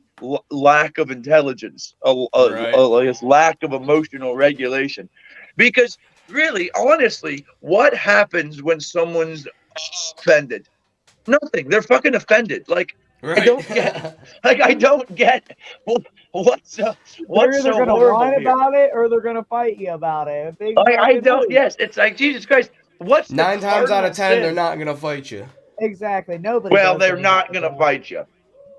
lack of intelligence, a lack of emotional regulation. Because really, honestly, what happens when someone's offended? Nothing. They're fucking offended. Like, Right. I don't get. Like, I don't get what's They're what's either so gonna horrible whine here. about it or they're gonna fight you about it. Big I fucking don't. move. Yes, it's like Jesus Christ. What's the 9 times out of 10, cardinal they're sin? not gonna fight you. Exactly. Nobody. Well, does they're anymore, not going to bro. fight you.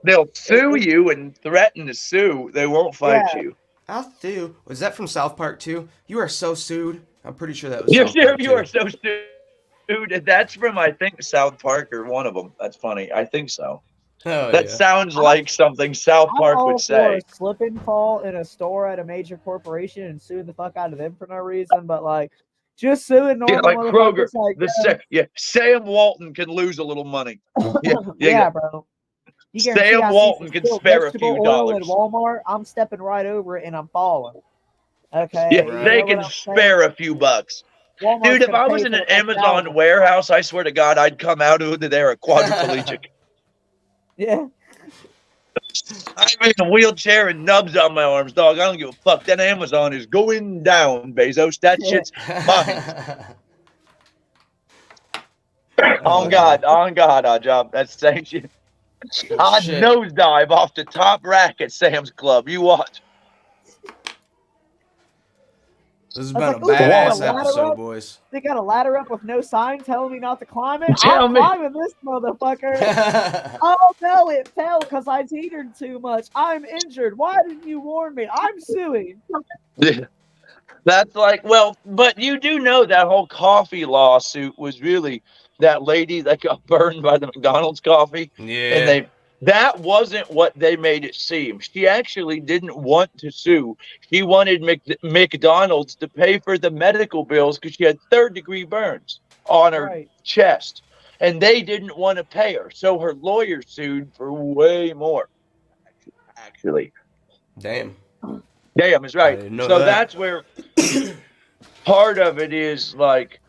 They'll sue you and threaten to sue. They won't fight Yeah. you. I'll sue. Was that from South Park too? You are so sued. I'm pretty sure that was You're South sure Park you too. are so stupid. That's from, I think, South Park or one of them. That's funny. I think so. Oh That yeah. sounds like something South I'm Park all would for a say. slip and fall in a store at a major corporation and suing the fuck out of them for no reason, but like just suing normal Yeah, like Kroger. motherfuckers, like Sam Walton can lose a little money. yeah, bro. You guarantee Sam I see Walton some can spilled spare a vegetable few oil at dollars. Walmart. I'm stepping right over it and I'm falling. Okay, Yeah, Right. you they know what can I'm spare a few bucks. saying? Dude, Walmart's if gonna I pay was for in the an next Amazon album. warehouse, I swear to God, I'd come out of there a quadriplegic. Yeah. I'm in a wheelchair and nubs on my arms, dog. I don't give a fuck. That Amazon is going down, Bezos. That shit's mine. On God, Oddjob. That's the same shit. I'd Shit. nosedive off the top rack at Sam's Club. You watch. This has I was been a like, "Ooh, they got a badass ladder episode, up." boys. They got a ladder up with no sign telling me not to climb it. Tell I'm me. climbing this motherfucker. Oh no, it fell because I teetered too much. I'm injured. Why didn't you warn me? I'm suing. Yeah. That's like, well, but you do know that whole coffee lawsuit was really that lady that got burned by the McDonald's coffee. Yeah. And that wasn't what they made it seem. She actually didn't want to sue. She wanted McDonald's to pay for the medical bills because she had third-degree burns on her chest. And they didn't want to pay her. So her lawyer sued for way more. Actually. Damn is right. So that's where part of it is like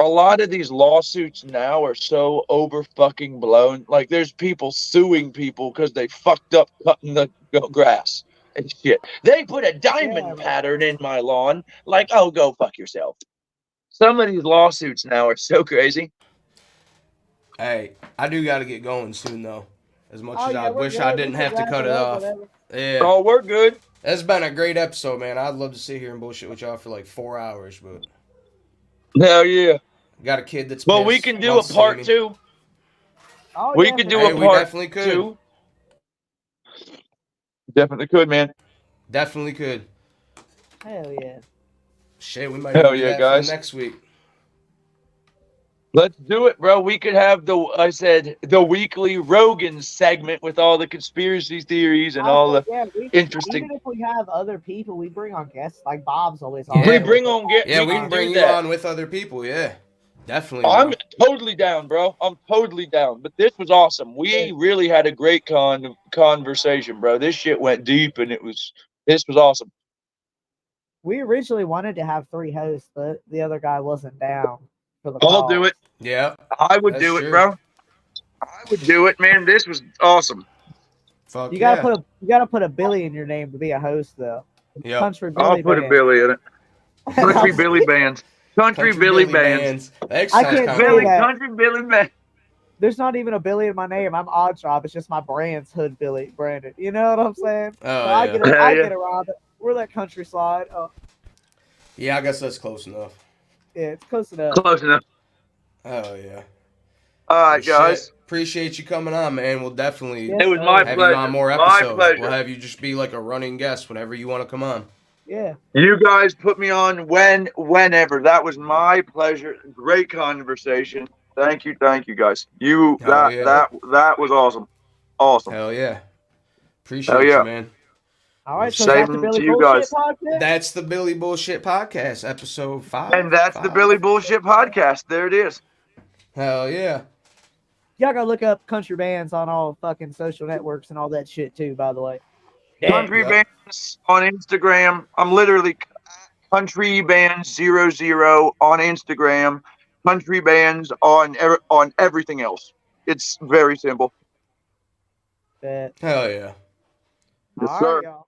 a lot of these lawsuits now are so over fucking blown. Like there's people suing people because they fucked up cutting the grass and shit. They put a diamond pattern in my lawn. Like, oh, go fuck yourself. Some of these lawsuits now are so crazy. Hey, I do got to get going soon though. As much as I wish I didn't have to cut it off. Yeah. Oh, we're good. It's been a great episode, man. I'd love to sit here and bullshit with y'all for like 4 hours, but hell yeah. Got a kid that's well, we can do a part 2. We could do a part we definitely could. 2. Definitely could, man. Definitely could. Hell yeah. Shit, we might do that guys. for next week. Let's do it, bro. We could have the weekly Rogan segment with all the conspiracy theories and all the interesting. Even if we have other people, we bring on guests. Like Bob's always on. We bring on guests. Yeah, we can bring you on with other people. Yeah, definitely. I'm totally down, bro. I'm totally down. But this was awesome. We really had a great conversation, bro. This shit went deep, and this was awesome. We originally wanted to have 3 hosts, but the other guy wasn't down. I'll do it. Yeah. I would do it, bro. I would do it, man. This was awesome. Fuck you gotta put a Billy in your name to be a host though. Yeah. Country Billy. I'll put a Billy in it. Country Billy Bandz. Country Billy Bandz. I can't say that. Country Billy Bandz. There's not even a Billy in my name. I'm Oddjob. It's just my brand's Hood Billy branded. You know what I'm saying? Oh, so yeah. I get around it. We're that country slide. Oh. Yeah, I guess that's close enough. Yeah, it's close enough. Close enough. Oh yeah. All right, guys. Appreciate you coming on, man. We'll definitely it was my have pleasure. you on more episodes. My pleasure. We'll have you just be like a running guest whenever you want to come on. Yeah. You guys put me on whenever. That was my pleasure. Great conversation. Thank you, guys. That was awesome. Awesome. Hell yeah. Appreciate you, man. All right, so that's the Billy Bullshit Podcast? That's the Billy Bullshit Podcast, episode 5. And that's the Billy Bullshit Podcast. There it is. Hell yeah. Y'all gotta look up Country Bandz on all fucking social networks and all that shit too, by the way. Country Bandz on Instagram. I'm literally Country Bandz 00 on Instagram. Country Bandz on everything else. It's very simple. Bet. Hell yeah. Yes, All sir. right, y'all.